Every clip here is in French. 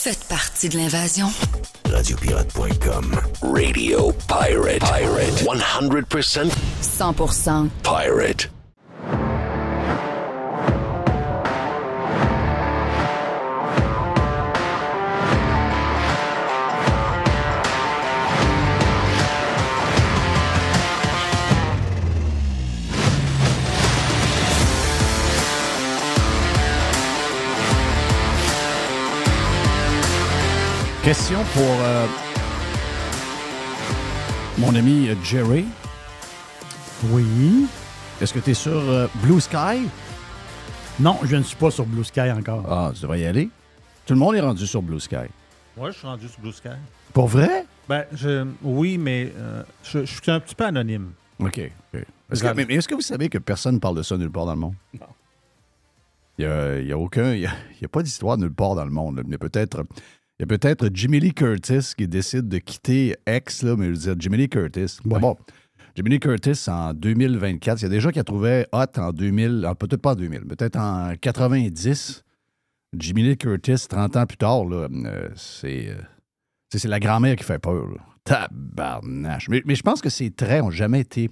Faites partie de l'invasion. Radiopirate.com. Radio Pirate. 100% 100% Pirate. Question pour mon ami Jerry. Oui. Est-ce que tu es sur Blue Sky? Non, je ne suis pas sur Blue Sky encore. Ah, tu devrais y aller. Tout le monde est rendu sur Blue Sky. Ouais, je suis rendu sur Blue Sky. Pour vrai? Ben, oui, mais je suis un petit peu anonyme. OK. Mais est-ce que vous savez que personne ne parle de ça nulle part dans le monde? Non. Il n'y a pas d'histoire nulle part dans le monde. Là. Il y a peut-être Jimmy Lee Curtis qui décide de quitter X, là, mais je veux dire Jimmy Lee Curtis. Ouais. Bon, Jimmy Lee Curtis en 2024, il y a des gens qui la trouvaient hot en 2000, peut-être pas en 2000, peut-être en 90. Jimmy Lee Curtis, 30 ans plus tard, là, c'est la grand-mère qui fait peur. Là. Tabarnache. Mais je pense que ses traits n'ont jamais été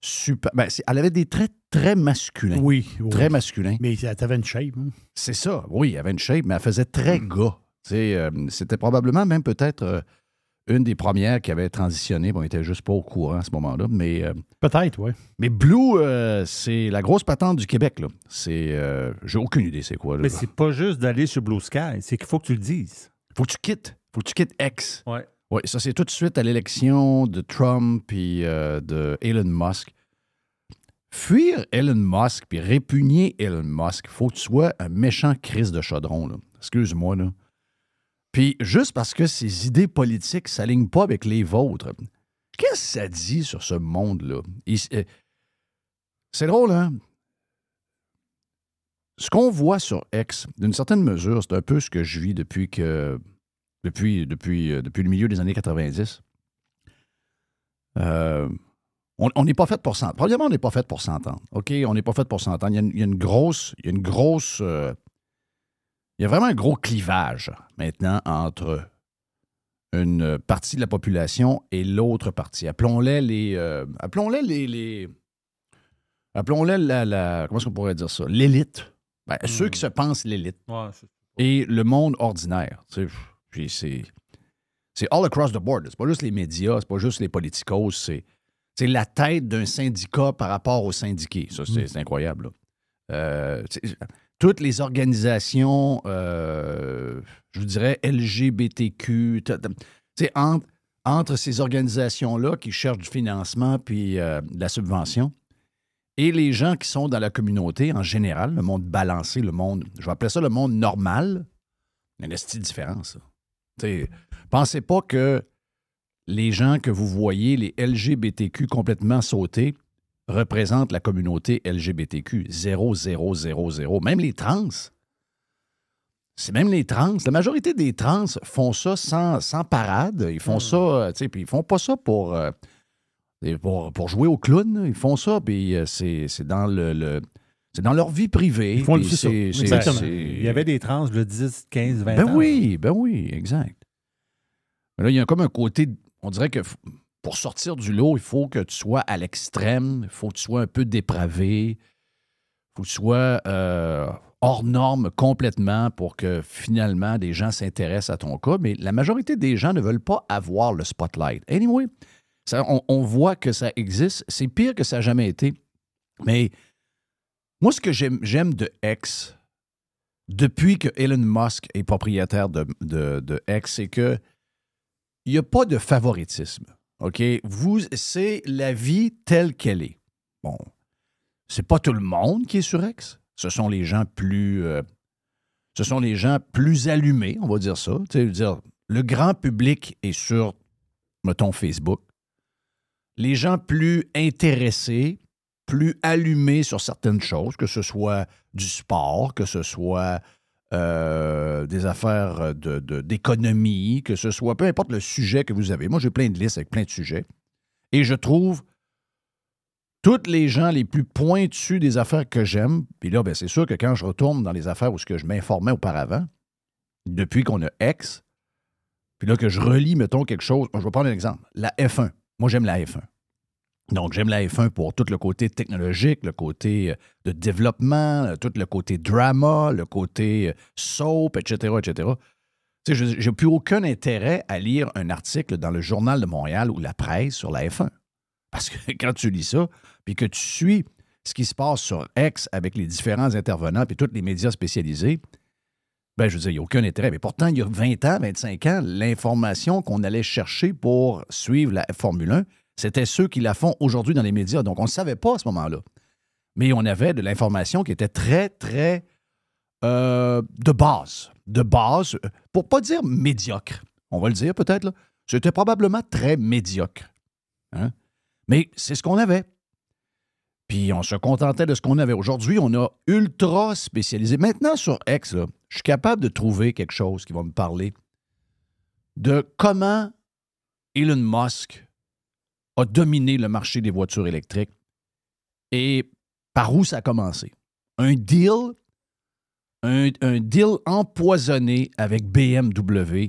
super... Ben, elle avait des traits très masculins. Oui. Très masculins. Mais elle avait une shape. Hein? C'est ça. Oui, elle avait une shape, mais elle faisait très gars. C'était probablement même peut-être une des premières qui avait transitionné. Bon, on n'était juste pas au courant à ce moment-là. Mais, Peut-être, oui. Mais Blue, c'est la grosse patente du Québec. Là. J'ai aucune idée c'est quoi. Là. Mais c'est pas juste d'aller sur Blue Sky, c'est qu'il faut que tu le dises. Faut que tu quittes X. Ouais. Oui, ça c'est tout de suite à l'élection de Trump et de Elon Musk. Fuir Elon Musk puis répugner Elon Musk, faut que tu sois un méchant Christ de chaudron. Là. Excuse-moi, là. Puis, juste parce que ses idées politiques ne s'alignent pas avec les vôtres, qu'est-ce que ça dit sur ce monde-là? C'est drôle, hein? Ce qu'on voit sur X, d'une certaine mesure, c'est un peu ce que je vis depuis le milieu des années 90. On n'est pas fait pour s'entendre. Premièrement, on n'est pas fait pour s'entendre. OK? On n'est pas fait pour s'entendre. Il y a vraiment un gros clivage maintenant entre une partie de la population et l'autre partie. Appelons-les comment est-ce qu'on pourrait dire ça? L'élite. Ben, ceux qui se pensent l'élite. Ouais, Et le monde ordinaire. Puis c'est all across the board. C'est pas juste les médias, c'est pas juste les politicos, c'est la tête d'un syndicat par rapport aux syndiqués. Ça, c'est incroyable. Toutes les organisations, je vous dirais, LGBTQ, entre ces organisations-là qui cherchent du financement puis de la subvention, et les gens qui sont dans la communauté en général, le monde balancé, le monde, je vais appeler ça le monde normal, il y a une petite différence. Pensez pas que les gens que vous voyez, les LGBTQ complètement sautés, représentent la communauté LGBTQ. 0, 0, 0, 0. Même les trans. C'est même les trans. La majorité des trans font ça sans parade. Ils font ça, puis ils font pas ça pour jouer au clown. Ils font ça, puis c'est dans c'est dans leur vie privée. Ils font exactement. Il y avait des trans de 10, 15, 20 ans. Ben oui, exact. Mais là, il y a comme un côté, on dirait que pour sortir du lot, il faut que tu sois à l'extrême, il faut que tu sois un peu dépravé, il faut que tu sois hors norme complètement pour que finalement des gens s'intéressent à ton cas. Mais la majorité des gens ne veulent pas avoir le spotlight. Anyway, on voit que ça existe. C'est pire que ça n'a jamais été. Mais moi, ce que j'aime de X, depuis que Elon Musk est propriétaire de X, c'est que il n'y a pas de favoritisme. OK? C'est la vie telle qu'elle est. Bon, c'est pas tout le monde qui est sur X. Ce sont les gens plus allumés, on va dire ça. Le grand public est sur, mettons, Facebook. Les gens plus intéressés, plus allumés sur certaines choses, que ce soit du sport, que ce soit des affaires d'économie, que ce soit, peu importe le sujet que vous avez. Moi, j'ai plein de listes avec plein de sujets. Et je trouve tous les gens les plus pointus des affaires que j'aime, puis là, ben, c'est sûr que quand je retourne dans les affaires où je m'informais auparavant, depuis qu'on a X, puis là que je relis, mettons, quelque chose, je vais prendre un exemple, la F1. Moi, j'aime la F1. Donc, j'aime la F1 pour tout le côté technologique, le côté de développement, tout le côté drama, le côté soap, etc., etc. Tu sais, j'ai plus aucun intérêt à lire un article dans le Journal de Montréal ou la presse sur la F1. Parce que quand tu lis ça, puis que tu suis ce qui se passe sur X avec les différents intervenants puis tous les médias spécialisés, ben je veux dire, il n'y a aucun intérêt. Mais pourtant, il y a 20 ans, 25 ans, l'information qu'on allait chercher pour suivre la Formule 1, c'était ceux qui la font aujourd'hui dans les médias. Donc, on ne savait pas à ce moment-là. Mais on avait de l'information qui était très, très de base. De base, pour ne pas dire médiocre. On va le dire peut-être, là. C'était probablement très médiocre. Hein? Mais c'est ce qu'on avait. Puis on se contentait de ce qu'on avait. Aujourd'hui, on a ultra spécialisé. Maintenant, sur X, là, je suis capable de trouver quelque chose qui va me parler de comment Elon Musk a dominé le marché des voitures électriques et par où ça a commencé. Un deal empoisonné avec BMW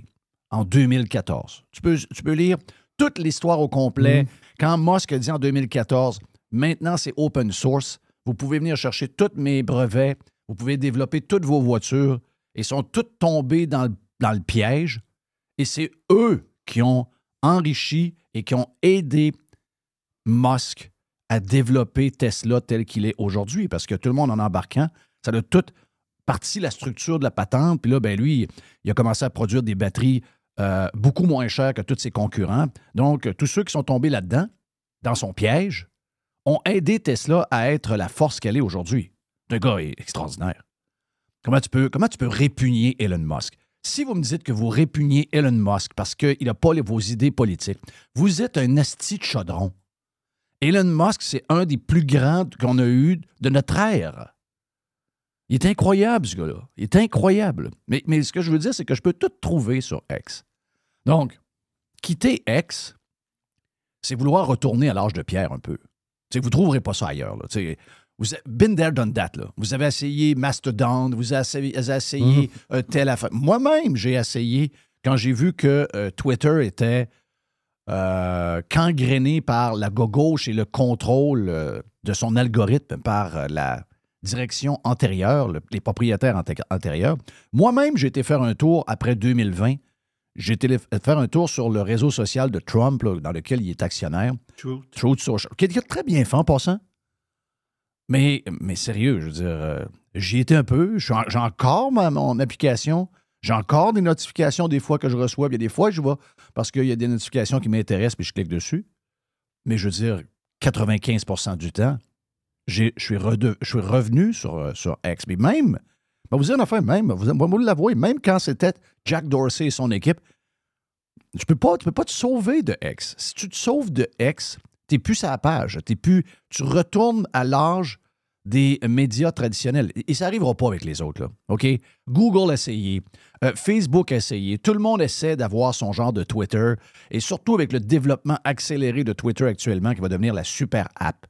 en 2014. Tu peux lire toute l'histoire au complet. Quand Musk a dit en 2014, maintenant c'est open source, vous pouvez venir chercher tous mes brevets, vous pouvez développer toutes vos voitures, et sont toutes tombées dans le piège. Et c'est eux qui ont enrichi et qui ont aidé Musk à développer Tesla tel qu'il est aujourd'hui. Parce que tout le monde en embarquant, ça a tout parti la structure de la patente. Puis là, ben lui, il a commencé à produire des batteries beaucoup moins chères que tous ses concurrents. Donc, tous ceux qui sont tombés là-dedans, dans son piège, ont aidé Tesla à être la force qu'elle est aujourd'hui. Le gars est extraordinaire. Comment tu peux répugner Elon Musk? Si vous me dites que vous répugnez Elon Musk parce qu'il n'a pas vos idées politiques, vous êtes un asti de chaudron. Elon Musk, c'est un des plus grands qu'on a eu de notre ère. Il est incroyable, ce gars-là. Il est incroyable. Mais ce que je veux dire, c'est que je peux tout trouver sur X. Donc, quitter X, c'est vouloir retourner à l'âge de pierre un peu. T'sais, vous ne trouverez pas ça ailleurs. Là. Vous avez been there, done that. Là. Vous avez essayé Mastodon, vous avez essayé telle affaire. Moi-même, j'ai essayé quand j'ai vu que Twitter était gangréné par la gauche et le contrôle de son algorithme par la direction antérieure, les propriétaires antérieurs. Moi-même, j'ai été faire un tour après 2020. J'ai été faire un tour sur le réseau social de Trump, là, dans lequel il est actionnaire. Truth Social. Qui est très bien fait en passant. Mais sérieux, je veux dire, j'y étais un peu. J'ai encore mon application. J'ai encore des notifications des fois que je reçois. Il y a des fois que je vais parce qu'il y a des notifications qui m'intéressent puis je clique dessus. Mais je veux dire, 95% du temps, je suis revenu sur X. Mais même, vous dire une affaire, même, vous l'avouez, même quand c'était Jack Dorsey et son équipe, tu peux pas te sauver de X. Si tu te sauves de X, tu n'es plus à la page. Tu retournes à l'âge des médias traditionnels. Et ça n'arrivera pas avec les autres, là. OK? Google a essayé. Facebook a essayé. Tout le monde essaie d'avoir son genre de Twitter. Et surtout avec le développement accéléré de Twitter actuellement qui va devenir la super app.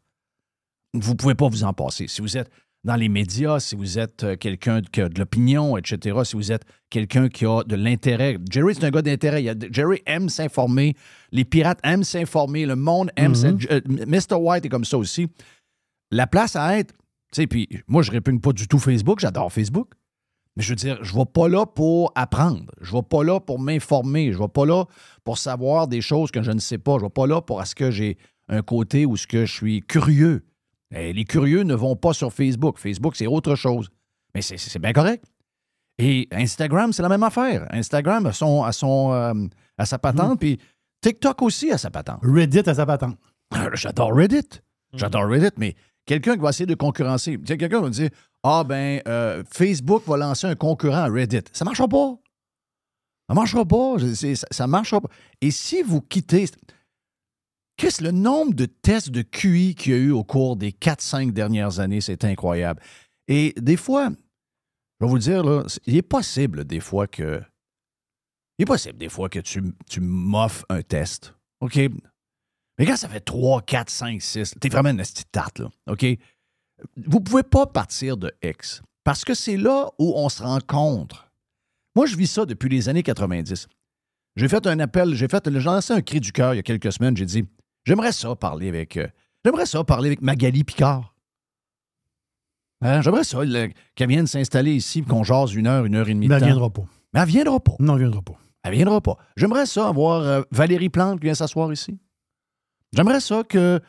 Vous ne pouvez pas vous en passer. Si vous êtes dans les médias, si vous êtes quelqu'un qui a de l'opinion, etc., si vous êtes quelqu'un qui a de l'intérêt. Jerry, c'est un gars d'intérêt. Jerry aime s'informer. Les pirates aiment s'informer. Le monde aime Mr. White est comme ça aussi. La place à être... Tu sais, puis moi, je ne répugne pas du tout Facebook. J'adore Facebook. Mais je veux dire, je ne vais pas là pour apprendre. Je ne vais pas là pour m'informer. Je ne vais pas là pour savoir des choses que je ne sais pas. Je ne vais pas là pour est-ce que j'ai un côté où ce que je suis curieux. Et les curieux ne vont pas sur Facebook. Facebook, c'est autre chose. Mais c'est bien correct. Et Instagram, c'est la même affaire. Instagram a sa patente, puis TikTok aussi a sa patente. Reddit a sa patente. J'adore Reddit. J'adore Reddit, mais quelqu'un qui va essayer de concurrencer. Quelqu'un va dire Facebook va lancer un concurrent à Reddit. Ça ne marchera pas. Ça ne marchera pas. Ça ne marchera pas. Et si vous quittez... Qu'est-ce le nombre de tests de QI qu'il y a eu au cours des 4-5 dernières années? C'est incroyable. Et des fois, je vais vous le dire, là, il est possible des fois que tu m'offres un test. OK? Mais quand ça fait 3, 4, 5, 6, t'es vraiment une petite tarte, là. OK? Vous ne pouvez pas partir de X. Parce que c'est là où on se rencontre. Moi, je vis ça depuis les années 90. J'ai fait un appel, j'ai lancé un cri du cœur il y a quelques semaines. J'ai dit, j'aimerais ça parler avec Magali Picard. Hein, j'aimerais ça qu'elle vienne s'installer ici et qu'on jase une heure et demie de Mais elle temps. ne viendra pas. Mais elle viendra pas. Non, elle ne viendra pas. Elle viendra pas. J'aimerais ça avoir Valérie Plante qui vient s'asseoir ici. J'aimerais ça que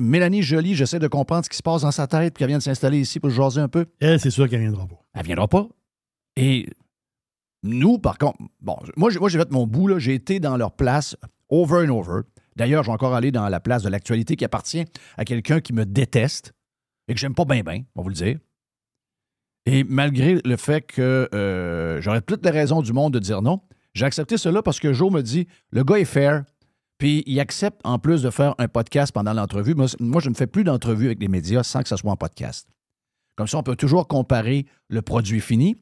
Mélanie Joly, j'essaie de comprendre ce qui se passe dans sa tête, puis qu'elle vienne s'installer ici pour jaser un peu. Elle, c'est sûr qu'elle ne viendra pas. Elle viendra pas. Et nous, par contre, bon, moi j'ai fait mon bout, là, j'ai été dans leur place over and over. D'ailleurs, je vais encore aller dans la place de l'actualité qui appartient à quelqu'un qui me déteste et que j'aime pas bien, on va vous le dire. Et malgré le fait que j'aurais toutes les raisons du monde de dire non, j'ai accepté cela parce que Joe me dit, le gars est fair, puis il accepte en plus de faire un podcast pendant l'entrevue. Moi, je ne fais plus d'entrevue avec les médias sans que ce soit en podcast. Comme ça, on peut toujours comparer le produit fini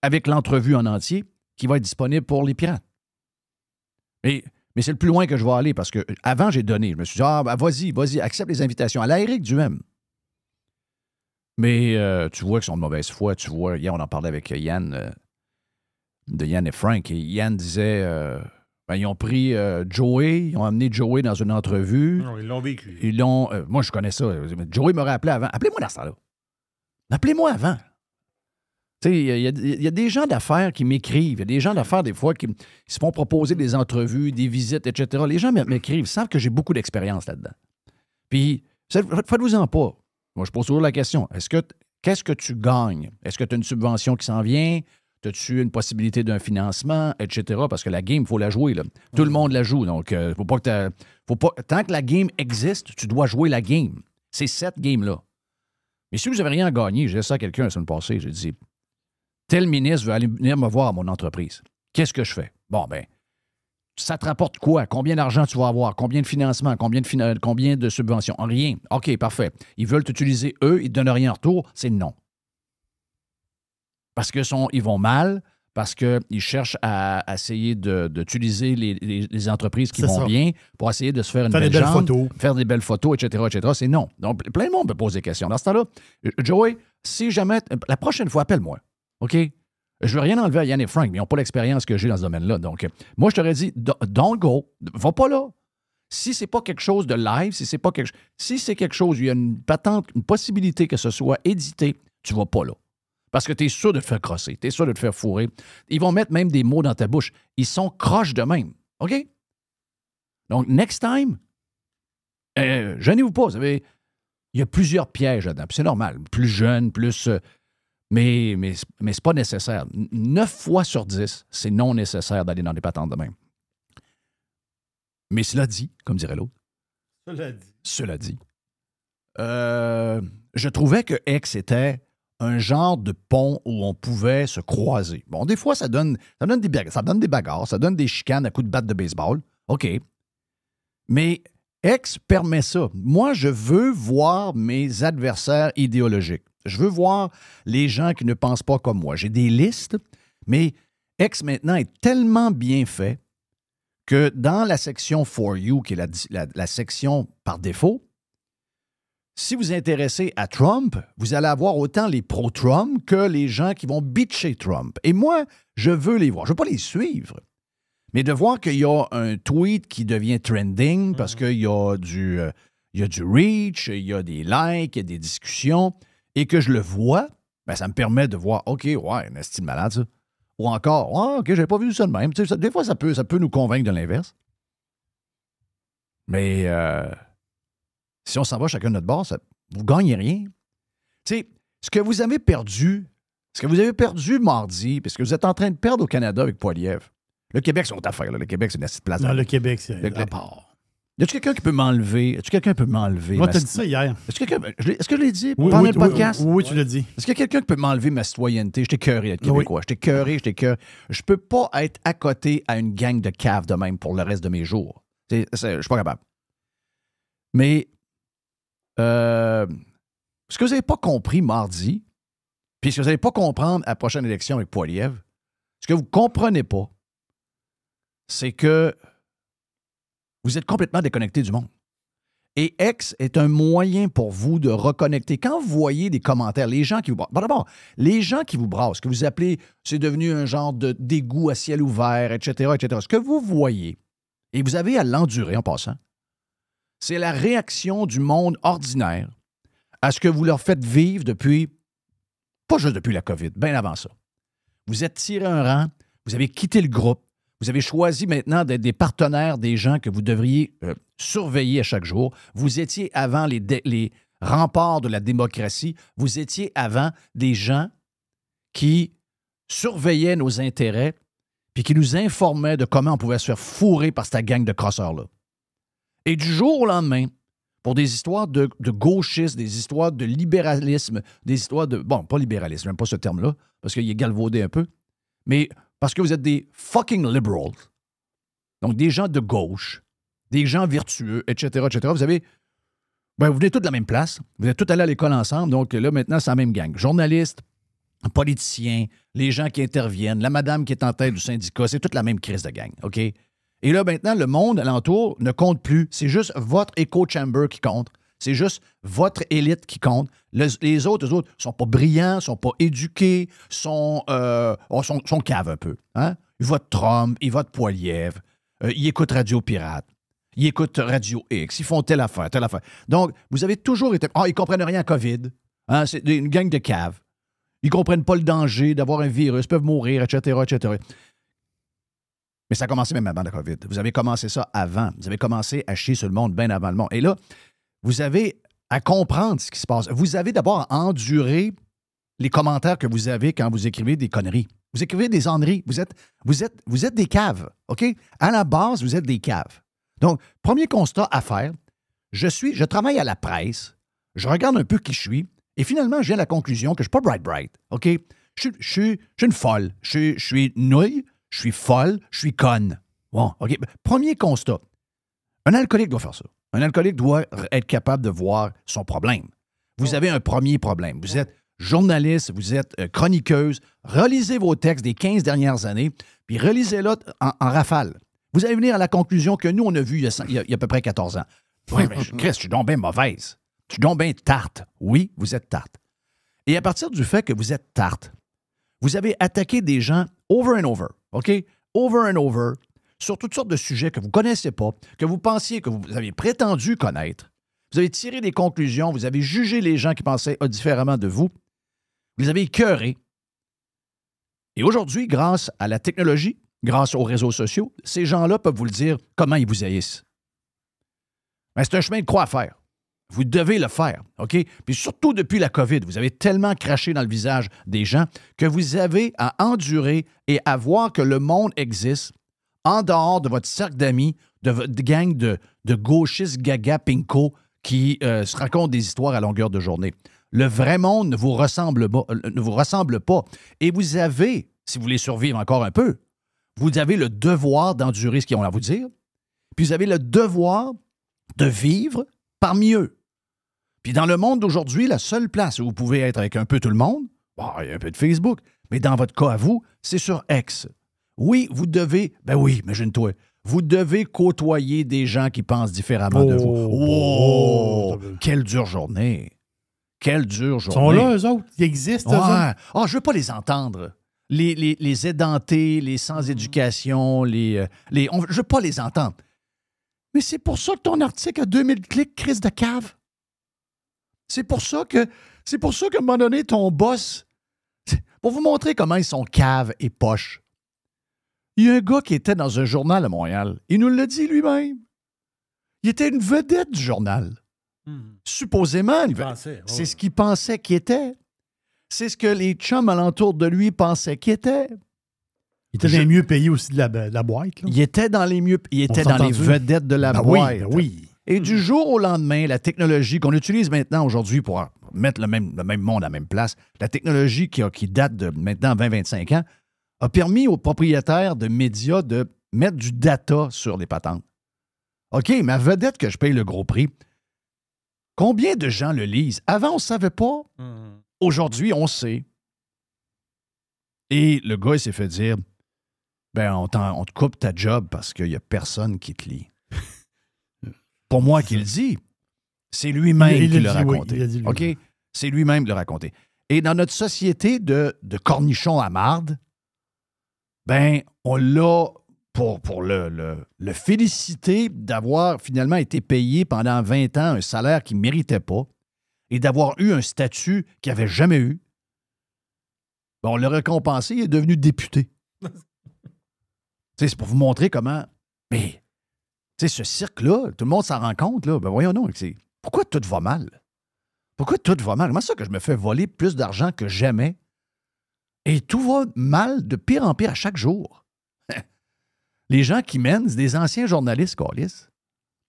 avec l'entrevue en entier qui va être disponible pour les pirates. Mais c'est le plus loin que je vais aller parce que avant j'ai donné. Je me suis dit, vas-y, accepte les invitations. À la Éric Duhem. Mais tu vois qu'ils sont de mauvaise foi. Tu vois, hier, on en parlait avec Yann, de Yann et Frank. Et Yann disait, ils ont pris Joey, ils ont amené Joey dans une entrevue. Non, ils l'ont vécu. Moi, je connais ça. Joey m'aurait appelé avant. Appelez-moi dans ce temps-là. Appelez-moi avant. Tu sais, il y a des gens d'affaires qui m'écrivent. Il y a des gens d'affaires, des fois, qui se font proposer des entrevues, des visites, etc. Les gens m'écrivent, savent que j'ai beaucoup d'expérience là-dedans. Puis, faites-vous-en pas. Moi, je pose toujours la question. Qu'est-ce que tu gagnes? Est-ce que tu as une subvention qui s'en vient? As-tu une possibilité d'un financement, etc.? Parce que la game, il faut la jouer. Là. Tout le monde la joue. Donc, faut pas tant que la game existe, tu dois jouer la game. C'est cette game-là. Mais si vous n'avez rien à gagner, j'ai dit ça à quelqu'un la semaine passée, j'ai dit, tel ministre veut aller venir me voir à mon entreprise. Qu'est-ce que je fais? Bon, ben, ça te rapporte quoi? Combien d'argent tu vas avoir? Combien de financement? Combien de subventions? Rien. OK, parfait. Ils veulent t'utiliser, eux, ils ne te donnent rien en retour. C'est non. Parce qu'ils vont mal, parce qu'ils cherchent à essayer d'utiliser les entreprises qui vont bien pour essayer de se faire une belle jambe, faire des belles photos, etc., etc. C'est non. Donc, plein de monde peut poser des questions. Dans ce temps-là, Joey, si jamais, la prochaine fois, appelle-moi. OK? Je veux rien enlever à Yann et Frank, mais ils n'ont pas l'expérience que j'ai dans ce domaine-là. Donc, moi, je t'aurais dit, don't go. Va pas là. Si c'est pas quelque chose de live, si c'est quelque chose où il y a une patente, une possibilité que ce soit édité, tu vas pas là. Parce que tu es sûr de te faire crosser, tu es sûr de te faire fourrer. Ils vont mettre même des mots dans ta bouche. Ils sont croches de même. OK? Donc, next time, gênez-vous pas. Vous savez, il y a plusieurs pièges là-dedans. Puis c'est normal. Plus jeune, plus... Mais c'est pas nécessaire. 9 fois sur 10, c'est non nécessaire d'aller dans des patentes de même. Mais cela dit, comme dirait l'autre. Cela dit. Je trouvais que X était un genre de pont où on pouvait se croiser. Bon, des fois, ça donne des bagarres, ça donne des chicanes à coups de batte de baseball. OK. Mais X permet ça. Moi, je veux voir mes adversaires idéologiques. Je veux voir les gens qui ne pensent pas comme moi. J'ai des listes, mais X maintenant est tellement bien fait que dans la section For You, qui est la section par défaut, si vous vous intéressez à Trump, vous allez avoir autant les pro-Trump que les gens qui vont bitcher Trump. Et moi, je veux les voir. Je ne veux pas les suivre. Mais de voir qu'il y a un tweet qui devient trending parce qu'il y a du reach, il y a des likes, il y a des discussions, et que je le vois, ben ça me permet de voir, OK, ouais, un style malade, ça. Ou encore, OK, j'avais pas vu ça de même. Tu sais, des fois, ça peut nous convaincre de l'inverse. Mais si on s'en va chacun de notre bord, vous ne gagnez rien. Tu sais, ce que vous avez perdu mardi, puis ce que vous êtes en train de perdre au Canada avec Poilievre, le Québec, c'est une autre affaire. Là. Le Québec, c'est une petite place. Non, le Québec, c'est... Y a-tu quelqu'un qui peut m'enlever? Moi, t'as dit ça hier. Est-ce que je l'ai dit pendant le podcast? Oui, tu l'as dit. Est-ce qu'il y a quelqu'un qui peut m'enlever ma citoyenneté? J'étais écœuré d'être Québécois. J'étais écœuré. Je peux pas être à côté à une gang de caves de même pour le reste de mes jours. Je suis pas capable. Mais ce que vous n'avez pas compris mardi, puis ce que vous n'allez pas comprendre à la prochaine élection avec Poilievre, ce que vous ne comprenez pas, c'est que vous êtes complètement déconnecté du monde. Et X est un moyen pour vous de reconnecter. Quand vous voyez des commentaires, les gens qui vous brassent, d'abord, les gens qui vous brassent, que vous appelez, c'est devenu un genre d'égout à ciel ouvert, etc., etc., ce que vous voyez, et vous avez à l'endurer en passant, c'est la réaction du monde ordinaire à ce que vous leur faites vivre depuis, pas juste depuis la COVID, bien avant ça. Vous êtes tiré un rang, vous avez quitté le groupe, vous avez choisi maintenant d'être des partenaires des gens que vous devriez surveiller à chaque jour. Vous étiez avant les remparts de la démocratie. Vous étiez avant des gens qui surveillaient nos intérêts puis qui nous informaient de comment on pouvait se faire fourrer par cette gang de crosseurs-là. Et du jour au lendemain, pour des histoires de gauchistes, des histoires de libéralisme, des histoires de... Bon, pas libéralisme, j'aime pas ce terme-là, parce qu'il est galvaudé un peu, mais parce que vous êtes des fucking liberals, donc des gens de gauche, des gens vertueux, etc., etc. Vous avez... Ben, vous venez tous de la même place, vous êtes tous allés à l'école ensemble, donc là, maintenant, c'est la même gang. Journalistes, politiciens, les gens qui interviennent, la madame qui est en tête du syndicat, c'est toute la même crise de gang, OK? Et là, maintenant, le monde alentour ne compte plus. C'est juste votre echo chamber qui compte. C'est juste votre élite qui compte. Les autres sont pas brillants, sont pas éduqués, sont caves un peu. Hein? Ils votent Trump, ils votent Poilievre, ils écoutent Radio Pirate, ils écoutent Radio X, ils font telle affaire, telle affaire. Donc, vous avez toujours été... ils comprennent rien à COVID. Hein? C'est une gang de caves. Ils comprennent pas le danger d'avoir un virus, peuvent mourir, etc., etc. Mais ça a commencé même avant la COVID. Vous avez commencé ça avant. Vous avez commencé à chier sur le monde bien avant le monde. Et là, vous avez à comprendre ce qui se passe. Vous avez d'abord à endurer les commentaires que vous avez quand vous écrivez des conneries. Vous écrivez des enneries. Vous êtes des caves, OK? À la base, vous êtes des caves. Donc, premier constat à faire, je travaille à la presse, je regarde un peu qui je suis, et finalement, je viens à la conclusion que je ne suis pas bright, OK? Je suis une folle. Je suis nouille. Je suis folle, je suis conne. Bon, OK. Premier constat. Un alcoolique doit faire ça. Un alcoolique doit être capable de voir son problème. Vous avez un premier problème. Vous êtes journaliste, vous êtes chroniqueuse. Relisez vos textes des 15 dernières années, puis relisez-les en rafale. Vous allez venir à la conclusion que nous, on a vu il y a à peu près 14 ans. Oui, mais Chris, je suis donc bien mauvaise. Je suis donc bien tarte. Oui, vous êtes tarte. Et à partir du fait que vous êtes tarte, vous avez attaqué des gens over and over, OK? Over and over, sur toutes sortes de sujets que vous ne connaissez pas, que vous pensiez, que vous avez prétendu connaître. Vous avez tiré des conclusions, vous avez jugé les gens qui pensaient différemment de vous. Vous avez écœuré. Et aujourd'hui, grâce à la technologie, grâce aux réseaux sociaux, ces gens-là peuvent vous le dire comment ils vous haïssent. Mais c'est un chemin de croix à faire. Vous devez le faire, OK? Puis surtout depuis la COVID, vous avez tellement craché dans le visage des gens que vous avez à endurer et à voir que le monde existe en dehors de votre cercle d'amis, de votre gang de gauchistes gaga pinko qui se racontent des histoires à longueur de journée. Le vrai monde ne vous ressemble pas. Et vous avez, si vous voulez survivre encore un peu, vous avez le devoir d'endurer ce qu'ils ont à vous dire, puis vous avez le devoir de vivre parmi eux. Puis dans le monde d'aujourd'hui, la seule place où vous pouvez être avec un peu tout le monde, bon, il y a un peu de Facebook, mais dans votre cas à vous, c'est sur X. Oui, vous devez, imagine-toi, vous devez côtoyer des gens qui pensent différemment de vous. Quelle dure journée! Quelle dure journée! Ils sont là, eux autres. Ils existent, eux autres. Je ne veux pas les entendre. Les édentés, les sans-éducation, je ne veux pas les entendre. Mais c'est pour ça que ton article a 2000 clics, crise de cave. C'est pour ça qu'à un moment donné, ton boss, pour vous montrer comment ils sont caves et poches, il y a un gars qui était dans un journal à Montréal. Il nous l'a dit lui-même. Il était une vedette du journal. Supposément, c'est ce qu'il pensait qu'il était. C'est ce que les chums alentour de lui pensaient qu'il était. Il était dans les mieux payés aussi de la boîte. Là. Il était dans les vedettes de la boîte. Oui. Et du jour au lendemain, la technologie qu'on utilise maintenant aujourd'hui pour mettre le même monde à la même place, la technologie qui date de maintenant 20-25 ans, a permis aux propriétaires de médias de mettre du data sur les patentes. OK, ma vedette que je paye le gros prix, combien de gens le lisent? Avant, on ne savait pas. Aujourd'hui, on sait. Et le gars, il s'est fait dire, on te coupe ta job parce qu'il n'y a personne qui te lit. Pour moi qui le dit. C'est lui-même Il qui l'a l'a dit, oui, raconté. il l'a dit lui-même. OK? C'est lui-même qui l'a raconté. Et dans notre société de cornichons à marde, ben, on l'a pour le féliciter d'avoir finalement été payé pendant 20 ans un salaire qu'il ne méritait pas et d'avoir eu un statut qu'il n'avait jamais eu. Ben, on l'a récompensé, il est devenu député. C'est pour vous montrer comment. Mais, ce cirque-là, tout le monde s'en rend compte, là. Ben voyons donc, pourquoi tout va mal? Pourquoi tout va mal? Comment ça que je me fais voler plus d'argent que jamais? Et tout va mal de pire en pire à chaque jour. Les gens qui mènent, c'est des anciens journalistes, câlisse.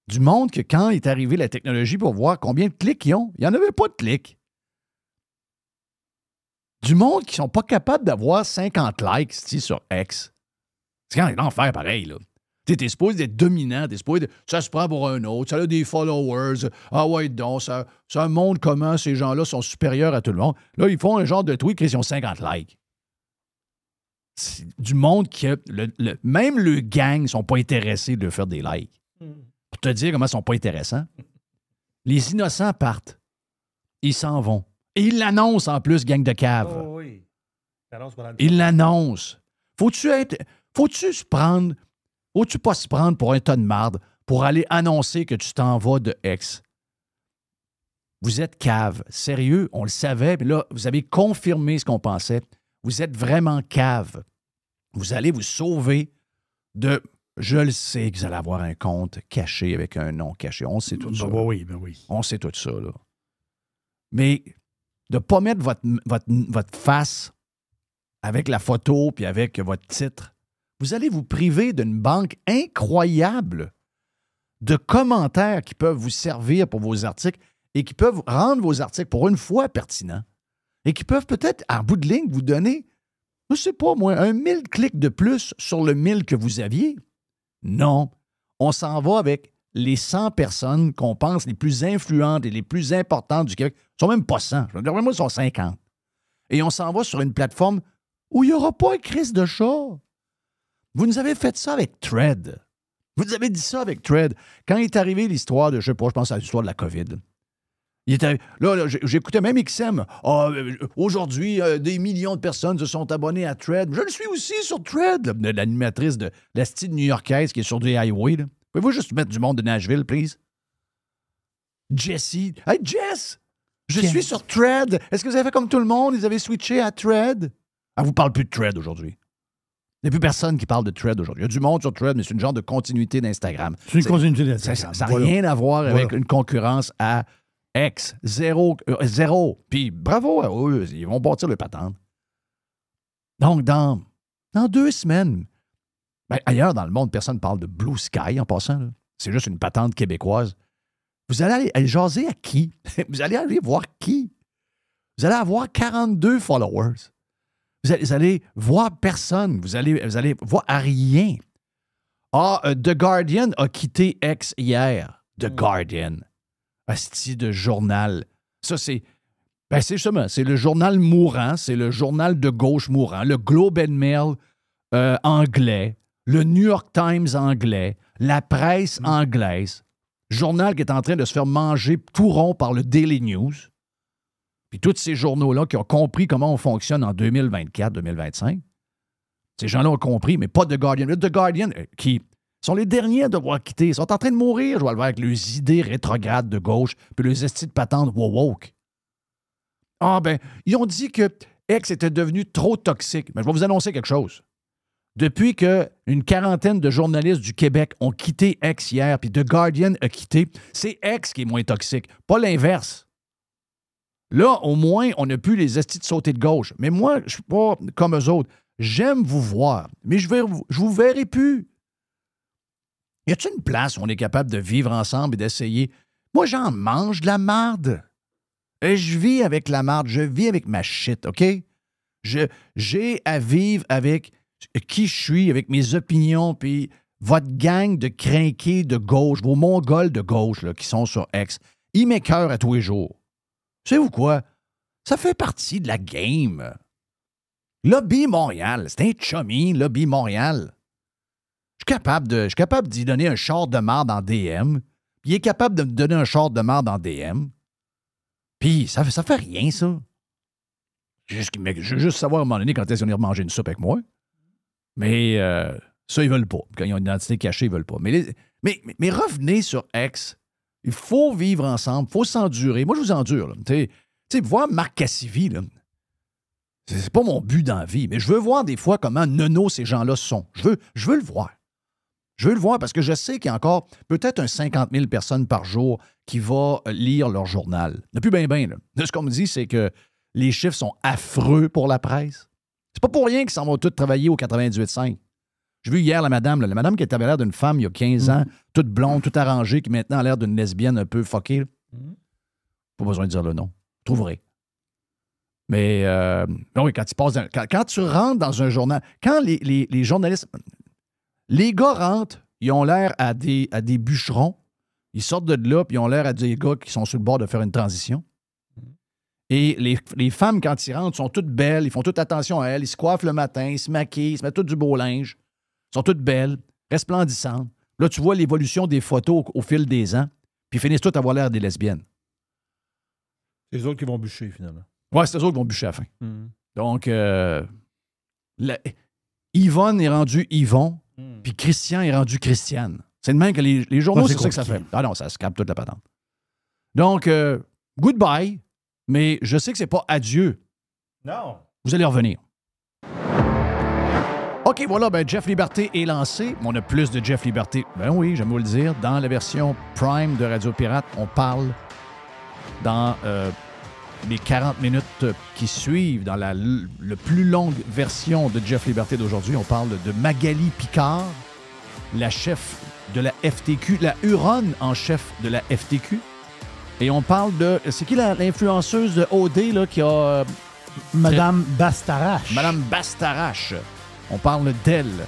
Du monde que quand est arrivée la technologie pour voir combien de clics ils ont, il n'y en avait pas de clics. Du monde qui ne sont pas capables d'avoir 50 likes sur X. C'est quand même l'enfer pareil, là. T'es supposé d'être dominant, t'es supposé ça se prend pour un autre, ça a des followers, ah ouais donc, ça montre comment ces gens-là sont supérieurs à tout le monde. Là, ils font un genre de tweet qui ont 50 likes. C'est du monde qui a... même le gang ne sont pas intéressés de faire des likes. Pour te dire comment ils ne sont pas intéressants. Les innocents partent. Ils s'en vont. Et ils l'annoncent en plus, gang de cave. Oh oui. Ils l'annoncent. Faut-tu pas se prendre pour un tas de marde pour aller annoncer que tu t'en vas de X? Vous êtes cave. Sérieux, on le savait, mais là, vous avez confirmé ce qu'on pensait. Vous êtes vraiment cave. Vous allez vous sauver de... Je le sais que vous allez avoir un compte caché avec un nom caché. On sait tout ça. Ben oui. On sait tout ça, là. Mais de ne pas mettre votre face avec la photo puis avec votre titre, vous allez vous priver d'une banque incroyable de commentaires qui peuvent vous servir pour vos articles et qui peuvent rendre vos articles pour une fois pertinents et qui peuvent peut-être, en bout de ligne, vous donner, je ne sais pas moi, 1000 clics de plus sur le 1000 que vous aviez. Non. On s'en va avec les 100 personnes qu'on pense les plus influentes et les plus importantes du Québec. Ils ne sont même pas 100. Je veux dire, moi, ils sont 50. Et on s'en va sur une plateforme où il n'y aura pas un crise de chat. Vous nous avez fait ça avec Thread. Vous nous avez dit ça avec Thread. Quand est arrivée l'histoire de, je sais pas, je pense à l'histoire de la COVID. Là, j'écoutais même XM. Aujourd'hui, des millions de personnes se sont abonnées à Thread. Je le suis aussi sur Thread. L'animatrice de la style new-yorkaise qui est sur des highways. Pouvez-vous juste mettre du monde de Nashville, please? Jessie. Hey, Jess! Je suis sur Thread. Est-ce que vous avez fait comme tout le monde? Ils avaient switché à Thread? Elle ne vous parle plus de Thread aujourd'hui. Il n'y a plus personne qui parle de Thread aujourd'hui. Il y a du monde sur Thread, mais c'est une genre de continuité d'Instagram. C'est une continuité d'Instagram. Ça n'a rien à voir avec une concurrence à X. Zéro. Puis bravo à eux, ils vont bâtir le patente. Donc, dans 2 semaines, ailleurs dans le monde, personne ne parle de Blue Sky en passant. Là. C'est juste une patente québécoise. Vous allez aller jaser à qui? Vous allez aller voir qui? Vous allez avoir 42 followers. Vous allez voir personne. Vous allez voir à rien. The Guardian a quitté X hier. The Guardian. Asti de journal. Ça, c'est justement, c'est le journal mourant, c'est le journal de gauche mourant, le Globe and Mail anglais, le New York Times anglais, la presse anglaise, journal qui est en train de se faire manger tout rond par le Daily News. Puis tous ces journaux-là qui ont compris comment on fonctionne en 2024-2025, ces gens-là ont compris, mais pas The Guardian. The Guardian, qui sont les derniers à devoir quitter, ils sont en train de mourir, je vais le voir, avec les idées rétrogrades de gauche, puis les estis de patente woke. Ils ont dit que X était devenu trop toxique. Mais je vais vous annoncer quelque chose. Depuis qu'une quarantaine de journalistes du Québec ont quitté X hier, puis The Guardian a quitté, c'est X qui est moins toxique, pas l'inverse. Là, au moins, on n'a plus les estis de sauter de gauche. Mais moi, je ne suis pas comme eux autres. J'aime vous voir, mais je vous verrai plus. Y a-t-il une place où on est capable de vivre ensemble et d'essayer? Moi, j'en mange de la marde. Et je vis avec la marde. Je vis avec ma shit, OK? J'ai à vivre avec qui je suis, avec mes opinions, puis votre gang de crinqués de gauche, vos Mongols de gauche là, qui sont sur X, ils m'écœurent à tous les jours. Savez-vous quoi? Ça fait partie de la game. Lobby Montréal, c'est un chummy, Lobby Montréal. Je suis capable d'y donner un char de marde en DM, il est capable de me donner un short de marde en DM. Puis ça fait rien, ça. Je veux juste savoir à un moment donné quand est-ce qu'ils vont venir manger une soupe avec moi. Mais ça, ils veulent pas. Quand ils ont une identité cachée, ils veulent pas. Mais revenez sur X. Il faut vivre ensemble. Il faut s'endurer. Moi, je vous endure. Tu sais, voir Marc Cassivi, là, c'est pas mon but dans la vie. Mais je veux voir des fois comment nono ces gens-là sont. Je veux le voir. Je veux le voir parce que je sais qu'il y a encore peut-être un 50 000 personnes par jour qui vont lire leur journal. Depuis bien. Ce qu'on me dit, c'est que les chiffres sont affreux pour la presse. C'est pas pour rien qu'ils s'en vont tous travailler au 98.5. J'ai vu hier la madame qui avait l'air d'une femme il y a 15 ans, toute blonde, toute arrangée, qui maintenant a l'air d'une lesbienne un peu fuckée. Pas besoin de dire le nom. Vous trouverez. Mais oui, quand tu rentres dans un journal, quand les journalistes... Les gars rentrent, ils ont l'air à des bûcherons. Ils sortent de là, puis ils ont l'air à des gars qui sont sur le bord de faire une transition. Et les femmes, quand ils rentrent, sont toutes belles. Ils font toute attention à elles. Ils se coiffent le matin, ils se maquillent, ils se mettent tout du beau linge. Ils sont toutes belles, resplendissantes. Là, tu vois l'évolution des photos au fil des ans, puis ils finissent toutes à avoir l'air des lesbiennes. C'est eux autres qui vont bûcher, finalement. Ouais, c'est eux autres qui vont bûcher à la fin. Donc, Yvonne est rendue Yvon. Puis Christian est rendu Christiane. C'est de même que les journaux, c'est ça que ça fait. Ah non, ça scrape toute la patente. Donc, goodbye, mais je sais que c'est pas adieu. Non. Vous allez revenir. OK, voilà, Jeff Liberté est lancé. On a plus de Jeff Liberté. Ben oui, j'aime vous le dire. Dans la version Prime de Radio Pirate, on parle dans les 40 minutes qui suivent, dans la plus longue version de Jeff Liberté d'aujourd'hui, on parle de Magali Picard, la chef de la FTQ, la Huronne en chef de la FTQ. Et on parle de... C'est qui l'influenceuse de OD là, qui a... Madame Bastarache. Madame Bastarache. On parle d'elle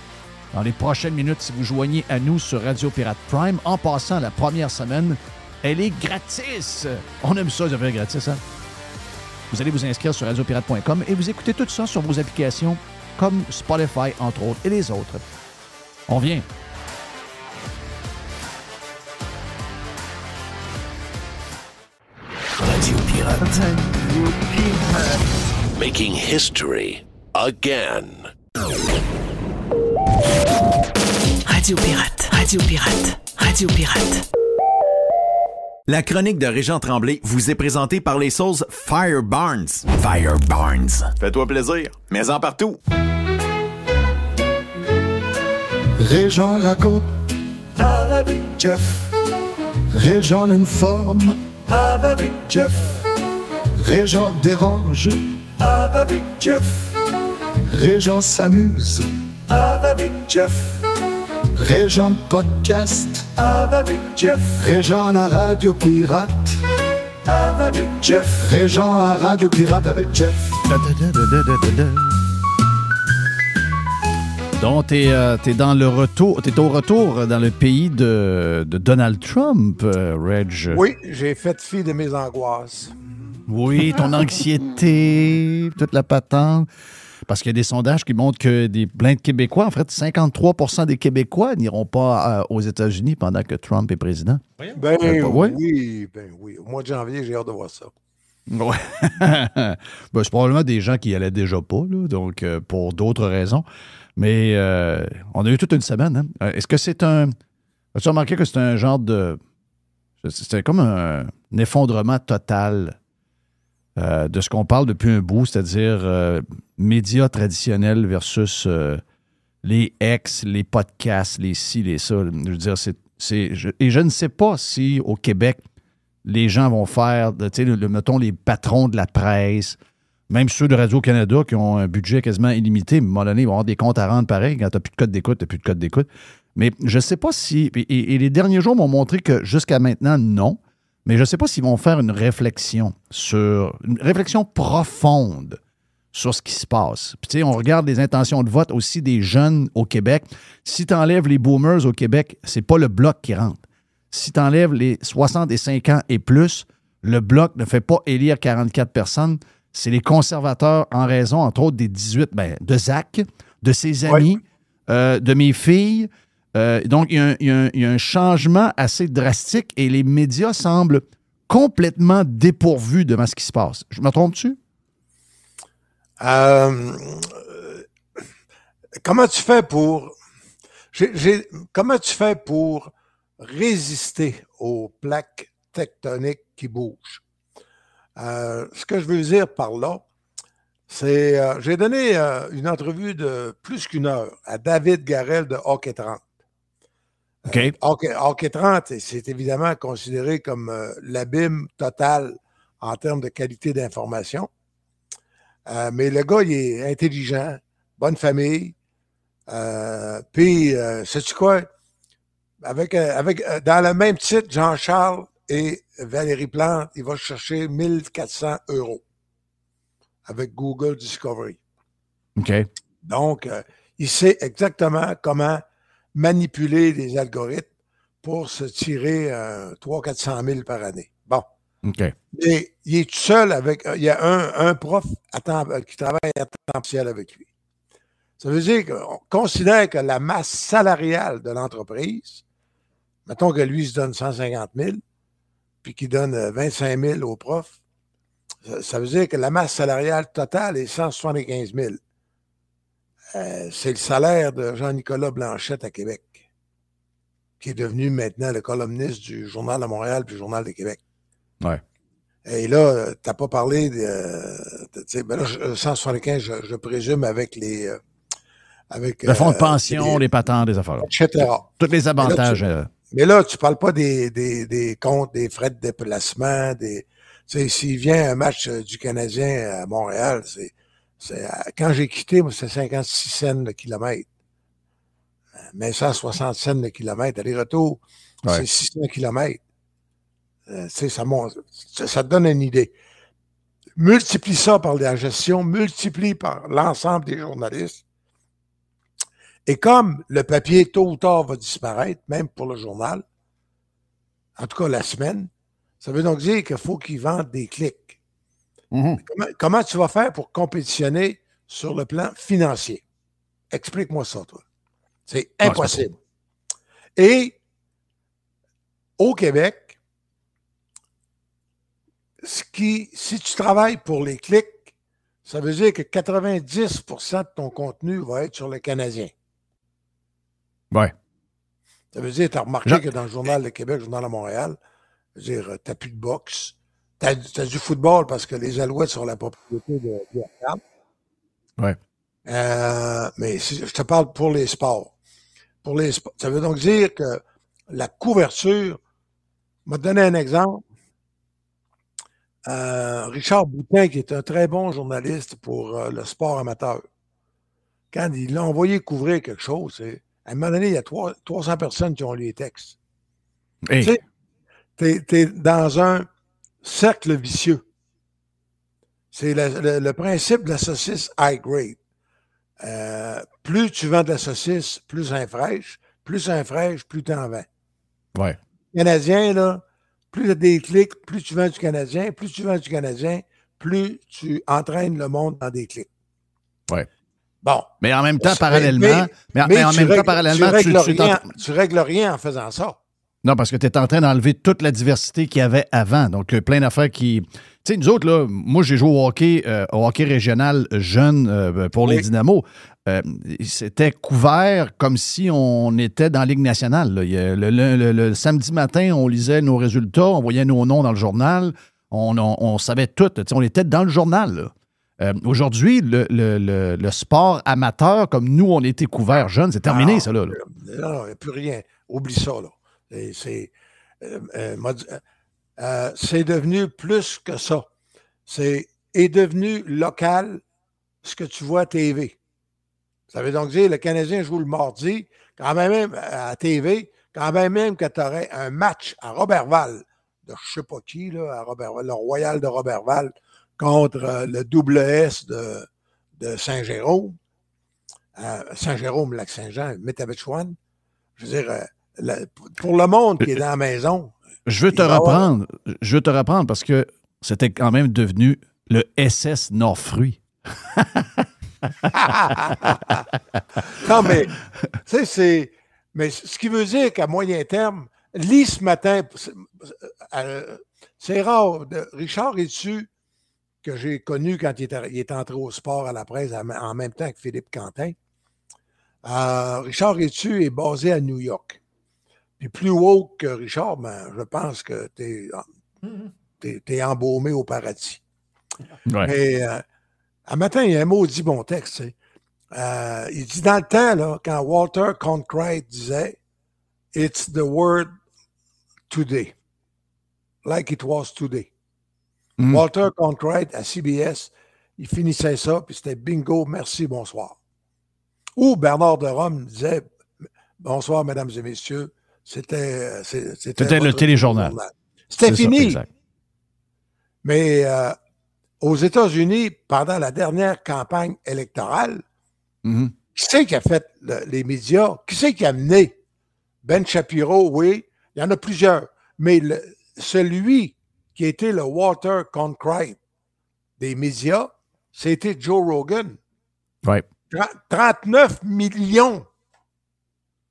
dans les prochaines minutes si vous joignez à nous sur Radio Pirate Prime. En passant, la première semaine, elle est gratis. On aime ça, ça fait gratis, hein? Vous allez vous inscrire sur radiopirate.com et vous écoutez tout ça sur vos applications comme Spotify, entre autres, et les autres. On vient. Radio Pirate. Making history again. Radio Pirate, Radio Pirate, Radio Pirate. La chronique de Régent Tremblay vous est présentée par les sauces Fire Barnes. Fire Barnes. Fais-toi plaisir, mets-en partout. Régent raconte avec Jeff. Régent informe avec Jeff. Régent dérange avec Jeff. Régent s'amuse avec Jeff. Régent podcast avec Jeff. Régent à Radio Pirate avec Jeff. Régent à Radio Pirate avec Jeff. Donc, t'es dans le retour, t'es au retour dans le pays de Donald Trump, Reg. Oui, j'ai fait fi de mes angoisses. Oui, ton anxiété, toute la patente. Parce qu'il y a des sondages qui montrent que plein de Québécois, en fait, 53% des Québécois n'iront pas aux États-Unis pendant que Trump est président. Ben ouais? oui, ben oui. Au mois de janvier, j'ai hâte de voir ça. Ouais. C'est probablement des gens qui y allaient déjà pas, là, donc pour d'autres raisons. Mais on a eu toute une semaine. Hein? Est-ce que c'est un... As-tu remarqué que c'est un genre de... C'est comme un effondrement total de ce qu'on parle depuis un bout, c'est-à-dire médias traditionnels versus les ex, les podcasts, les ci, les ça. Je veux dire, et je ne sais pas si au Québec, les gens vont faire, mettons, les patrons de la presse, même ceux de Radio-Canada qui ont un budget quasiment illimité, à un moment donné, ils vont avoir des comptes à rendre pareil. Quand tu n'as plus de code d'écoute, tu n'as plus de code d'écoute. Mais je ne sais pas si... Et les derniers jours m'ont montré que jusqu'à maintenant, non. Mais je ne sais pas s'ils vont faire une réflexion profonde sur ce qui se passe. Puis, tu sais, on regarde les intentions de vote aussi des jeunes au Québec. Si tu enlèves les boomers au Québec, c'est pas le Bloc qui rentre. Si tu enlèves les 65 ans et plus, le Bloc ne fait pas élire 44 personnes. C'est les conservateurs en raison, entre autres, des 18, de Zach, de ses amis, de mes filles, Donc, il y a un changement assez drastique et les médias semblent complètement dépourvus de ce qui se passe. Je me trompe-tu? Comment tu fais pour... Comment tu fais pour résister aux plaques tectoniques qui bougent? Ce que je veux dire par là, c'est... j'ai donné une entrevue de plus qu'une heure à David Garrel de Hockey 30. OK. Hockey 30, c'est évidemment considéré comme l'abîme total en termes de qualité d'information. Mais le gars, il est intelligent, bonne famille. Puis, sais-tu quoi? Dans le même titre, Jean-Charles et Valérie Plante, il va chercher 1400 € avec Google Discovery. OK. Donc, il sait exactement comment manipuler les algorithmes pour se tirer 300 000 à 400 000 par année. Bon. OK. Et il est tout seul avec... Il y a un prof qui travaille à temps partiel avec lui. Ça veut dire qu'on considère que la masse salariale de l'entreprise, mettons que lui se donne 150 000, puis qu'il donne 25 000 au prof, ça veut dire que la masse salariale totale est 175 000. C'est le salaire de Jean-Nicolas Blanchette à Québec, qui est devenu maintenant le columniste du Journal de Montréal puis du Journal de Québec. Ouais. Et là, tu n'as pas parlé ben là, 175, je présume, avec les... avec le fonds de pension, les patentes, des affaires. Etc. Tous les avantages. Mais là, tu ne parles pas des comptes, des frais de déplacement. S'il vient un match du Canadien à Montréal, quand j'ai quitté, moi, c'est 56 cents le kilomètre. Mais 160 cents le kilomètre. Aller-retour, c'est 600 kilomètres. Ça te donne une idée. Multiplie ça par la gestion, multiplie par l'ensemble des journalistes. Et comme le papier, tôt ou tard, va disparaître, même pour le journal, en tout cas la semaine, ça veut donc dire qu'il faut qu'ils vendent des clics. Mm-hmm. Comment tu vas faire pour compétitionner sur le plan financier? Explique-moi ça, toi. C'est impossible. Et au Québec, si tu travailles pour les clics, ça veut dire que 90% de ton contenu va être sur le Canadien. Ouais. Ça veut dire, tu as remarqué que dans le Journal de Québec, le Journal de Montréal, tu n'as plus de boxe. Tu as du football parce que les Alouettes sont la propriété de Regarde. Ouais. Mais je te parle pour les sports. Ça veut donc dire que la couverture, je vais te donner un exemple. Richard Boutin, qui est un très bon journaliste pour le sport amateur, quand il l'a envoyé couvrir quelque chose, à un moment donné, il y a 300 personnes qui ont lu les textes. Hey. Tu sais, t'es dans un cercle vicieux. C'est le principe de la saucisse high grade. Plus tu vends de la saucisse, plus un fraîche, plus tu en vends. Ouais. Canadien, là, plus tu as des clics, plus tu vends du Canadien, plus tu entraînes le monde dans des clics. Ouais. Bon. Mais en même temps, parallèlement, tu règles rien en faisant ça. Non, parce que tu es en train d'enlever toute la diversité qu'il y avait avant. Donc, plein d'affaires qui... Tu sais, nous autres, là, moi, j'ai joué au hockey régional jeune pour les Dynamos. C'était couvert comme si on était dans la Ligue nationale. Le samedi matin, on lisait nos résultats, on voyait nos noms dans le journal, on savait tout. On était dans le journal, là. Aujourd'hui, le sport amateur, comme nous, on était couverts jeunes, c'est terminé, ça, là. Non, il n'y a plus rien. Oublie ça, là. C'est devenu plus que ça. C'est devenu local ce que tu vois à TV. Ça veut donc dire le Canadien joue le mardi, quand même à TV, quand même que tu aurais un match à Roberval, de je ne sais pas qui, là, à Roberval, le Royal de Roberval, contre le double S de Saint-Jérôme. Saint-Jérôme, Lac-Saint-Jean, Métabetchouane. Je veux dire, pour le monde qui est dans la maison. Je veux te reprendre parce que c'était quand même devenu le SS Nord-Fruit. Non, mais, tu sais, Mais ce qui veut dire qu'à moyen terme, lis ce matin, c'est rare. Richard Rétu, que j'ai connu quand il est entré au sport à la presse en même temps que Philippe Quentin. Richard Rétu est basé à New York. Puis plus haut que Richard, ben, je pense que t'es embaumé au paradis. Ouais. Mais un matin, il y a un maudit bon texte. Il dit dans le temps, là, quand Walter Cronkite disait « It's the word today », like it was today. Walter Cronkite à CBS, il finissait ça, puis c'était bingo, merci, bonsoir. Ou Bernard de Rome disait bonsoir, mesdames et messieurs, c'était le téléjournal. C'était fini. Ça, exact. Mais aux États-Unis, pendant la dernière campagne électorale, qui c'est qui a fait les médias? Qui c'est qui a mené? Ben Shapiro, oui, il y en a plusieurs. Mais celui qui était le Walter Cronkite des médias, c'était Joe Rogan. Ouais. 39 millions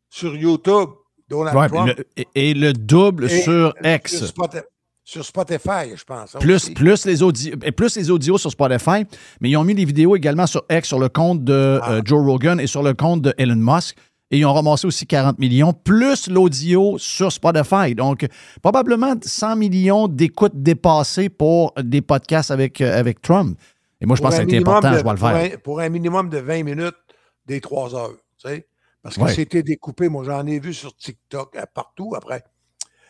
sur YouTube, Donald Trump. Et le double sur X. Sur Spotify, je pense. Plus les audios sur Spotify, mais ils ont mis des vidéos également sur X, sur le compte de Joe Rogan et sur le compte de Elon Musk. Et ils ont ramassé aussi 40 millions, plus l'audio sur Spotify. Donc, probablement 100 millions d'écoutes dépassées pour des podcasts avec Trump. Et moi, je pense que c'est important, je dois le faire. Pour un minimum de 20 minutes des 3 heures, tu sais. Parce que c'était découpé. Moi, j'en ai vu sur TikTok, partout après.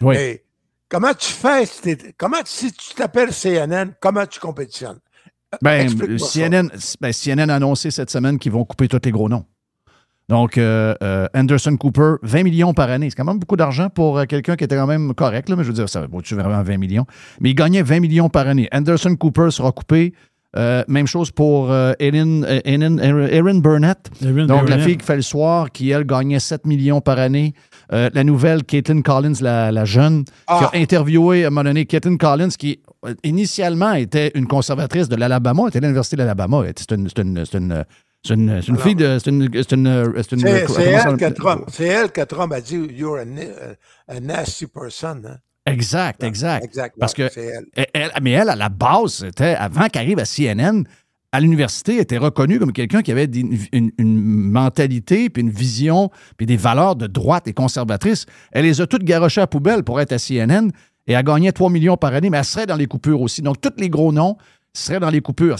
Oui. Mais comment tu fais? Si tu t'appelles CNN, comment tu compétitionnes? CNN a annoncé cette semaine qu'ils vont couper tous les gros noms. Donc, Anderson Cooper, 20 millions par année. C'est quand même beaucoup d'argent pour quelqu'un qui était quand même correct, là, mais je veux dire, ça vaut-tu vraiment 20 millions? Mais il gagnait 20 millions par année. Anderson Cooper sera coupé. Même chose pour Erin Burnett. La fille qui fait le soir, qui, elle, gagnait 7 millions par année. La nouvelle Caitlin Collins, la jeune, qui a interviewé à un moment donné Caitlin Collins, qui initialement était une conservatrice de l'Alabama, était à l'Université de l'Alabama. C'est une fille de. C'est elle que Trump a dit « You're a nasty person hein? ». Exact. Parce que elle, à la base, c'était avant qu'elle arrive à CNN, à l'université, elle était reconnue comme quelqu'un qui avait une mentalité, puis une vision, puis des valeurs de droite et conservatrices. Elle les a toutes garochées à la poubelle pour être à CNN et elle gagnait 3 millions par année, mais elle serait dans les coupures aussi. Donc, tous les gros noms seraient dans les coupures.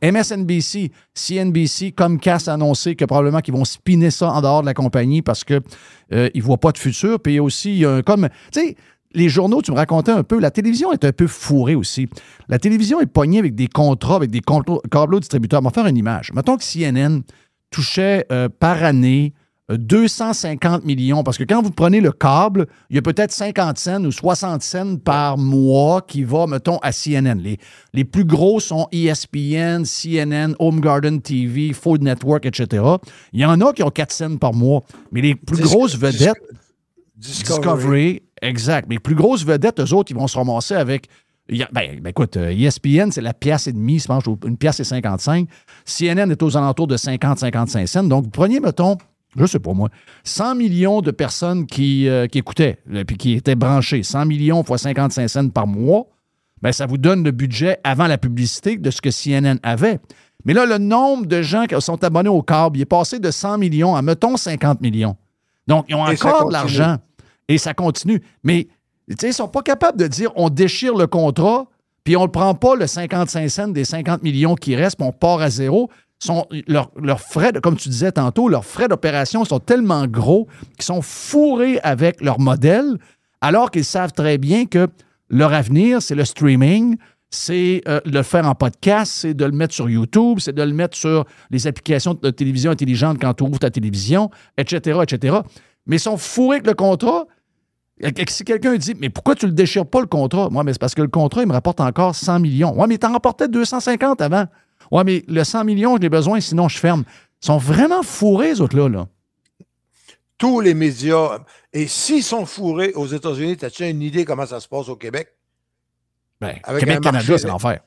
MSNBC, CNBC, Comcast a annoncé que probablement qu'ils vont spinner ça en dehors de la compagnie parce qu'ils ne voient pas de futur. Puis il y a aussi, tu sais, les journaux, tu me racontais un peu, la télévision est un peu fourrée aussi. La télévision est pognée avec des contrats, avec des câbleaux distributeurs. On va faire une image. Mettons que CNN touchait par année 250 millions, parce que quand vous prenez le câble, il y a peut-être 50 cents ou 60 cents par mois qui va, mettons, à CNN. Les plus gros sont ESPN, CNN, Home Garden TV, Food Network, etc. Il y en a qui ont 4 cents par mois, mais les plus grosses vedettes... Discovery, exact. Mais les plus grosses vedettes, eux autres, ils vont se ramasser avec... écoute, ESPN, c'est la pièce et demie, je pense, une pièce et 55. CNN est aux alentours de 50-55 cents. Donc, vous preniez, mettons... Je sais pas moi, 100 millions de personnes qui écoutaient, puis qui étaient branchées, 100 millions fois 55 cents par mois, bien, ça vous donne le budget avant la publicité de ce que CNN avait. Mais là, le nombre de gens qui sont abonnés au câble, il est passé de 100 millions à, mettons, 50 millions. Donc, ils ont encore de l'argent et ça continue. Mais, tu sais, ils ne sont pas capables de dire on déchire le contrat, puis on ne prend pas le 55 cents des 50 millions qui restent, puis on part à zéro. Leurs frais, comme tu disais tantôt, leurs frais d'opération sont tellement gros qu'ils sont fourrés avec leur modèle, alors qu'ils savent très bien que leur avenir, c'est le streaming, c'est le faire en podcast, c'est de le mettre sur YouTube, c'est de le mettre sur les applications de télévision intelligente quand tu ouvres ta télévision, etc., etc. Mais ils sont fourrés avec le contrat. Si quelqu'un dit « Mais pourquoi tu ne le déchires pas, le contrat? » Moi, mais c'est parce que le contrat, il me rapporte encore 100 millions. Ouais, mais t'en rapportais 250 avant. Ouais, mais le 100 millions, je l'ai besoin, sinon je ferme. Ils sont vraiment fourrés, ces autres-là. Tous les médias. Et s'ils sont fourrés aux États-Unis, as-tu une idée comment ça se passe au Québec? Ben, Québec-Canada, c'est l'enfer.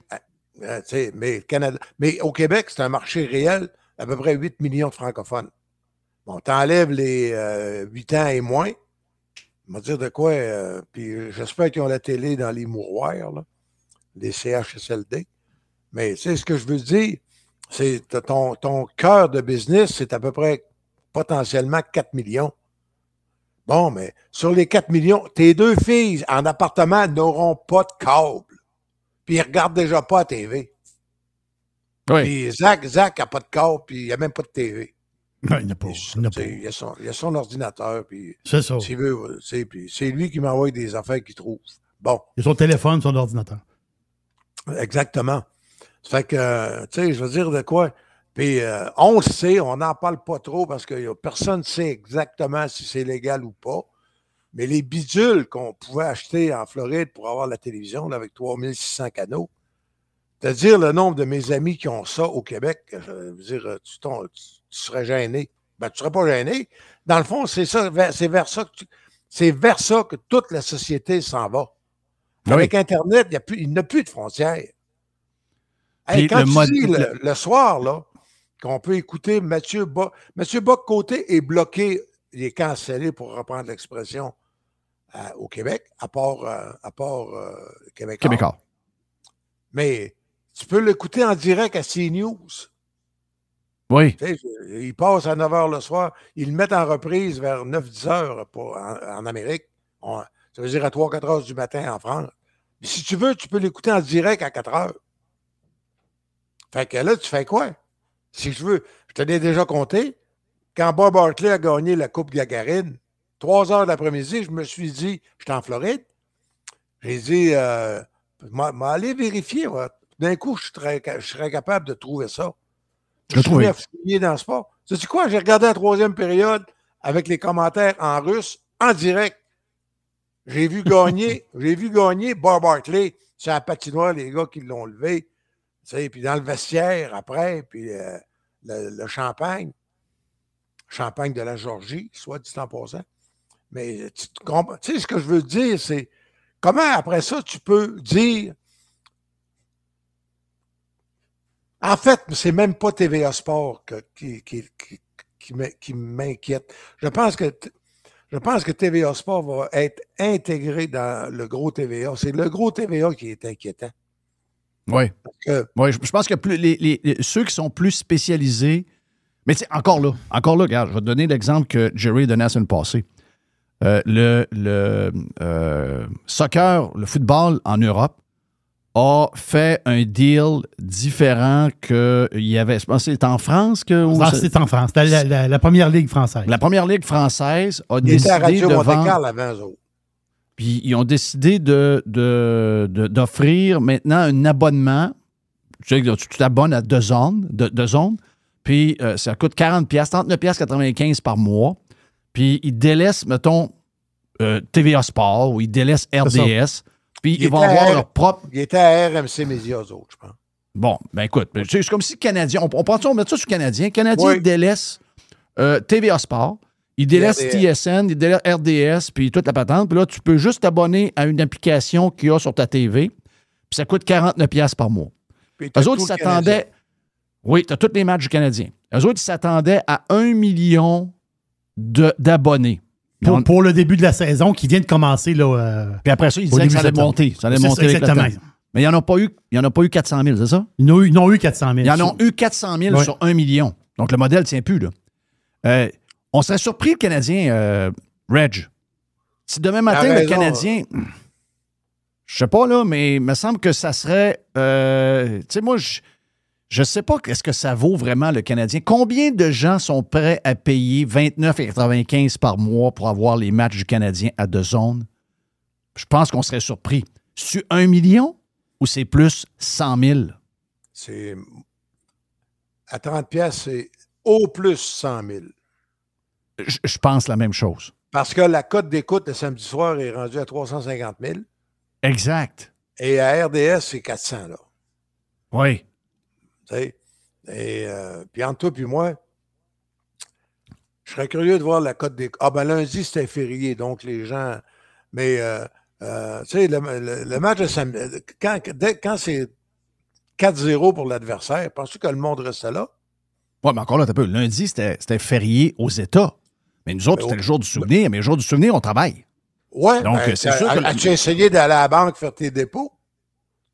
Mais au Québec, c'est un marché réel d'à peu près 8 millions de francophones. Bon, t'enlèves les 8 ans et moins. On va dire de quoi, puis j'espère qu'ils ont la télé dans les mouroirs, là, les CHSLD. Mais tu sais, ce que je veux dire, c'est ton cœur de business, c'est à peu près potentiellement 4 millions. Bon, mais sur les 4 millions, tes 2 filles en appartement n'auront pas de câble. Puis ils ne regardent déjà pas la TV. Oui. Puis Zach n'a pas de câble, puis il n'y a même pas de TV. Non, il n'y en a pas. Il a son ordinateur, puis c'est ça. s'il veut, puis c'est lui qui m'envoie des affaires qu'il trouve. Bon. Il a son téléphone, son ordinateur. Exactement. Ça fait que, tu sais, je veux dire de quoi. Puis on le sait, on n'en parle pas trop parce que personne ne sait exactement si c'est légal ou pas. Mais les bidules qu'on pouvait acheter en Floride pour avoir la télévision là, avec 3600 canaux, c'est-à-dire le nombre de mes amis qui ont ça au Québec, je veux dire, tu serais gêné. Ben, tu ne serais pas gêné. Dans le fond, c'est vers ça que toute la société s'en va. Avec Internet, il n'y a plus de frontières. Hey, quand tu dis le soir, là, qu'on peut écouter Mathieu Bock-Côté est bloqué, il est cancellé pour reprendre l'expression au Québec, à part Québécois. Mais tu peux l'écouter en direct à CNews. Oui. Tu sais, il passe à 9 h le soir, ils le mettent en reprise vers 9-10 heures en Amérique. Ça veut dire à 3-4 heures du matin en France. Mais si tu veux, tu peux l'écouter en direct à 4 heures. Fait que là, tu fais quoi? Si je veux, je te l'ai déjà compté, quand Bob Hartley a gagné la Coupe Gagarine, 3 heures de l'après-midi, je me suis dit, j'étais en Floride, j'ai dit, allez vérifier. Ouais. D'un coup, je serais capable de trouver ça. Je suis affilié dans le sport. Sais-tu quoi? J'ai regardé la 3e période avec les commentaires en russe, en direct. J'ai vu gagner Bob Hartley sur la patinoire, les gars qui l'ont levé. Puis dans le vestiaire, après, puis le champagne de la Géorgie, soit dit en passant. Mais tu sais, ce que je veux dire, c'est comment après ça, tu peux dire. En fait, c'est même pas TVA Sport qui m'inquiète. Je pense que TVA Sport va être intégré dans le gros TVA. C'est le gros TVA qui est inquiétant. Oui. Je pense que ceux qui sont plus spécialisés. Mais tu sais, encore là, regarde, je vais te donner l'exemple que Jerry donnait la semaine passée. Le soccer, le football en Europe a fait un deal différent qu'il y avait. Je pense que c'est en France que. C'est en France. C'était la première ligue française. La première ligue française a décidé de vendre. Avant eux autres. Puis ils ont décidé d'offrir maintenant un abonnement. Tu t'abonnes à deux zones. Puis ça coûte 40$, 39,95$ par mois. Puis ils délaissent, mettons, TVA Sport ou ils délaissent RDS. Puis ils vont avoir leur propre. Il était à RMC Média, eux autres, je pense. Bon, ben écoute, c'est comme si Canadien. On met ça sur Canadien. Canadien délaisse TVA Sport. Il délaisse TSN, il délaisse RDS, puis toute la patente. Puis là, tu peux juste t'abonner à une application qu'il y a sur ta TV. Puis ça coûte 49$ par mois. Eux autres, ils s'attendaient. Oui, tu as tous les matchs du Canadien. Eux autres, ils s'attendaient à 1 million d'abonnés. Pour le début de la saison qui vient de commencer. Là, puis après ça, ils disaient que ça allait monter. Ça allait monter avec le temps. Mais il n'y en a pas eu 400 000, c'est ça? Ils n'ont eu 400 000. Ils en ont eu 400 000 sur 1 million. Donc, le modèle ne tient plus. Là. On serait surpris, le Canadien, Reg. Si demain matin, le Canadien... Je sais pas, là, mais il me semble que ça serait... tu sais, moi, je sais pas qu'est-ce que ça vaut vraiment, le Canadien. Combien de gens sont prêts à payer 29,95$ par mois pour avoir les matchs du Canadien à DAZN? Je pense qu'on serait surpris. C'est 1 million ou c'est plus 100 000? C'est... À 30$, c'est au plus 100 000. Je pense la même chose. Parce que la cote d'écoute le samedi soir est rendue à 350 000. Exact. Et à RDS, c'est 400, là. Oui. Tu sais? Et puis entre toi et moi, je serais curieux de voir la cote d'écoute. Ah ben lundi, c'était férié, donc les gens... Mais, tu sais, le match de samedi... Quand c'est 4-0 pour l'adversaire, penses-tu que le monde reste là? Oui, mais encore là, t'as peu. Lundi, c'était férié aux États. Mais nous autres, c'était le jour du souvenir. Mais le jour du souvenir, on travaille. Oui, donc c'est sûr que... As-tu essayé d'aller à la banque faire tes dépôts?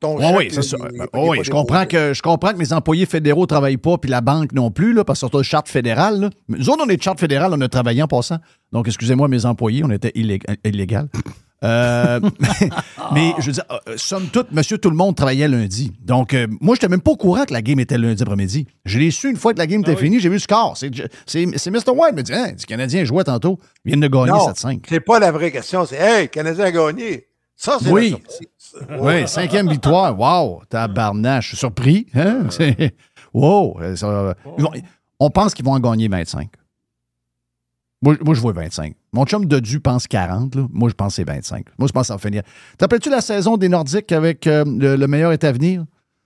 Oui, c'est ça. Oui, je comprends que mes employés fédéraux ne travaillent pas, puis la banque non plus, là, parce que c'est une charte fédérale. Là. Nous autres, on est de charte fédérale, on a travaillé en passant. Donc, excusez-moi, mes employés, on était illégal. Mais je veux dire, somme toute, monsieur tout le monde travaillait lundi. Donc, moi, je n'étais même pas au courant que la game était lundi après-midi. Je l'ai su une fois que la game était finie, j'ai vu le score. C'est Mr. White qui me dit, le Canadien jouait tantôt, ils viennent de gagner 7-5. C'est pas la vraie question, c'est hey, le Canadien a gagné. Ça, c'est la surprise. Oui, 5e victoire. Wow, tabarnache. Je suis surpris. Hein? Wow. On pense qu'ils vont en gagner 25. Moi, je vois 25. Mon chum Dodu pense 40. Là. Moi, je pense que c'est 25. Moi, je pense que ça va finir. T'appelles-tu la saison des Nordiques avec le meilleur est à venir?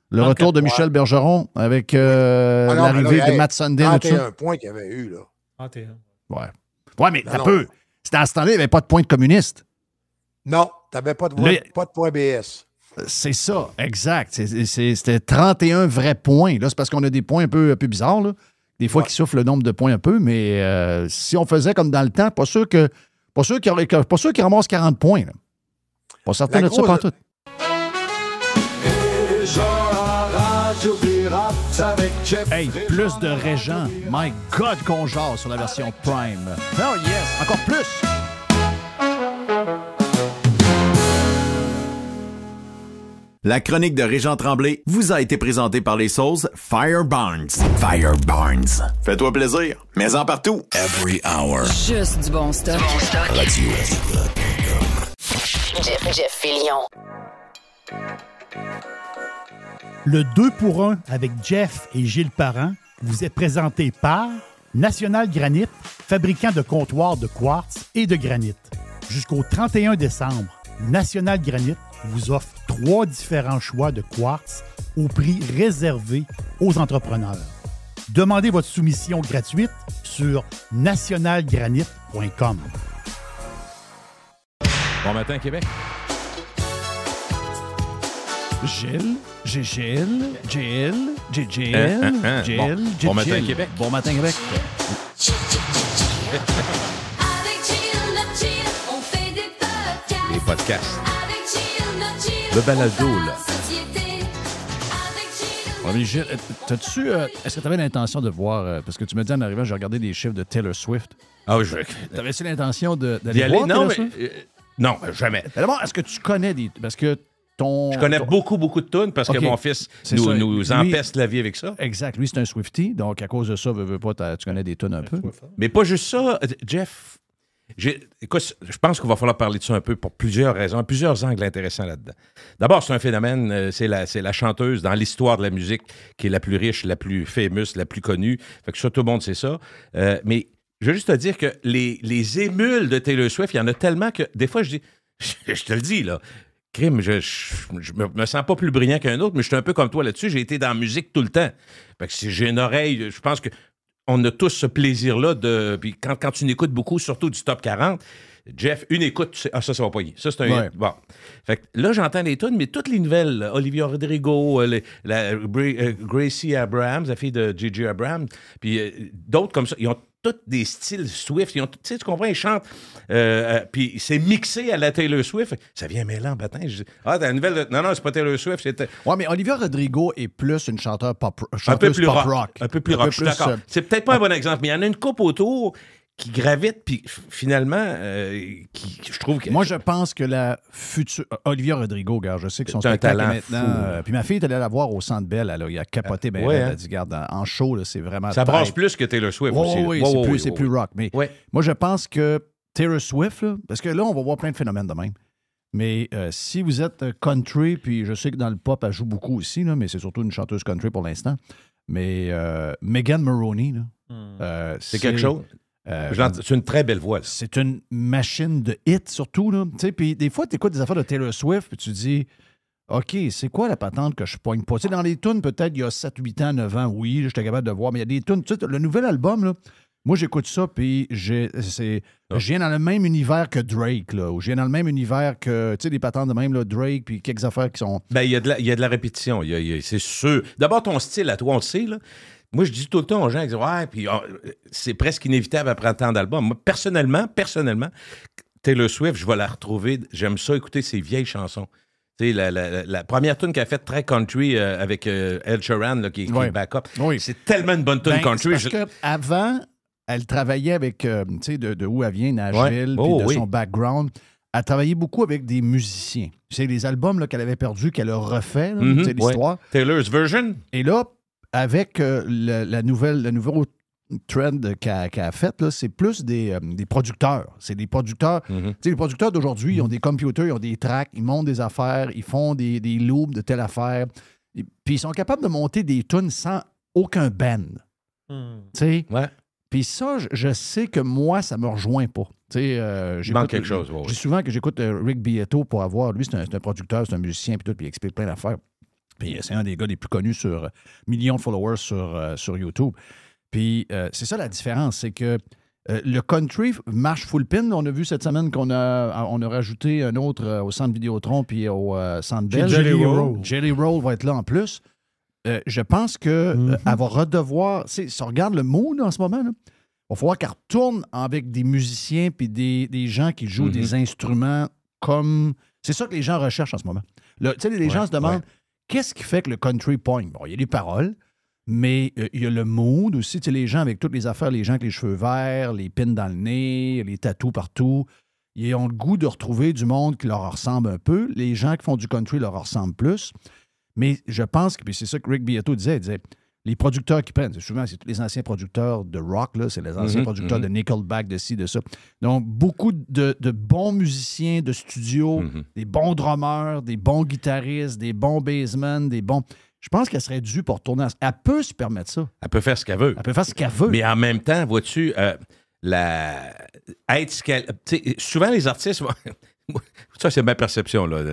Le retour de Michel Bergeron avec l'arrivée de Matt Sundin. 31 points qu'il y avait eu. Là. 31. Ouais, mais t'as peu. C'était à ce temps-là, il n'y avait pas de points de communiste. Non, tu n'avais pas de point BS. C'est ça, exact. C'était 31 vrais points. Là, c'est parce qu'on a des points un peu bizarres. Là. Des fois, qui soufflent le nombre de points un peu, mais si on faisait comme dans le temps, pas sûr qu'ils ramassent 40 points. Là. Pas certain de ça par tout. Hey, plus de Régent. My God, qu'on jase sur la version Prime. Oh yes, encore plus! La chronique de Régent Tremblay vous a été présentée par les sauces Fire Barnes. Fire Barnes. Fais-toi plaisir, mets-en partout. Every hour. Juste du bon stock. Radio. Jeff Fillion. Le 2 pour 1 avec Jeff et Gilles Parent vous est présenté par National Granite, fabricant de comptoirs de quartz et de granit. Jusqu'au 31 décembre, National Granite vous offre 3 différents choix de quartz au prix réservé aux entrepreneurs. Demandez votre soumission gratuite sur nationalgranite.com. Bon matin, Québec. Gilles. Bon matin, Québec. Bon matin, Québec. Les podcasts. Le balado, là. Ouais, mais Gilles, est-ce que tu avais l'intention de voir, parce que tu me dis en arrivant, j'ai regardé des chiffres de Taylor Swift. Ah oui, T'avais-tu l'intention d'aller aller? voir Non, Taylor Swift? Non, jamais. D'abord, est-ce que tu connais des... Parce que Je connais beaucoup de tunes parce que mon fils nous empeste la vie avec ça. Exact. Lui, c'est un Swiftie, donc à cause de ça, veux pas, tu connais des tunes un peu. Mais pas juste ça, Jeff. Écoute, je pense qu'il va falloir parler de ça un peu pour plusieurs raisons, plusieurs angles intéressants là-dedans. D'abord, c'est un phénomène, c'est la chanteuse dans l'histoire de la musique qui est la plus riche, la plus famous, la plus connue. Fait que ça, tout le monde sait ça. Mais je veux juste te dire que les émules de Taylor Swift, il y en a tellement que des fois, je dis, je te le dis, là, crime, je me sens pas plus brillant qu'un autre, mais je suis un peu comme toi là-dessus. J'ai été dans la musique tout le temps. Fait que si j'ai une oreille, je pense que on a tous ce plaisir-là de. Puis quand tu n'écoutes beaucoup, surtout du top 40, Jeff, une écoute, tu sais, ça va pas y. Ça, c'est un. Bon. Fait que là, j'entends les tunes, mais toutes les nouvelles, Olivia Rodrigo, Gracie Abrams, la fille de J.J. Abrams, puis d'autres comme ça, ils ont tous des styles Swift. Ils ont, tu sais, tu comprends, ils chantent. Puis c'est mixé à la Taylor Swift. Ça vient mêlant, bâtin. Je dis, t'as la nouvelle. Non, c'est pas Taylor Swift. C'était... Ouais, mais Olivia Rodrigo est plus une chanteuse pop rock. Un peu plus rock. Je suis d'accord. C'est peut-être pas un bon exemple, mais il y en a une coupe autour qui gravite, puis finalement, je trouve que... Moi, je pense que la future... Olivia Rodrigo, gars, je sais que son spectacle est maintenant... puis ma fille est allée la voir au Centre Bell, il a capoté, elle a dit, regarde, en show, là, c'est vraiment... Ça brasse plus que Taylor Swift aussi. Oui, c'est plus rock. Mais moi, je pense que Taylor Swift, là, parce que là, on va voir plein de phénomènes de même. Mais si vous êtes country, puis je sais que dans le pop, elle joue beaucoup aussi, là, mais c'est surtout une chanteuse country pour l'instant. Mais Megan Maroney, là, c'est quelque chose. C'est une très belle voix. Là. C'est une machine de hit, surtout. Puis des fois, tu écoutes des affaires de Taylor Swift, puis tu dis, OK, c'est quoi la patente que je pogne pas? T'sais, dans les tunes, peut-être, il y a 7, 8 ans, 9 ans, oui, j'étais capable de voir, mais il y a des tunes. Le nouvel album, là, moi, j'écoute ça, puis je viens dans le même univers que Drake, là, ou je viens dans le même univers que, tu sais, des patentes de même, là, Drake, puis quelques affaires qui sont... Ben, il y a de la répétition, c'est sûr. D'abord, ton style, à toi, on le sait, là. moi, je dis tout le temps aux gens, ils disent, ouais, puis c'est presque inévitable après tant d'albums. Moi, personnellement, Taylor Swift, je vais la retrouver. J'aime ça, écouter ses vieilles chansons. Tu sais, la première tune qu'elle a faite très country avec Ed Sheeran, là, qui est backup. Oui. C'est tellement une bonne tune country. Parce qu'avant, elle travaillait avec, tu sais, de où elle vient, Nashville, puis de son background. Elle travaillait beaucoup avec des musiciens. C'est les albums là, qu'elle avait perdus, qu'elle a refait, c'est l'histoire. Taylor's Version. Et là, avec le nouveau trend qu'elle a fait, là, c'est plus des producteurs. C'est des producteurs. Tu sais, les producteurs d'aujourd'hui, ils ont des computers, ils ont des tracks, ils montent des affaires, ils font des loops de telle affaire. Puis ils sont capables de monter des tunes sans aucun band. Tu sais? Ouais. Puis ça, je sais que moi, ça me rejoint pas. Tu sais, il manque quelque chose. Je dis souvent que j'écoute Rick Beato pour avoir... Lui, c'est un producteur, c'est un musicien, puis tout, puis il explique plein d'affaires. Puis c'est un des gars les plus connus sur millions de followers sur YouTube. Puis c'est ça la différence, c'est que le country marche full pin. On a vu cette semaine qu'on a rajouté un autre au Centre Vidéotron puis au Centre Bell. Jelly Roll va être là en plus. Je pense qu'elle va redevoir... Si on regarde le mood en ce moment, il va falloir qu'elle retourne avec des musiciens puis des gens qui jouent des instruments comme... C'est ça que les gens recherchent en ce moment. Tu sais, les gens se demandent qu'est-ce qui fait que le country pogne? Bon, il y a les paroles, mais il y a le mood aussi. Tu sais, les gens avec toutes les affaires, les gens avec les cheveux verts, les pins dans le nez, les tatous partout, ils ont le goût de retrouver du monde qui leur ressemble un peu. Les gens qui font du country leur ressemblent plus. Mais je pense que, puis c'est ça que Rick Beato disait, il disait, les producteurs qui prennent, souvent, c'est tous les anciens producteurs de rock, là, c'est les anciens producteurs de Nickelback, de ci, de ça. Donc, beaucoup de bons musiciens de studio, des bons drummers, des bons guitaristes, des bons bassmen, des bons... Je pense qu'elle serait due pour tourner. Elle peut se permettre ça. Elle peut faire ce qu'elle veut. Elle peut faire ce qu'elle veut. Mais en même temps, vois-tu, souvent les artistes... ça, c'est ma perception, là.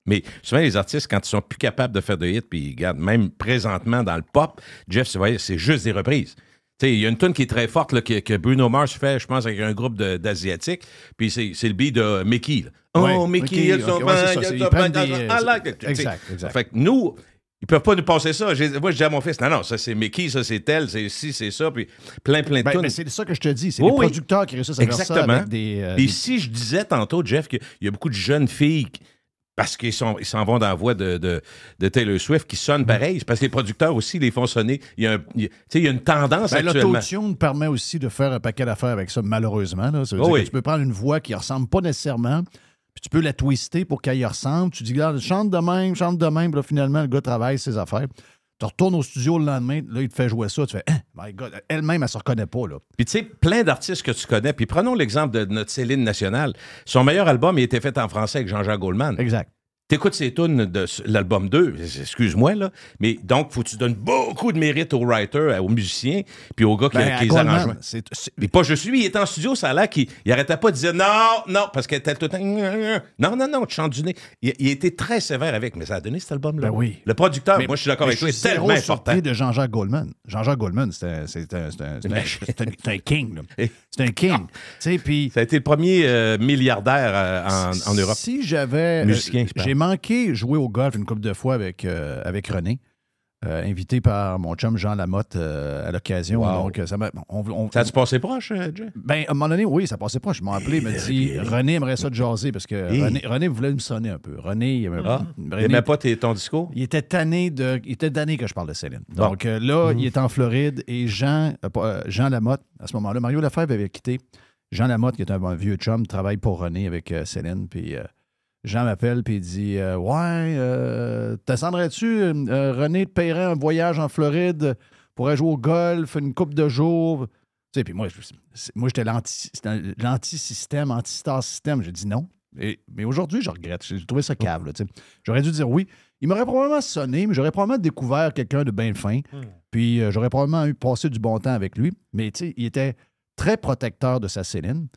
Mais souvent, les artistes, quand ils sont plus capables de faire de hits, puis regarde, même présentement dans le pop, Jeff, c'est juste des reprises. Il y a une tune qui est très forte là, que Bruno Mars fait, je pense, avec un groupe d'Asiatiques, puis c'est le beat de Mickey. Là. Oh, Mickey, il y a son Exact. Fait que nous, ils peuvent pas nous passer ça. Moi, je dis à mon fils, non, ça c'est Mickey, ça c'est tel, c'est ci, c'est ça, puis plein de tunes. Mais c'est ça que je te dis, c'est les producteurs qui réussissent à faire ça avec des... Et si je disais tantôt, Jeff, qu'il y a beaucoup de jeunes filles... Parce qu'ils s'en vont dans la voix de Taylor Swift qui sonnent pareil. C'est parce que les producteurs aussi les font sonner. Il y a une tendance actuellement. L'autotune permet aussi de faire un paquet d'affaires avec ça, malheureusement. Là. Ça veut dire que tu peux prendre une voix qui ne ressemble pas nécessairement, puis tu peux la twister pour qu'elle y ressemble. Tu dis, regarde, chante de même, puis là, finalement, le gars travaille ses affaires. Tu retournes au studio le lendemain, là, il te fait jouer ça, tu fais « my God », elle-même, elle ne se reconnaît pas, là. Puis tu sais, plein d'artistes que tu connais, puis prenons l'exemple de notre Céline Nationale. Son meilleur album, il a été fait en français avec Jean-Jacques Goldman. Exact. T'écoutes ces tunes de l'album 2, excuse-moi, là, mais donc, faut que tu donnes beaucoup de mérite aux writers, aux musiciens, puis aux gars qui les arrangements. Mais pas juste lui, il était en studio, ça a l'air qu'il arrêtait pas de dire non, parce qu'il était tout le temps, non, tu chantes du nez. Il était très sévère avec, mais ça a donné cet album-là. Ben oui. Le producteur, moi, je suis d'accord avec toi, c'est tellement important. De Jean-Jacques Goldman. Jean-Jacques Goldman, c'est un king, là. C'est un king. Puis ça a été le premier milliardaire en Europe. Si j'avais... musicien, j'ai manqué jouer au golf une couple de fois avec René, invité par mon chum Jean Lamotte à l'occasion. Wow. Donc, ça a-tu passé proche, Jay? Ben, à un moment donné, oui, ça passait proche. Je m'en appelé, il m'a dit René aimerait ça de jaser parce que René voulait me sonner un peu. René, il n'aimait pas ton discours? Il était tanné que je parle de Céline. Donc là, il est en Floride et Jean Lamotte, à ce moment-là, Mario Lefebvre avait quitté. Jean Lamotte, qui est un vieux chum, travaille pour René avec Céline, puis... Jean m'appelle et il dit t'attendrais-tu, René te paierait un voyage en Floride pour aller jouer au golf une couple de jours? Tu sais, puis moi, j'étais l'anti-système, anti-star système. J'ai dit non. Mais aujourd'hui, je regrette. J'ai trouvé ça cave. Là, j'aurais dû dire oui. Il m'aurait probablement sonné, mais j'aurais probablement découvert quelqu'un de bien fin. Puis j'aurais probablement passé du bon temps avec lui. Mais tu sais, il était très protecteur de sa Céline.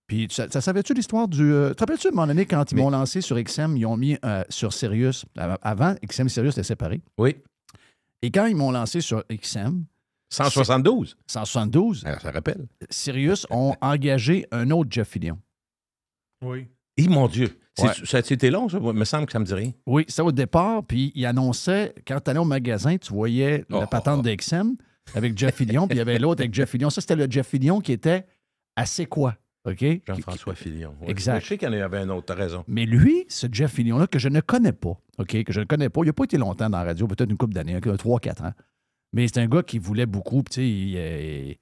Puis, ça savais-tu l'histoire du... te rappelles-tu, à un moment donné, quand ils m'ont lancé sur XM, ils ont mis sur Sirius... Avant, XM et Sirius étaient séparés. Oui. Et quand ils m'ont lancé sur XM... 172. 172. Alors, ça rappelle. Sirius ont engagé un autre Jeff Fillion. Oui. Et mon Dieu. Ouais. Ça a été long, ça? Il me semble que ça me dit rien. Oui, c'était au départ. Puis, ils annonçaient... Quand tu allais au magasin, tu voyais la patente de XM... avec Jeff Fillion, puis il y avait l'autre avec Jeff Fillion. Ça, c'était le Jeff Fillion qui était à C'est quoi? OK? Jean-François Fillion. Ouais. Exact. Je sais qu'il y en avait un autre, t'as raison. Mais lui, ce Jeff Fillion-là, que je ne connais pas, OK? Que je ne connais pas, il n'a pas été longtemps dans la radio, peut-être une couple d'années, 3-4 ans. Mais c'est un gars qui voulait beaucoup, puis tu sais,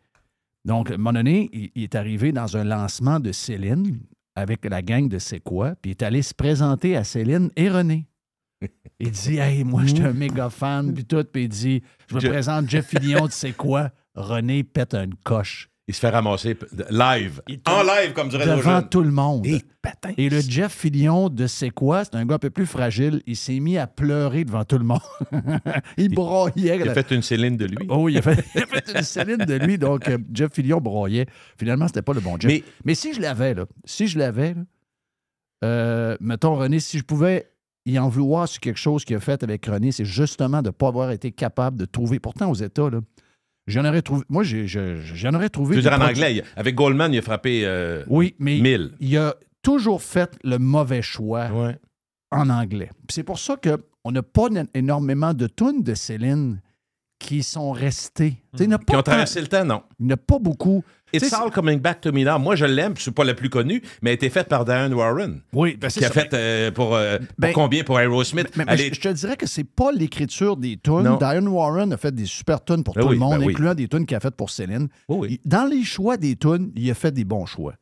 donc, à un moment donné, il est arrivé dans un lancement de Céline avec la gang de C'est quoi, puis il est allé se présenter à Céline et René. Il dit, hey, moi, je suis un méga fan, puis tout, puis il dit, je me présente Jeff Fillion de C'est quoi? René pète une coche. Il se fait ramasser live. En live, comme dirait nos devant jeunes. tout le monde. Patin. Et le Jeff Fillion de C'est quoi? C'est un gars un peu plus fragile. Il s'est mis à pleurer devant tout le monde. Il broyait. Il a fait une Céline de lui. Oh, il a fait une Céline de lui. Donc, Jeff Fillion broyait. Finalement, c'était pas le bon Jeff. Mais si je l'avais, mettons, René, si je pouvais y en vouloir sur quelque chose qu'il a fait avec René, c'est justement de ne pas avoir été capable de trouver. Pourtant, aux États, là, j'en aurais trouvé. Moi, j'en aurais trouvé. Tu veux dire en anglais, avec Goldman, il a frappé oui, mais 1000. Il a toujours fait le mauvais choix en anglais. Puis c'est pour ça qu'on n'a pas énormément de tunes de Céline qui sont restées. Qui ont traversé le temps, non. Il n'y en a pas beaucoup. It's All Coming Back to Me Now. Moi, je l'aime, je ne suis pas la plus connue, mais elle a été faite par Diane Warren. Oui, ben c'est qui a ça. fait pour combien pour Aerosmith? Mais je te dirais que c'est pas l'écriture des tunes. Diane Warren a fait des super tunes pour tout le monde, incluant des tunes qu'il a faites pour Céline. Dans les choix des tunes, il a fait des bons choix.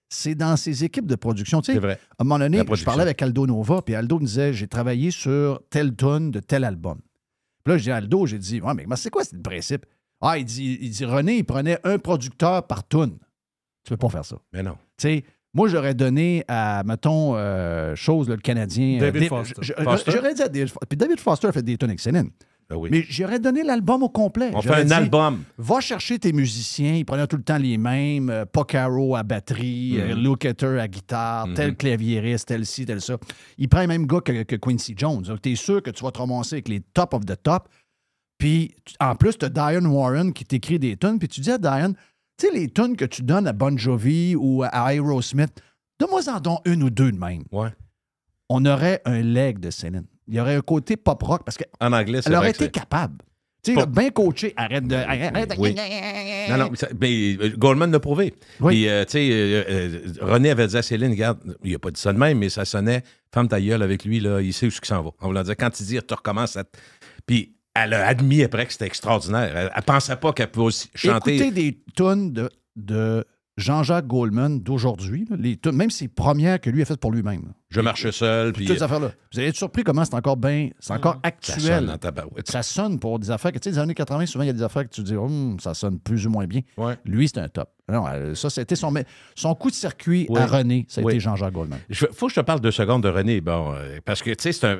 C'est dans ses équipes de production. Tu sais, à un moment donné, je parlais avec Aldo Nova, puis Aldo me disait, j'ai travaillé sur telle tune de tel album. Puis là, j'ai dit à Aldo, j'ai dit, ouais, mais c'est quoi le principe? Ah, il dit, René, il prenait un producteur par tune. Tu peux pas faire ça. Mais non. Tu sais, moi, j'aurais donné à, mettons, le Canadien. David Foster. J'aurais dit à David Foster. Puis David Foster a fait des tunes excellentes. Ben oui. Mais j'aurais donné l'album au complet. On fait un album. Va chercher tes musiciens. Ils prenaient tout le temps les mêmes. Pocaro à batterie, Luke Hatter à guitare, tel claviériste, tel ci, tel ça. Il prend le même gars que Quincy Jones. Tu es sûr que tu vas te ramasser avec les top of the top. Puis, en plus, tu as Diane Warren qui t'écrit des tunes. Puis tu dis à Diane, tu sais, les tunes que tu donnes à Bon Jovi ou à Aerosmith, donne-moi-en donc une ou deux de même. Ouais. On aurait un leg de Céline. Il y aurait un côté pop-rock parce qu'en anglais, elle aurait été capable. Tu sais, bien coaché. Arrête de... Oui. Non, mais Goldman l'a prouvé. Oui. Puis, tu sais, René avait dit à Céline, regarde, il n'a pas dit ça de même, mais ça sonnait, ferme ta gueule avec lui, là, il sait où il s'en va. On voulant dire, quand il dit, tu recommences à... Puis, elle a admis après que c'était extraordinaire. Elle ne pensait pas qu'elle pouvait aussi chanter... Écoutez des tunes de Jean-Jacques Goldman d'aujourd'hui, les tunes, même ses premières que lui a faites pour lui-même. Là. Je marche seul. Puis toutes ces affaires-là. Vous allez être surpris comment c'est encore actuel. Ça sonne en tabarouette. Ça sonne pour des affaires que, tu sais, des années 80, souvent, il y a des affaires que tu dis, ça sonne plus ou moins bien. Ouais. Lui, c'est un top. Non, ça, c'était son coup de circuit à René, ça a été Jean-Jacques Goldman. Faut que je te parle 2 secondes de René. Bon, parce que, tu sais, c'est un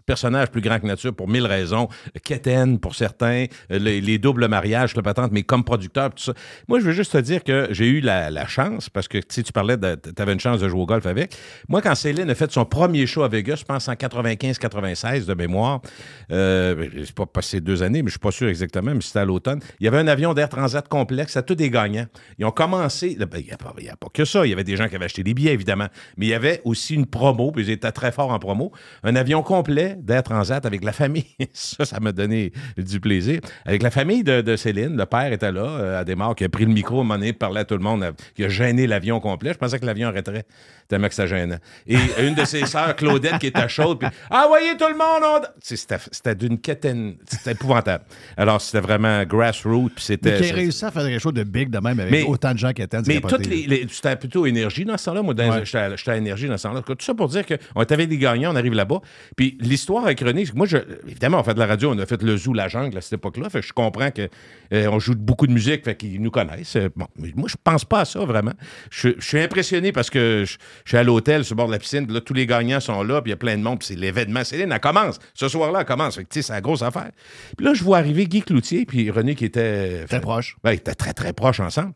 personnage plus grand que nature pour 1000 raisons. Quétaine pour certains, les doubles mariages, le patente, mais comme producteur, tout ça. Moi, je veux juste te dire que j'ai eu la chance, parce que, tu sais, tu parlais tu avais une chance de jouer au golf avec. Moi, quand Céline a fait son premier show à Vegas, je pense en 95-96 de mémoire, c'est pas passé 2 années, mais je suis pas sûr exactement, mais c'était à l'automne. Il y avait un avion d'Air Transat complexe, à tous des gagnants. Ils ont commencé, il n'y a pas que ça, il y avait des gens qui avaient acheté des billets, évidemment, mais il y avait aussi une promo, puis ils étaient très forts en promo, un avion complet d'Air Transat avec la famille. Ça m'a donné du plaisir. Avec la famille de Céline, le père était là, à Desmaures, qui a pris le micro, à un moment donné, parlait à tout le monde, qui a gêné l'avion complet. Je pensais que l'avion arrêterait, tellement que ça gênait. Et une de ses sœurs, Claudette, qui était chaude, puis « Envoyez tout le monde! » C'était d'une quétaine, c'était épouvantable. Alors, c'était vraiment grassroots, puis c'était... Mais qui a réussi à faire quelque chose de big de même avec autant de gens qui étaient. Mais toutes c'était plutôt Énergie dans ce temps-là. Moi, j'étais à Énergie dans ce temps-là. Tout ça pour dire qu'on était avec des gagnants, on arrive là-bas. Puis l'histoire avec René, moi, évidemment, on fait de la radio, on a fait le Zoo, la jungle à cette époque-là. Fait que je comprends qu'on joue beaucoup de musique, fait qu'ils nous connaissent. Bon, mais moi, je pense pas à ça, vraiment. Je suis impressionné parce que je suis à l'hôtel, sur le bord de la piscine, puis là, tous les gagnants sont là, puis il y a plein de monde, puis c'est l'événement. Céline, elle commence. Ce soir-là, elle commence. Fait que, tu sais, c'est la grosse affaire. Puis là, je vois arriver Guy Cloutier, puis René qui était... Très proche. Ben, ils étaient très, très proches ensemble.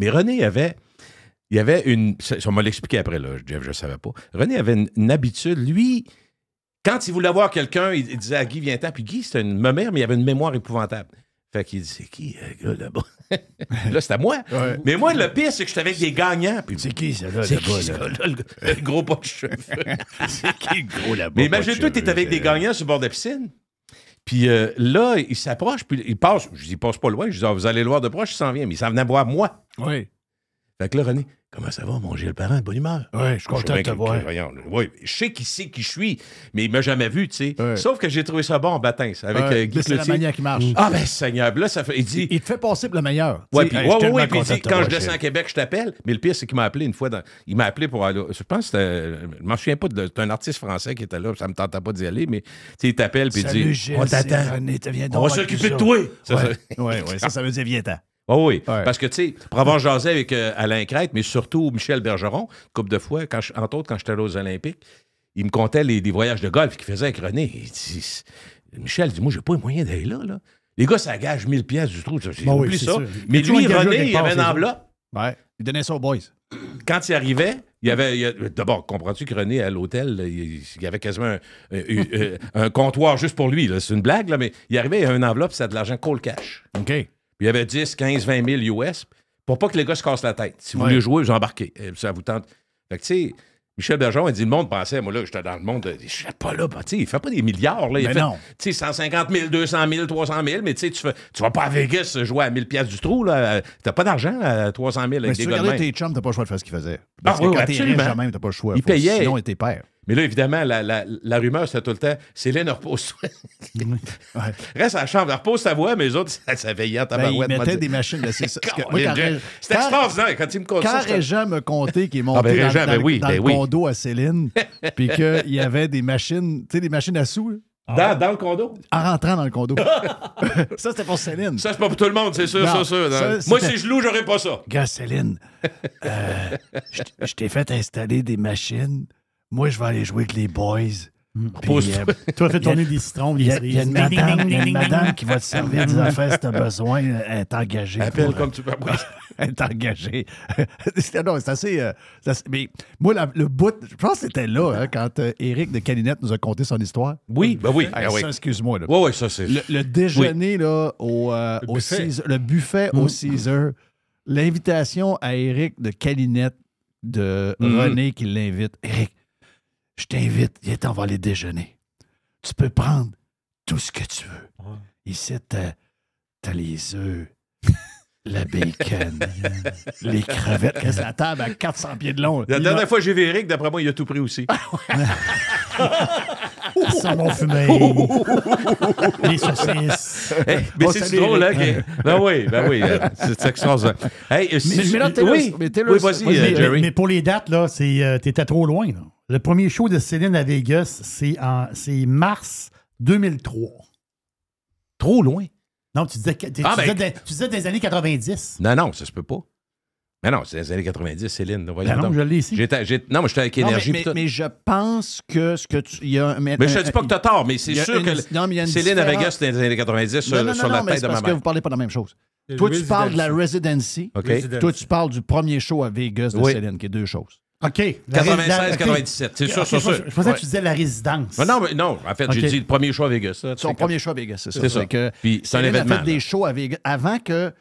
Mais René il y avait une... Ça, on m'a l'expliqué après, là, Jeff, je ne savais pas. René avait une habitude, lui, quand il voulait voir quelqu'un, il disait à Guy, viens-t'en. Puis Guy, c'était une mère, mais il avait une mémoire épouvantable. Fait qu'il dit, c'est qui, le gars là-bas? Là, c'était moi. Ouais. Mais moi, le pire, c'est que j'étais avec des gagnants. Puis, c'est qui, ça, là, c'est qui, ça, là, le gros pas de cheveux? C'est qui, le gros là-bas? Mais imagine-toi, t'es avec des gagnants sur le bord de la piscine. Puis là, il s'approche, puis il passe. Je dis, il passe pas loin. Je dis, vous allez le voir de proche, il s'en vient. Mais il s'en venait voir moi. Oui. Fait que là, René, comment ça va, mon Gilles Parent? Bonne humeur. Oui, je suis content de te voir. Oui, je sais qui c'est qui je suis, mais il m'a jamais vu, tu sais. Ouais. Sauf que j'ai trouvé ça bon en baptême, avec Guy c'est la Cloutier. manière qui marche. Ah, ben, Seigneur. Là, ça fait. Il dit. Il te fait passer pour le meilleur. Oui, Tu sais, puis hey, je suis tellement puis il content dit, de te quand voir, je descends Gilles. à Québec, je t'appelle. Mais le pire, c'est qu'il m'a appelé une fois. Il m'a appelé pour aller. Je pense que c'était. Je m'en souviens pas. C'est un artiste français qui était là. Ça me tentait pas d'y aller, mais il t'appelle puis il Salut, dit Gilles, on c'est t'attend. René, viens On donc va avec s'occuper de nous toi. autres. Oui, ça veut dire viens-t'en. Oh oui, Ouais. parce que, tu sais, pour avoir jasé avec Alain Crête, mais surtout Michel Bergeron, une couple de fois, entre autres, quand j'étais allé aux Olympiques, il me contait les voyages de golf qu'il faisait avec René. Il dit, Michel dit, moi, j'ai pas les moyens d'aller là. Les gars, ça gage 1000 pièces du trou. J'ai Bon, oui, oublié c'est ça. sûr. Mais Il y a lui, toujours un gageur René, quelque il part, avait une c'est ça. enveloppe. Ouais. Il donnait ça aux boys. Quand il arrivait, d'abord, comprends-tu que René, à l'hôtel, il y avait quasiment un comptoir juste pour lui. là. C'est une blague, là, mais il arrivait, il y avait une enveloppe, c'était de l'argent cold cash. OK. Puis il y avait 10, 15, 20 000 US pour pas que les gars se cassent la tête. Si vous Ouais. voulez jouer, vous embarquez. Ça vous tente. Fait que, tu sais, Michel Bergeron, il dit, le monde pensait, moi, là, j'étais dans le monde, je serais pas là. Tu sais, il fait pas des milliards, là. Il Mais fait, non. tu sais, 150 000, 200 000, 300 000, mais tu sais, tu vas pas à Vegas jouer à 1000 pièces du trou, là. T'as pas d'argent à 300 000 Mais avec si des tu gars de regardais même. tes chums, t'as pas le choix de faire ce qu'ils faisaient. Ah Parce que oui, quand t'es absolument. riche, quand même, t'as pas le choix. Il payait. Sinon, t'es père. Mais là, évidemment, la rumeur, c'était tout le temps, Céline, repose-toi. Reste à la chambre, repose ta voix, mais les autres, ça veillait à ta Ben, il barouette. mettait des machines de c'est ça. Parce que moi, C'était extraordinaire quand il me compte Quand ça. j'étais- Régent me contait qu'il est monté ben, dans, Régent, dans ben le- oui, dans ben le oui. condo à Céline, puis qu'il y avait des machines, tu sais, des machines à sous, là, Dans le condo? en rentrant dans le condo. Ça, c'était pour Céline. Ça, c'est pas pour tout le monde, c'est sûr, Non, ça, sûr. ça, Non. c'était- Moi, si je loue, j'aurais pas ça. Gars, Céline, je t'ai fait installer des machines. Moi, je vais aller jouer avec les boys. Puis, Repose-toi. Tu vas faire tourner des citrons, il y des a cerises. une madame qui va te servir des affaires si t'as besoin. Elle est engagée. Appelle pour, comme tu peux. Elle est engagée. Non, c'est assez... mais moi, le bout, je pense que c'était là, hein, quand Éric de Calinette nous a conté son histoire. Oui, ben oui. Hey, ah oui. ça, excuse-moi. Là. Oui, oui, ça, c'est. Le déjeuner, là, au buffet. Caesar, le buffet au Caesar, l'invitation à Éric de Calinette, de René qui l'invite. Éric, je t'invite, viens, on va aller déjeuner. Tu peux prendre tout ce que tu veux. Ici, t'as les œufs, le bacon, les crevettes. Reste à la table à 400 pieds de long. La dernière fois que j'ai vu Eric, d'après moi, il a tout pris aussi. Saumon fumé, les saucisses. Hey, mais c'est drôle, là. Ben oui, c'est extraordinaire. Hey, mais là, oui, vas-y, Jerry. Mais pour les dates, là, t'étais trop loin. Là. Le premier show de Céline à Vegas, c'est mars 2003. Trop loin. Non, tu disais, tu disais des années 90. Non, ça se peut pas. Mais non, c'est les années 90, Céline. Ben non, je l'ai ici. Non, mais j'étais avec Énergie. mais je pense que ce que tu... Mais je te dis pas que tu as tort, mais c'est sûr que Céline à Vegas, c'était dans les années 90 sur la tête de ma parce que mère. vous parlez pas de la même chose. Toi, tu parles de la Residency. OK. Toi, tu parles du premier show à Vegas de Céline, qui est deux choses. OK. 96-97, c'est sûr, c'est sûr. Je pensais que tu disais la résidence. Non, en fait, j'ai dit le premier show à Vegas. Son premier show à Vegas, c'est ça. C'est ça. Puis c'est un Céline événement. a fait des shows à Vegas. Avant qu'elle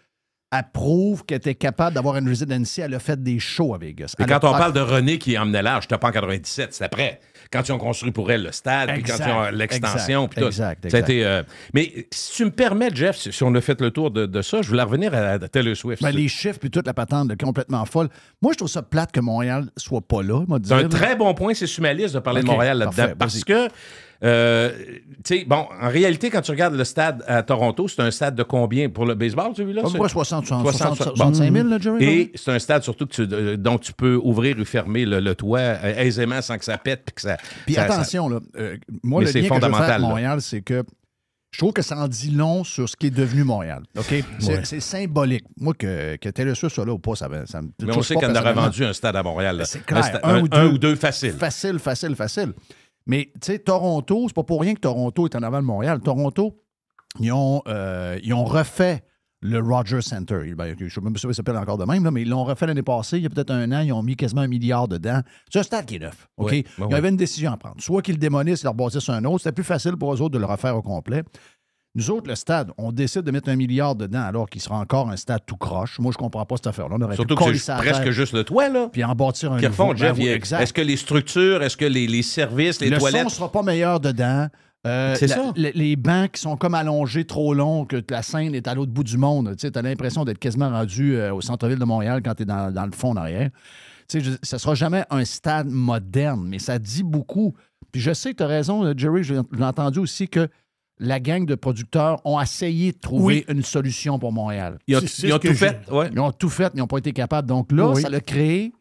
prouve qu'elle était capable d'avoir une residency, elle a fait des shows à Vegas. Et quand on parle de René qui emmenait l'âge, c'était pas en 97, c'est après. Quand ils ont construit pour elle le stade, puis quand ils ont l'extension, puis tout. Exact. Ça a été, mais si tu me permets, Jeff, si on a fait le tour de ça, je voulais revenir à Taylor Swift. Ben, les chiffres puis toute la patente là, complètement folle. Moi, je trouve ça plate que Montréal soit pas là. C'est un très bon point, c'est sur ma liste de parler de Montréal là-dedans. Parfait, parce que, tu sais, bon, en réalité, quand tu regardes le stade à Toronto, c'est un stade de combien pour le baseball, tu as vu là? À peu près 65 bon. 000, là, Jerry? Et c'est un stade surtout dont tu peux ouvrir ou fermer le toit aisément sans que ça pète. Puis attention, là, moi, Mais le c'est lien que je veux faire fondamental, avec là. Montréal, c'est que je trouve que ça en dit long sur ce qui est devenu Montréal. OK? C'est symbolique. Moi, que Taylor Swift soit là ou pas, ça me Mais on touche sait pas qu'elle en aurait personnellement. vendu un stade à Montréal. Là. C'est clair. Un ou deux facile. Facile. Mais, tu sais, Toronto, c'est pas pour rien que Toronto est en avant de Montréal. Toronto, ils ont refait le Rogers Center. Ben, je ne sais même pas si ça s'appelle encore de même, là, mais ils l'ont refait l'année passée. Il y a peut-être un an, ils ont mis quasiment 1 milliard dedans. C'est un stade qui est neuf. OK? Oui, Il y avait une décision à prendre. Soit qu'ils le démolissent et le rebâtissent un autre. C'était plus facile pour eux autres de le refaire au complet. Nous autres, le stade, on décide de mettre 1 milliard dedans alors qu'il sera encore un stade tout croche. Moi, je comprends pas cette affaire-là. On aurait Surtout pu que coller c'est ça à presque terre, juste le toit, là. puis en bâtir un Qu'ils refont, nouveau. Jeff. Ben oui, exact. Est-ce que les structures, est-ce que les services, les le toilettes... son ne sera pas meilleur dedans. C'est ça. Les bancs qui sont comme allongés trop longs, que la scène est à l'autre bout du monde. Tu as l'impression d'être quasiment rendu au centre-ville de Montréal quand tu es dans le fond en arrière. Ça ne sera jamais un stade moderne, mais ça dit beaucoup. Puis je sais que tu as raison, Jerry, je l'ai entendu aussi que la gang de producteurs ont essayé de trouver une solution pour Montréal. Ils ont tout fait. Ouais. Ils ont tout fait, ils n'ont pas été capables. Donc là, ça l'a créé,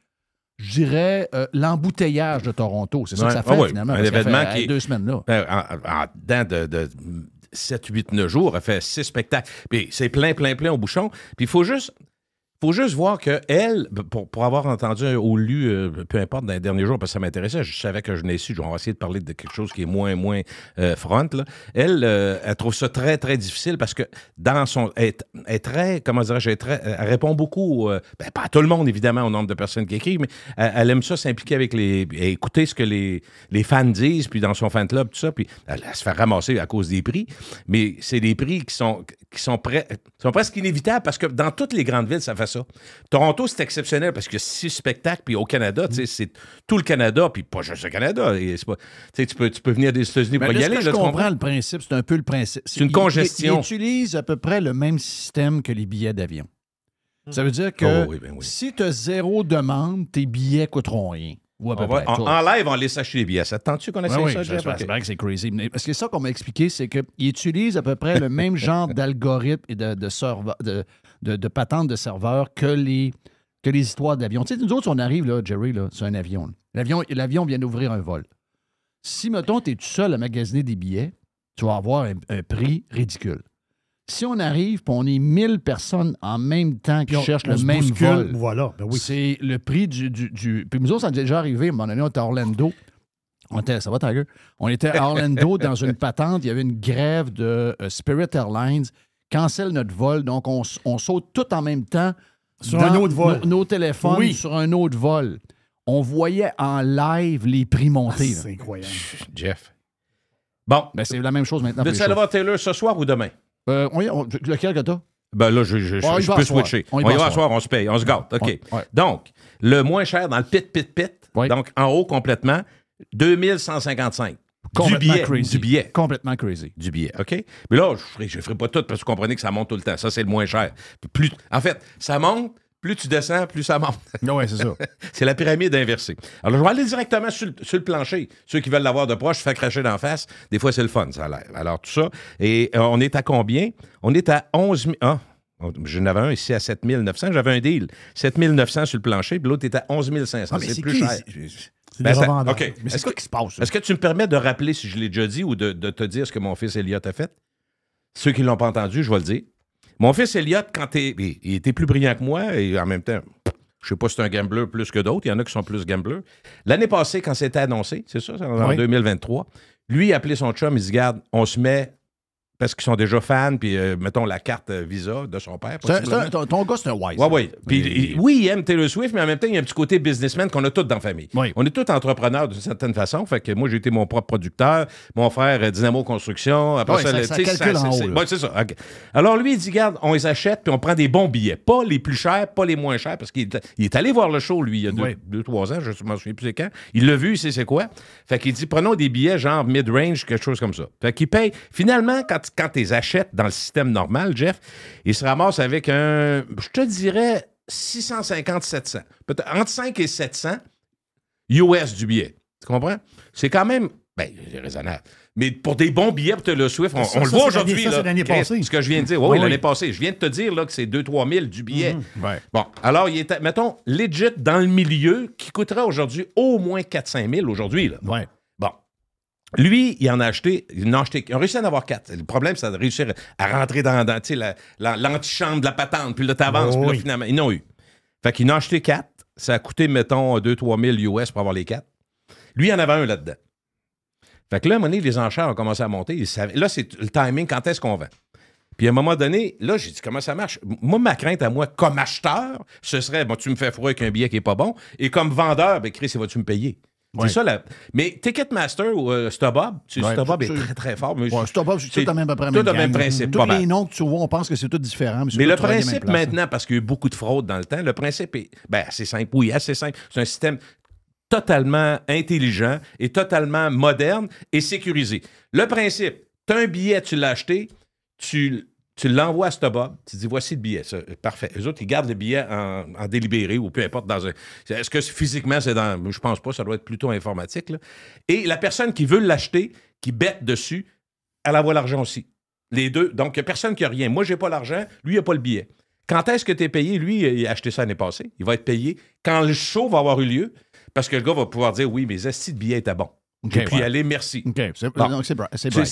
je dirais, l'embouteillage de Toronto. C'est ça que ça fait, finalement. Un événement qui 2 semaines là. Dans de 7, 8, 9 jours, elle fait 6 spectacles. Puis c'est plein au bouchon. Puis il faut juste voir qu'elle, pour avoir entendu ou lu, peu importe, dans les derniers jours, parce que ça m'intéressait, je savais que je venais ici, on va essayer de parler de quelque chose qui est moins front. Là. Elle trouve ça très, très difficile parce que dans son... Elle est très, comment dirais-je, elle répond beaucoup, pas à tout le monde, évidemment, au nombre de personnes qui écrivent, mais elle aime ça s'impliquer avec écouter ce que les fans disent, puis dans son fan club, tout ça, puis elle se fait ramasser à cause des prix, mais c'est des prix qui sont presque inévitables parce que dans toutes les grandes villes, ça fait ça. Toronto, c'est exceptionnel parce qu'il y a 6 spectacles, puis au Canada, c'est tout le Canada, puis pas juste le Canada. Tu peux venir des États-Unis pour y aller. Je comprends le principe, c'est un peu le principe. C'est une congestion. Ils utilisent à peu près le même système que les billets d'avion. Ça veut dire que si tu as 0 demande, tes billets coûteront rien. Ou à peu près. En live, on laisse acheter les billets. Ça te tente-tu qu'on essaye ça, Jeff? C'est vrai que c'est crazy. Parce que ça qu'on m'a expliqué, c'est qu'ils utilisent à peu près le même genre d'algorithme et de patente de serveur que les histoires d'avion. Tu sais, nous autres, on arrive, là, Jerry, là, c'est un avion. L'avion vient d'ouvrir un vol. Si, mettons, tu es tout seul à magasiner des billets, tu vas avoir un prix ridicule. Si on arrive et on est 1000 personnes en même temps qui cherchent le même vol, voilà, c'est le prix du... Puis nous autres, ça est déjà arrivé. À un moment donné, on était à Orlando. Ça va, Tiger? On était à Orlando dans une patente. Il y avait une grève de Spirit Airlines. Cancelle notre vol. Donc, on saute tout en même temps sur un autre vol. Nos téléphones sur un autre vol. On voyait en live les prix monter. C'est incroyable. Jeff. Bon. Ben, c'est la même chose maintenant. Veux-tu aller voir Taylor ce soir ou demain? Lequel que t'as? Ben là, je peux switcher. On y va ce soir, on se paye, on se gâte. OK. Ouais. Donc, le moins cher dans le pit. Ouais. Donc, en haut complètement, 2155. Du billet. Complètement crazy. Du billet, OK? Mais là, je ne ferai pas tout parce que vous comprenez que ça monte tout le temps. Ça, c'est le moins cher. En fait, ça monte, plus tu descends, plus ça monte. Oui, c'est ça. C'est la pyramide inversée. Alors, je vais aller directement sur le plancher. Ceux qui veulent l'avoir de proche, je fais cracher d'en face. Des fois, c'est le fun, ça a l'air. Alors, tout ça. Et on est à combien? On est à 11 000... Ah, j'en avais un ici à 7 900. J'avais un deal. 7 900 sur le plancher, puis l'autre est à 11 500. C'est plus cher. C'est des revendeurs. OK. Mais c'est quoi qui se passe? Est-ce que tu me permets de rappeler, si je l'ai déjà dit, ou de te dire ce que mon fils Elliot a fait? Ceux qui ne l'ont pas entendu, je vais le dire. Mon fils Elliot, il était plus brillant que moi, et en même temps, je ne sais pas si c'est un gambler plus que d'autres. Il y en a qui sont plus gamblers. L'année passée, quand c'était annoncé, c'est ça, en 2023, lui, il a appelé son chum, il dit, regarde, on se met... parce qu'ils sont déjà fans, puis mettons la carte Visa de son père. Ton gars, c'est un wise. Oui. Puis il aime Taylor Swift, mais en même temps, il y a un petit côté businessman qu'on a tous dans la famille. Oui. On est tous entrepreneurs d'une certaine façon. Fait que moi, j'ai été mon propre producteur, mon frère Dynamo Construction. Après ça calcule en haut. Oui, c'est ça. Okay. Alors lui, il dit, regarde, on les achète, puis on prend des bons billets. Pas les plus chers, pas les moins chers, parce qu'il est allé voir le show, lui, il y a 2-3 ans, je ne me souviens plus c'est quand. Il l'a vu, il sait c'est quoi. Fait qu'il dit, prenons des billets genre mid-range, quelque chose comme ça. Fait qu'il paye. Finalement, quand tu les achètes dans le système normal, Jeff, il se ramasse avec je te dirais 650-700. Peut-être entre 5 et 700 US du billet. Tu comprends? C'est quand même raisonnable. Mais pour des bons billets pour Taylor Swift, on le voit aujourd'hui. C'est l'année passée. Ce que je viens de dire. Oui, l'année passée. Je viens de te dire là, que c'est 2-3 000 du billet. Bon, alors, il est, mettons, legit dans le milieu qui coûtera aujourd'hui au moins 4-5 000 aujourd'hui. Là. Ouais. Bon. Lui, il en a acheté, ils ont réussi à en avoir 4. Le problème, c'est de réussir à rentrer dans l'antichambre de la patente, puis là, t'avances, puis là, finalement, ils en ont eu. Fait qu'il en a acheté 4. Ça a coûté, mettons, 2-3 000 US pour avoir les 4. Lui, il en avait un là-dedans. Fait que là, à un moment donné, les enchères ont commencé à monter. Là, c'est le timing, quand est-ce qu'on vend? Puis à un moment donné, là, j'ai dit, comment ça marche? Moi, ma crainte à moi, comme acheteur, ce serait, tu me fais froid avec un billet qui n'est pas bon. Et comme vendeur, Chris, vas-tu me payer? C'est ça, là. Mais Ticketmaster ou StubHub, StubHub est très, très fort. StubHub, c'est tout à même le même principe. Tous les noms que tu vois, on pense que c'est tout différent. Mais le principe, maintenant, parce qu'il y a eu beaucoup de fraude dans le temps, le principe est assez simple. Oui, assez simple. C'est un système... totalement intelligent et totalement moderne et sécurisé. Le principe, tu as un billet, tu l'as acheté, tu l'envoies à Stubhub, tu dis voici le billet, ça, parfait. Eux autres, ils gardent le billet en délibéré ou peu importe dans un. Est-ce que physiquement c'est dans. Je pense pas, ça doit être plutôt informatique. Là. Et la personne qui veut l'acheter, qui bête dessus, elle envoie l'argent aussi. Les deux. Donc, il n'y a personne qui a rien. Moi, j'ai pas l'argent, lui, il n'a pas le billet. Quand est-ce que tu es payé? Lui, il a acheté ça l'année passée. Il va être payé quand le show va avoir eu lieu, parce que le gars va pouvoir dire oui, mes estis de billets étaient bons. Okay, et puis aller, merci. OK. C'est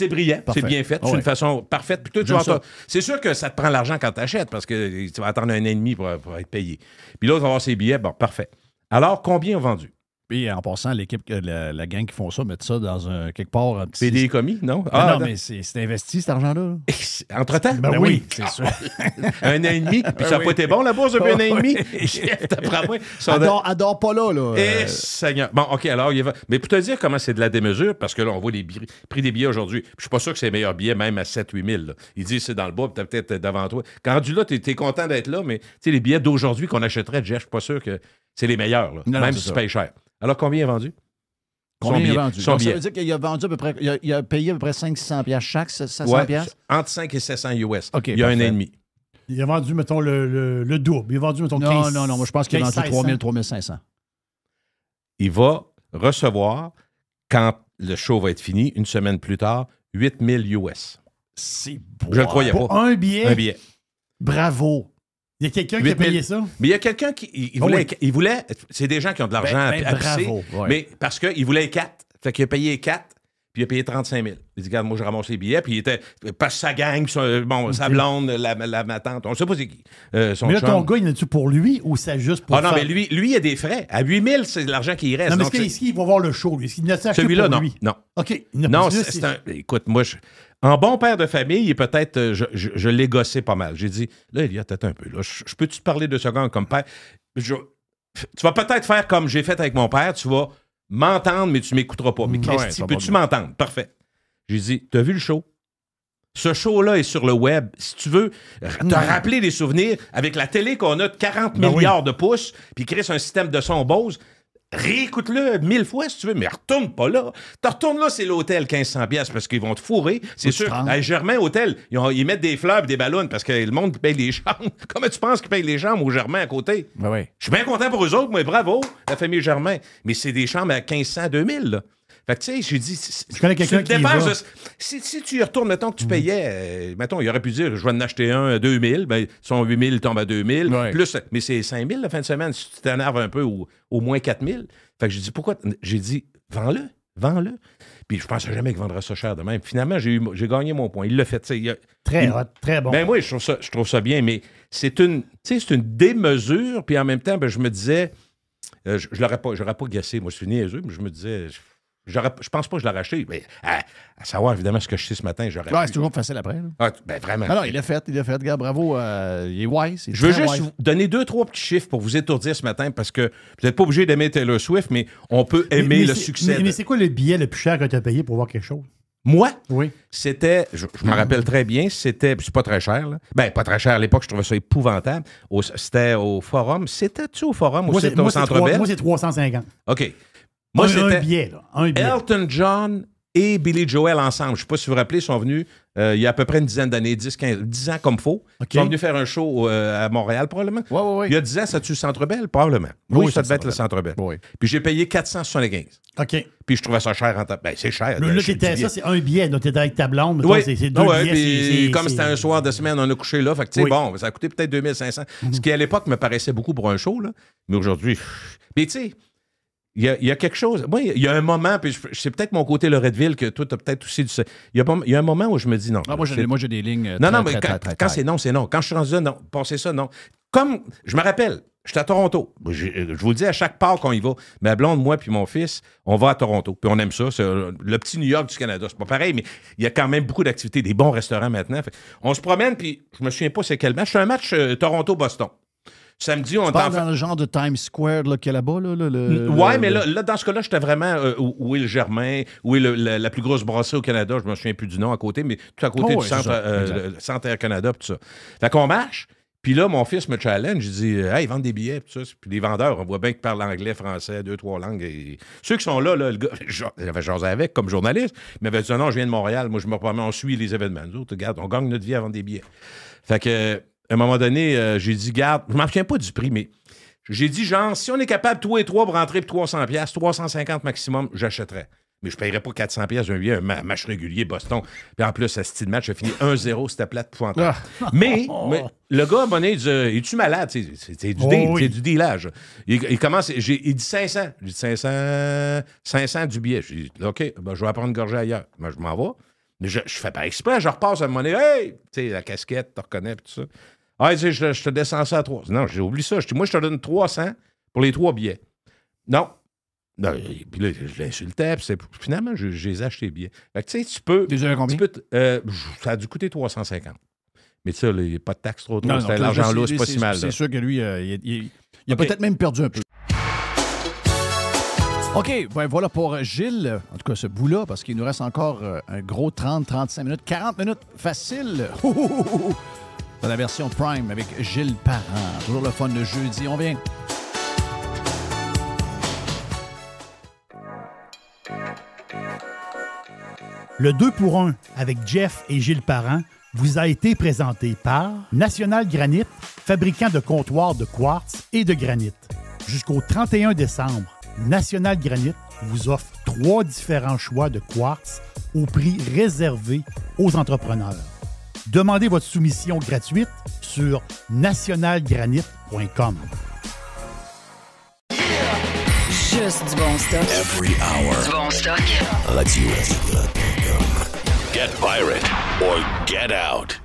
brillant, c'est bien fait, c'est une façon parfaite. Puis toi, c'est sûr que ça te prend l'argent quand tu achètes parce que tu vas attendre 1 an et demi pour être payé. Puis l'autre va avoir ses billets, bon, parfait. Alors, combien ont vendu? Puis en passant, l'équipe, la gang qui font ça, mettent ça dans quelque part. Un petit... PD commis, non? Non, mais c'est investi, cet argent-là. Entre-temps? Ben oui, c'est sûr. 1 an et demi, puis ça n'a pas été bon, la bourse, depuis 1 an et demi. Adore pas là. Eh, Seigneur. Bon, OK, alors, mais pour te dire comment c'est de la démesure, parce que là, on voit les prix des billets aujourd'hui. Je suis pas sûr que c'est les meilleurs billets, même à 7-8 000. Là. Ils disent c'est dans le bas, puis t'as peut-être devant toi. Quand rendu là, t'es content d'être là, mais tu sais, les billets d'aujourd'hui qu'on achèterait, Jeff, je suis pas sûr que c'est les meilleurs, là, même si tu payes cher. Alors, combien est vendu? Combien il a vendu? Donc, ça veut dire qu'il a vendu à peu près, il a payé à peu près 500$ chaque, 700$? Entre 5 et 700 US. Okay, il y a 1 an et demi. Il a vendu, mettons, le double. Il a vendu, mettons, 15... Non, moi, je pense qu'il a vendu 3 000, 3 500. Il va recevoir, quand le show va être fini, une semaine plus tard, 8 000 US. C'est beau. Je le croyais pas. Un billet? Un billet. Bravo. Il y a quelqu'un qui a payé ça? Mais il y a quelqu'un qui il voulait. C'est des gens qui ont de l'argent à pisser, mais parce qu'il voulait 4. Fait qu'il a payé 4, puis il a payé 35 000. Il dit, regarde, moi, je ramasse les billets, puis il était. Parce que sa gang, sa blonde, ma tante, on ne sait pas c'est qui. Mais là, ton gars, il en a-tu pour lui ou c'est juste pour. Ah non, mais lui, il a des frais. À 8 000, c'est l'argent qui reste. Non, mais est-ce qu'il va voir le show, lui? Est-ce qu'il n'a acheté celui-là, pour non. lui? Non. OK. Non, écoute, moi, en bon père de famille, peut-être, je l'ai gossé pas mal. J'ai dit, là, Elliot, attends un peu. Là, je peux-tu te parler 2 secondes comme père? Tu vas peut-être faire comme j'ai fait avec mon père. Tu vas m'entendre, mais tu m'écouteras pas. Mais Christy, peux-tu m'entendre? Parfait. J'ai dit, t'as vu le show? Ce show-là est sur le web. Si tu veux te rappeler des souvenirs avec la télé qu'on a de 40 milliards de pouces, puis Chris, un système de son Bose, réécoute-le 1000 fois si tu veux, mais retourne pas là. Tu retournes là, c'est l'hôtel 1500$ parce qu'ils vont te fourrer. C'est sûr. À Germain Hôtel, ils mettent des fleurs et des ballons parce que le monde paye les chambres. Comment tu penses qu'ils payent les chambres au Germain à côté? Ben oui. Je suis bien content pour eux autres, moi, bravo, la famille Germain. Mais c'est des chambres à 1500, 2000, là. Fait que, tu sais, j'ai dit... Je connais quelqu'un qui y va. Si tu y retournes, mettons que tu payais... mettons, il aurait pu dire, je vais en acheter un à 2000. Ben, son 8000, il tombe à 2000. Ouais. Plus, mais c'est 5000 la fin de semaine. Si tu t'énerves un peu, ou au moins 4000. Fait que j'ai dit, pourquoi? J'ai dit, vends-le. Puis je pensais jamais qu'il vendrait ça cher de même. Finalement, j'ai gagné mon point. Il l'a fait. Très bon. Ben oui, je trouve ça bien, mais c'est une démesure. Puis en même temps, ben, je me disais, j'aurais pas gassé. Moi, je suis niaiseux, mais je me disais... Je pense pas que je l'aurais acheté. Mais à savoir, évidemment, ce que je sais ce matin, j'aurais. Ouais, c'est toujours facile après. Là. Ah, ben vraiment. Alors, il l'a fait. Gars, bravo. Il est wise. Je veux juste vous donner 2-3 petits chiffres pour vous étourdir ce matin parce que vous n'êtes pas obligé d'aimer Taylor Swift, mais on peut aimer le succès. Mais c'est quoi le billet le plus cher que tu as payé pour voir quelque chose? Moi? Oui. C'était, je me rappelle très bien, c'est pas très cher, là. Ben, pas très cher à l'époque, je trouvais ça épouvantable. C'était au Forum. C'était-tu au Forum ou c'était au Centre Bell? Moi, c'est 350. OK. Moi, c'était un billet. Elton John et Billy Joel ensemble. Je ne sais pas si vous vous rappelez, ils sont venus il y a à peu près une dizaine d'années, 10 ans comme faux. Okay. Ils sont venus faire un show à Montréal, probablement. Oui. Il y a 10 ans, ça tue le Centre Bell? Probablement. Oui, ça devait être le Centre Bell. Oui. Puis j'ai payé 475. OK. Puis je trouvais ça cher en temps. Ben, c'est cher. Là, ça, c'est un billet. Donc, t'étais avec ta blonde. Oui. C'est 2 billets. Comme c'était un soir de semaine, on a couché là. Fait que, tu sais, bon, ça a coûté peut-être 2500. Ce qui, à l'époque, me paraissait beaucoup pour un show, là. Mais aujourd'hui... Mais tu sais... Il y a quelque chose. Moi, il y a un moment, puis c'est peut-être mon côté Loretteville que toi, tu as peut-être aussi du. Il y a un moment où je me dis non. Moi, j'ai des lignes. Non, mais quand c'est non, c'est non. Quand je suis rendu là, non. Pensez ça, non. Comme, je me rappelle, j'étais à Toronto. Je vous le dis à chaque part qu'on y va. Ma blonde, moi, puis mon fils, on va à Toronto. Puis on aime ça. C'est le petit New York du Canada. C'est pas pareil, mais il y a quand même beaucoup d'activités, des bons restaurants maintenant. Fait, on se promène, puis je me souviens pas c'est quel match. C'est un match Toronto-Boston. Samedi, on est dans le genre de Times Square qu'il y a là-bas? Mais là, dans ce cas-là, j'étais vraiment où est le Germain, où est la plus grosse brasserie au Canada, je me souviens plus du nom à côté, mais tout à côté du centre Air Canada, tout ça. Fait qu'on marche, Puis là, mon fils me challenge, il dit « Hey, ils vendent des billets. » Puis les vendeurs, on voit bien qu'ils parlent anglais, français, 2-3 langues. Et ceux qui sont là, le gars, j'avais jasé avec comme journaliste, il m'avait dit « Non, je viens de Montréal. Moi, je me promets, on suit les événements. Nous autres, regarde, on gagne notre vie à vendre des billets. » Fait que, à un moment donné, j'ai dit « Garde, je m'en souviens pas du prix, mais j'ai dit genre, si on est capable, tous et trois, pour rentrer pour 300$, 350$ maximum, j'achèterais. Mais je ne paierais pas 400$ d'un billet, un match régulier, Boston. Puis en plus, ce style de match a fini 1-0, c'était plate pour entendre. Mais le gars, à un moment donné, il dit es-tu malade? C'est du dealage. Il commence, il dit 500. Je dis 500 du billet. Je dis OK, ben, je vais apprendre une gorgée ailleurs. Ben, je m'en vais. Mais je fais pas exprès, je repasse à un moment donné. Hey! Tu sais, la casquette, tu reconnais, puis tout ça. Ah, il dit je te descends ça à 3. Non, j'ai oublié ça. Je dis moi, je te donne 300 pour les 3 billets. Non. Non, puis là, je l'insultais, puis finalement, je les ai achetés les billets. Fait que tu sais, tu peux. Déjà combien? Ça a dû coûter 350. Mais ça, il n'y a pas de taxe trop. C'était l'argent là, c'est pas si mal. C'est sûr que lui, il a peut-être même perdu un peu. OK, ben voilà pour Gilles, en tout cas ce bout-là, parce qu'il nous reste encore un gros 30-35 minutes, 40 minutes facile. Dans la version Prime avec Gilles Parent. Toujours le fun de jeudi, on vient. Le 2 pour 1 avec Jeff et Gilles Parent vous a été présenté par National Granite, fabricant de comptoirs de quartz et de granit. Jusqu'au 31 décembre, National Granite vous offre 3 différents choix de quartz au prix réservé aux entrepreneurs. Demandez votre soumission gratuite sur nationalgranite.com. Juste du bon stock. Every hour. Du bon stock. RadioPirate.com. Get pirate or get out.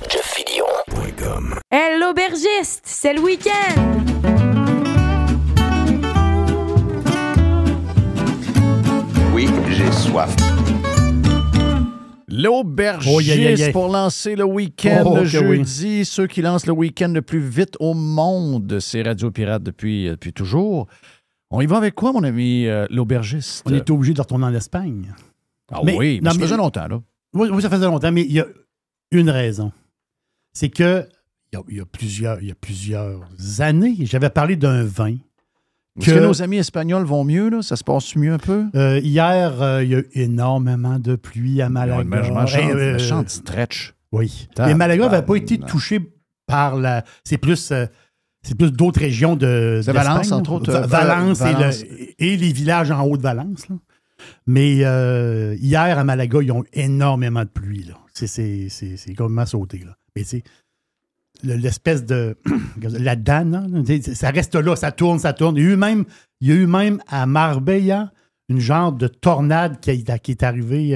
JeffFillion.com. Hey, l'aubergiste, c'est le week-end! Oui, j'ai soif. L'aubergiste pour lancer le week-end jeudi. Oui. Ceux qui lancent le week-end le plus vite au monde, c'est Radio Pirate depuis toujours. On y va avec quoi, mon ami, l'aubergiste? On est obligé de retourner en Espagne. Ah oui, mais ça faisait longtemps, là. Oui, ça faisait longtemps, mais il y a une raison. C'est que il y a plusieurs années, j'avais parlé d'un vin. Est-ce que nos amis espagnols vont mieux, là? Ça se passe mieux un peu? Hier, il y a eu énormément de pluie à Malaga. Je chante stretch. Oui. Mais Malaga n'avait pas été touché par la... C'est plus d'autres régions de Valence, entre autres. Valence. Et les villages en haut de Valence. Là. Mais hier, à Malaga, ils ont énormément de pluie. Là. C'est complètement sauté. Là. Mais tu sais, l'espèce de... la danne, ça reste là, ça tourne. Il y a eu même à Marbella une genre de tornade qui est arrivée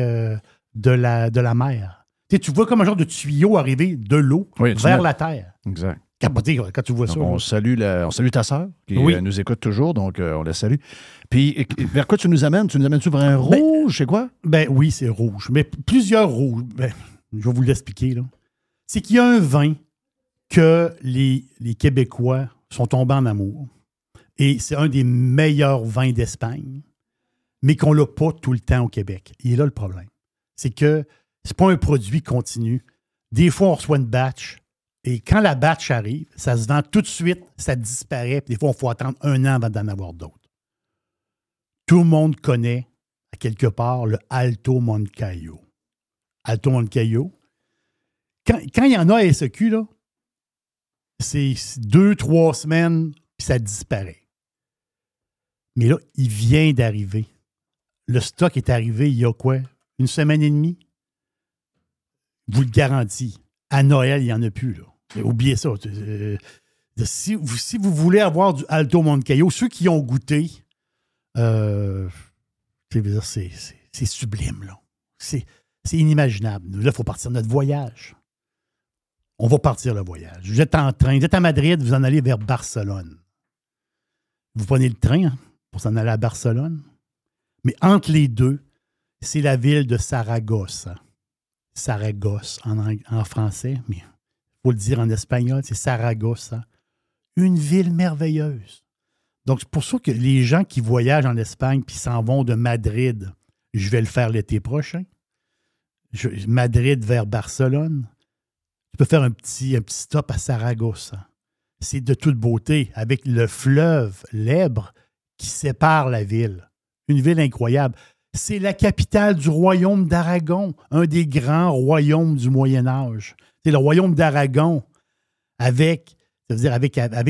de la mer. Tu vois comme un genre de tuyau arriver de l'eau vers la terre. Exact. Capoté quand tu vois donc, ça. On salue ta sœur qui nous écoute toujours, donc on la salue. Puis, vers quoi tu nous amènes? Tu nous amènes-tu vers un rouge, c'est quoi? Ben oui, c'est rouge. Mais plusieurs rouges. Ben, je vais vous l'expliquer. Là. C'est qu'il y a un vin que les Québécois sont tombés en amour. Et c'est un des meilleurs vins d'Espagne, mais qu'on l'a pas tout le temps au Québec. Et là, le problème, c'est que c'est pas un produit continu. Des fois, on reçoit une batch, et quand la batch arrive, ça se vend tout de suite, ça disparaît, puis des fois, il faut attendre 1 an avant d'en avoir d'autres. Tout le monde connaît, à quelque part, le Alto Moncayo. Alto Moncayo. Quand il y en a à SEQ, là, c'est 2-3 semaines, puis ça disparaît. Mais là, il vient d'arriver. Le stock est arrivé il y a quoi? 1 semaine et demie? Je vous le garantis. À Noël, il n'y en a plus. Là. Oubliez ça. Si vous voulez avoir du Alto Moncayo, ceux qui ont goûté, c'est sublime. Là. C'est inimaginable. Là, il faut partir notre voyage. On va partir le voyage. Vous êtes en train, vous êtes à Madrid, vous en allez vers Barcelone. Vous prenez le train pour s'en aller à Barcelone. Mais entre les deux, c'est la ville de Saragossa. Saragosse en français, mais il faut le dire en espagnol, c'est Saragossa. Une ville merveilleuse. Donc, c'est pour ça que les gens qui voyagent en Espagne puis s'en vont de Madrid, je vais le faire l'été prochain. Madrid vers Barcelone. tu peux faire un petit stop à Saragossa. C'est de toute beauté, avec le fleuve, l'Èbre, qui sépare la ville. Une ville incroyable. C'est la capitale du royaume d'Aragon, un des grands royaumes du Moyen Âge. C'est le royaume d'Aragon, avec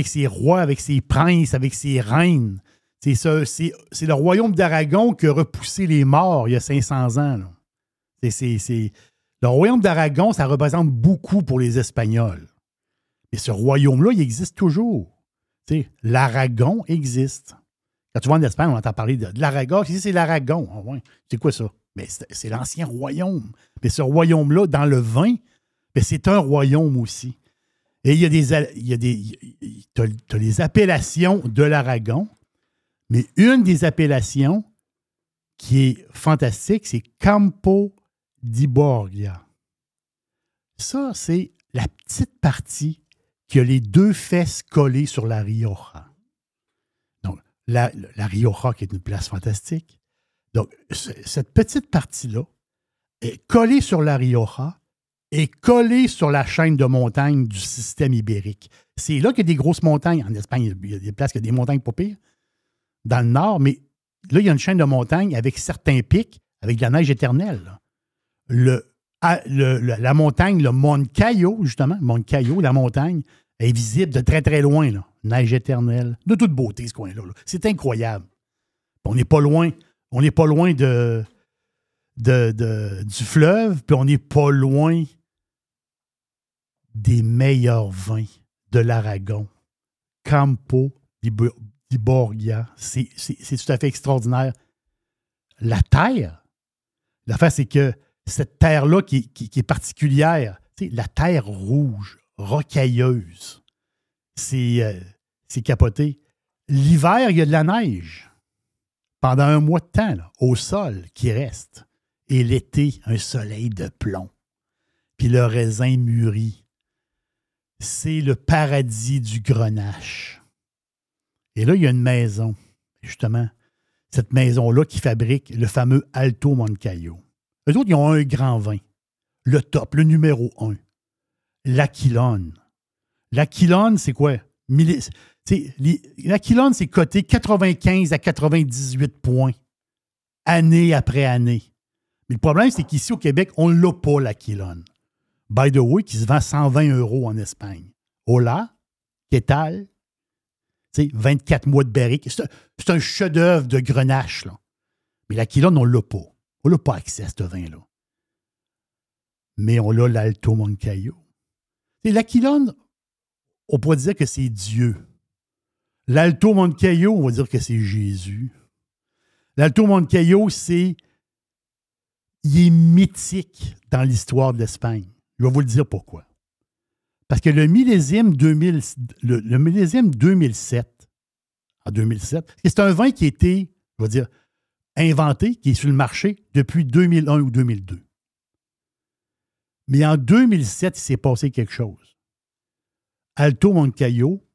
ses rois, avec ses princes, avec ses reines. C'est le royaume d'Aragon qui a repoussé les morts il y a 500 ans. Là. Le royaume d'Aragon, ça représente beaucoup pour les Espagnols. Mais ce royaume-là, il existe toujours. L'Aragon existe. Quand tu vas en Espagne, on entend parler de l'Aragon. Ici, c'est l'Aragon. Oh, ouais. C'est quoi ça? Mais c'est l'ancien royaume. Mais ce royaume-là, dans le vin, c'est un royaume aussi. Et il y a t'as les appellations de l'Aragon, mais une des appellations qui est fantastique, c'est Campo di Borgia. Ça, c'est la petite partie qui a les deux fesses collées sur la Rioja. Donc, la Rioja, qui est une place fantastique. Donc, cette petite partie-là est collée sur la Rioja et collée sur la chaîne de montagnes du système ibérique. C'est là qu'il y a des grosses montagnes. En Espagne, il y a des places qui ont des montagnes pas pires. Dans le nord, mais là, il y a une chaîne de montagnes avec certains pics, avec de la neige éternelle. La montagne, le Moncayo, justement, Moncayo, la montagne, est visible de très, très loin. Là. Neige éternelle. De toute beauté, ce coin-là. Là. C'est incroyable. On n'est pas loin. On n'est pas loin du fleuve, puis on n'est pas loin des meilleurs vins de l'Aragon. Campo di Borgia. C'est tout à fait extraordinaire. La terre, l'affaire, c'est que cette terre-là qui est particulière, la terre rouge, rocailleuse, c'est capoté. L'hiver, il y a de la neige pendant un mois de temps, là, au sol qui reste. Et l'été, un soleil de plomb. Puis le raisin mûrit. C'est le paradis du grenache. Et là, il y a une maison, justement, cette maison-là qui fabrique le fameux Alto Moncayo. Eux autres, ils ont un grand vin. Le top, le numéro 1. L'Aquilone. L'Aquilone, c'est quoi? L'Aquilone, c'est coté 95 à 98 points, année après année. Mais le problème, c'est qu'ici, au Québec, on ne l'a pas, l'Aquilone. By the way, qui se vend 120 € en Espagne. Hola, qu'est-ce tal? 24 mois de barrique. C'est un chef-d'œuvre de grenache, là. Mais l'Aquilone, on ne l'a pas. On n'a pas accès à ce vin-là. Mais on a l'Alto Moncayo. L'Aquilone, on pourrait dire que c'est Dieu. L'Alto Moncayo, on va dire que c'est Jésus. L'Alto Moncayo, il est mythique dans l'histoire de l'Espagne. Je vais vous le dire pourquoi. Parce que le millésime 2007, en 2007, c'est un vin qui a été, je vais dire, inventé, qui est sur le marché depuis 2001 ou 2002. Mais en 2007, il s'est passé quelque chose. Alto Moncayo,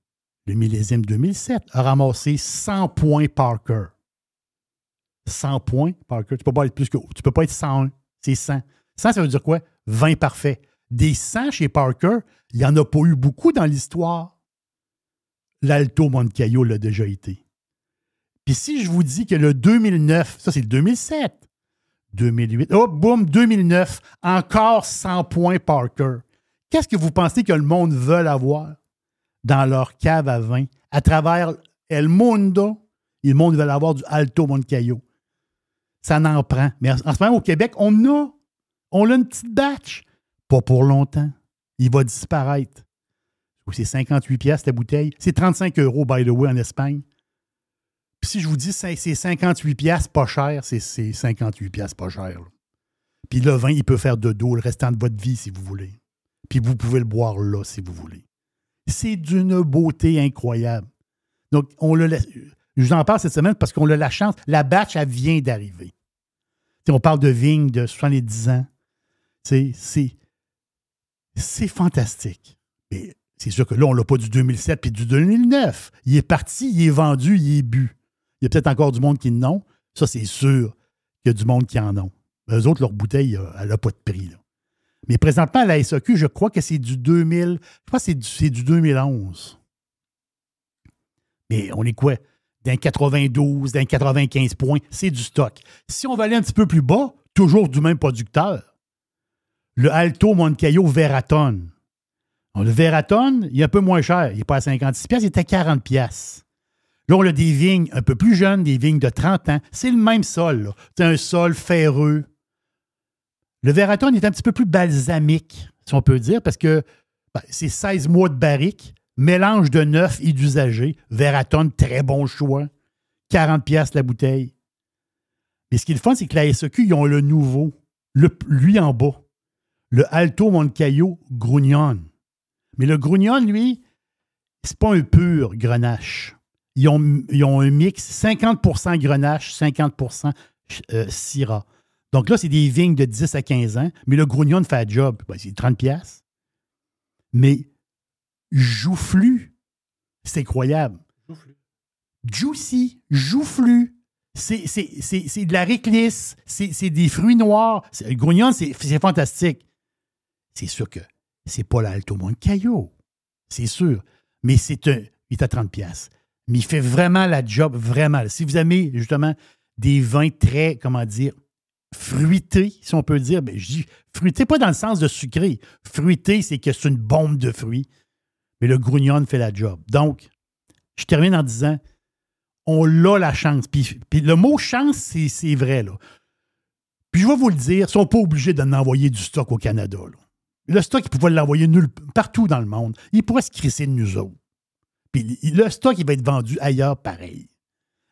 le millésime 2007, a ramassé 100 points Parker. 100 points Parker. Tu ne peux pas être plus que... Tu peux pas être 101. C'est 100. 100, ça veut dire quoi? 20 parfait. Des 100 chez Parker, il n'y en a pas eu beaucoup dans l'histoire. L'Alto Moncayo l'a déjà été. Puis si je vous dis que le 2009, ça c'est le 2007, 2008, oh boum, 2009, encore 100 points Parker. Qu'est-ce que vous pensez que le monde veut avoir dans leur cave à vin? À travers El Mundo, le monde veut avoir du Alto Moncayo. Ça n'en prend. Mais en ce moment, au Québec, on a une petite batch. Pas pour longtemps. Il va disparaître. C'est 58$ la bouteille. C'est 35 €, by the way, en Espagne. Puis si je vous dis c'est 58$ pas cher, c'est 58$ pas cher. Là. Puis le vin, il peut faire de dos le restant de votre vie, si vous voulez. Puis vous pouvez le boire là, si vous voulez. C'est d'une beauté incroyable. Donc, je vous en parle cette semaine parce qu'on a la chance. La batch, elle vient d'arriver. T'sais, on parle de vignes de 70 ans. C'est fantastique. Mais c'est sûr que là, on l'a pas du 2007 puis du 2009. Il est parti, il est vendu, il est bu. Il y a peut-être encore du monde qui en ont. Ça, c'est sûr qu'il y a du monde qui en ont. Eux autres, leur bouteille, elle n'a pas de prix. Là. Mais présentement, à la SAQ, je crois que c'est du 2000. Je crois que c'est du 2011. Mais on est quoi? D'un 92, d'un 95 points, c'est du stock. Si on va aller un petit peu plus bas, toujours du même producteur, le Alto Moncayo Veraton. Alors, le Veraton, il est un peu moins cher. Il n'est pas à 56$, il est à 40$. Là, on a des vignes un peu plus jeunes, des vignes de 30 ans. C'est le même sol. C'est un sol ferreux. Le Veraton est un petit peu plus balsamique, si on peut dire, parce que c'est 16 mois de barrique, mélange de neuf et d'usagé. Veraton, très bon choix. 40$ la bouteille. Mais ce qui est le fun, c'est que la SAQ, ils ont le nouveau, lui en bas, le Alto Moncayo Grugnon. Mais le Grugnon, lui, c'est pas un pur Grenache. Ils ont un mix 50% Grenache, 50% Syrah. Donc là, c'est des vignes de 10 à 15 ans, mais le Grugnon fait un job. Ben, c'est 30$. Mais joufflu, c'est incroyable. Juicy, joufflu. C'est de la réglisse, c'est des fruits noirs. Le Grugnon, c'est fantastique. C'est sûr que c'est pas l'Alto Moncayo. C'est sûr. Mais il est à 30$. Mais il fait vraiment la job, vraiment. Si vous aimez, justement, des vins très, comment dire, fruités, si on peut dire, je dis fruité, pas dans le sens de sucré. Fruité, c'est que c'est une bombe de fruits. Mais le Grugnon fait la job. Donc, je termine en disant, on a la chance. Puis le mot chance, c'est vrai, là. Puis je vais vous le dire, ils ne sont pas obligés d'en envoyer du stock au Canada, là. Le stock, ils pouvaient l'envoyer partout dans le monde. Ils pourraient se crisser de nous autres. Puis le stock, il va être vendu ailleurs pareil.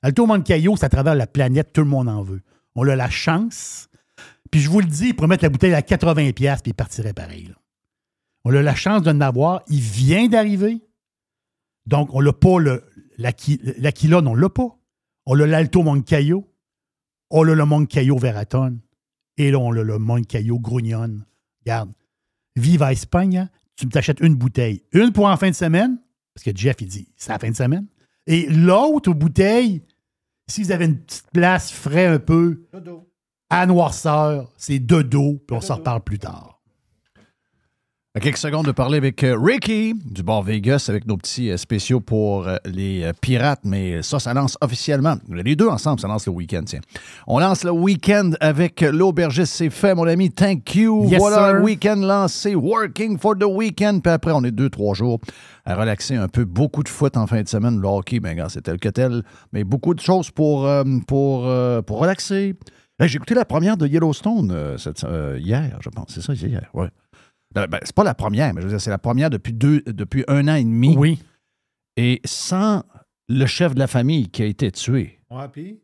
Alto Moncayo, c'est à travers la planète, tout le monde en veut. On a la chance. Puis je vous le dis, ils pourraient mettre la bouteille à 80$, puis il partirait pareil, là. On a la chance de l'avoir. Il vient d'arriver. Donc, on n'a pas l'Aquilon, on ne l'a pas. On a l'Alto Moncayo. On a le Moncayo Veraton. Et là, on a le Moncayo Grugnon. Regarde. Vive à Espagne, hein? Tu t'achètes une bouteille. Une pour en fin de semaine, parce que Jeff, il dit, c'est la fin de semaine. Et l'autre bouteille, si vous avez une petite place frais un peu, dodo. À noirceur, c'est dodo, puis on s'en reparle plus tard. À quelques secondes de parler avec Ricky du bar Vegas avec nos petits spéciaux pour les pirates, mais ça lance officiellement. Les deux ensemble, ça lance le week-end, tiens. On lance le week-end avec l'aubergiste, c'est fait, mon ami. Thank you. Yes, voilà, sir. le week-end lancé. Working for the weekend. Puis après, on est 2-3 jours à relaxer un peu. Beaucoup de foot en fin de semaine. Le hockey, ben, c'est tel que tel. Mais beaucoup de choses pour relaxer. Hey, j'ai écouté la première de Yellowstone hier, je pense. C'est ça, c'est hier, ouais. Ben, c'est pas la première, mais je veux dire, c'est la première depuis 1 an et demi. Oui. Et sans le chef de la famille qui a été tué. Ouais, puis?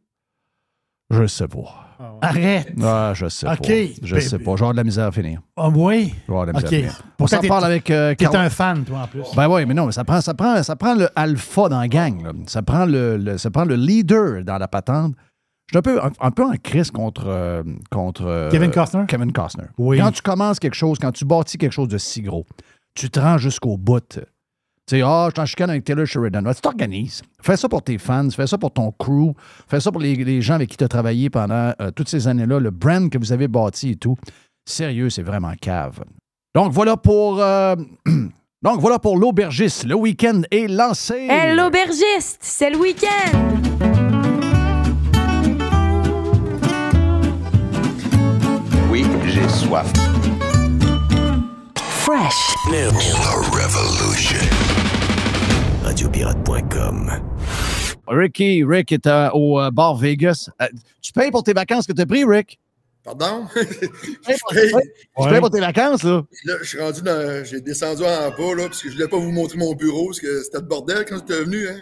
Je sais pas. Ah ouais. Arrête! Ah, je sais pas. Je sais pas. J'ai de la misère à finir. Ah oui? J'ai de la misère à finir. On Pourtant, s'en parle avec T'es Carl. un fan, toi, en plus. Ben oui, mais non, mais ça prend le alpha dans la gang. Là. Ça prend le leader dans la patente. Je suis un peu en crise contre Kevin Costner? Kevin Costner. Oui. Quand tu commences quelque chose, quand tu bâtis quelque chose de si gros, tu te rends jusqu'au bout. Tu sais, je t'en chicane avec Taylor Sheridan. Tu t'organises. Fais ça pour tes fans, fais ça pour ton crew, fais ça pour les gens avec qui tu as travaillé pendant toutes ces années-là, le brand que vous avez bâti et tout. Sérieux, c'est vraiment cave. Donc voilà pour l'aubergiste. Le week-end est lancé. Hey, l'aubergiste, c'est le week-end. Oui, j'ai soif. Fresh. New. The Revolution. Radiopirate.com. Rick est au bar Vegas. Tu payes pour tes vacances que tu as pris, Rick? Pardon? Tu payes pour tes vacances, là? Là, je suis rendu j'ai descendu en bas, là, parce que je voulais pas vous montrer mon bureau, parce que c'était le bordel quand j'étais venu, hein.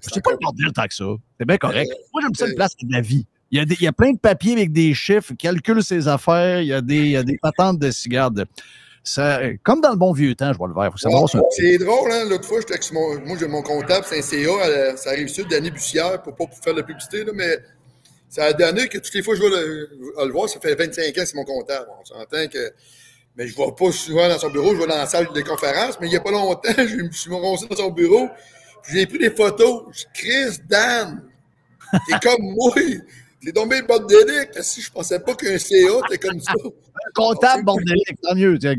C'est pas le bordel tant que ça. C'est bien correct. Moi, j'aime ça une place qui a de la vie. Il y a plein de papiers avec des chiffres, calcule ses affaires, il y a des patentes de cigares. Comme dans le bon vieux temps, je vois le verre. C'est drôle, hein? L'autre fois, j'étais avec moi, j'ai mon comptable, c'est un CA, ça arrive sud d'Annie Bussière, pour pas faire de la publicité, là, mais ça a donné que toutes les fois que je vais le voir, ça fait 25 ans que c'est mon comptable. On s'entend que. Mais je ne vais pas souvent dans son bureau, je vais dans la salle de conférence, mais il n'y a pas longtemps, je me suis renoncé dans son bureau, puis j'ai pris des photos. Je dis, Chris, Dan, t'es comme moi. T'es tombé bordélique. Si je pensais pas qu'un CA était comme ça. Un comptable bordélique, tant mieux. Tiens,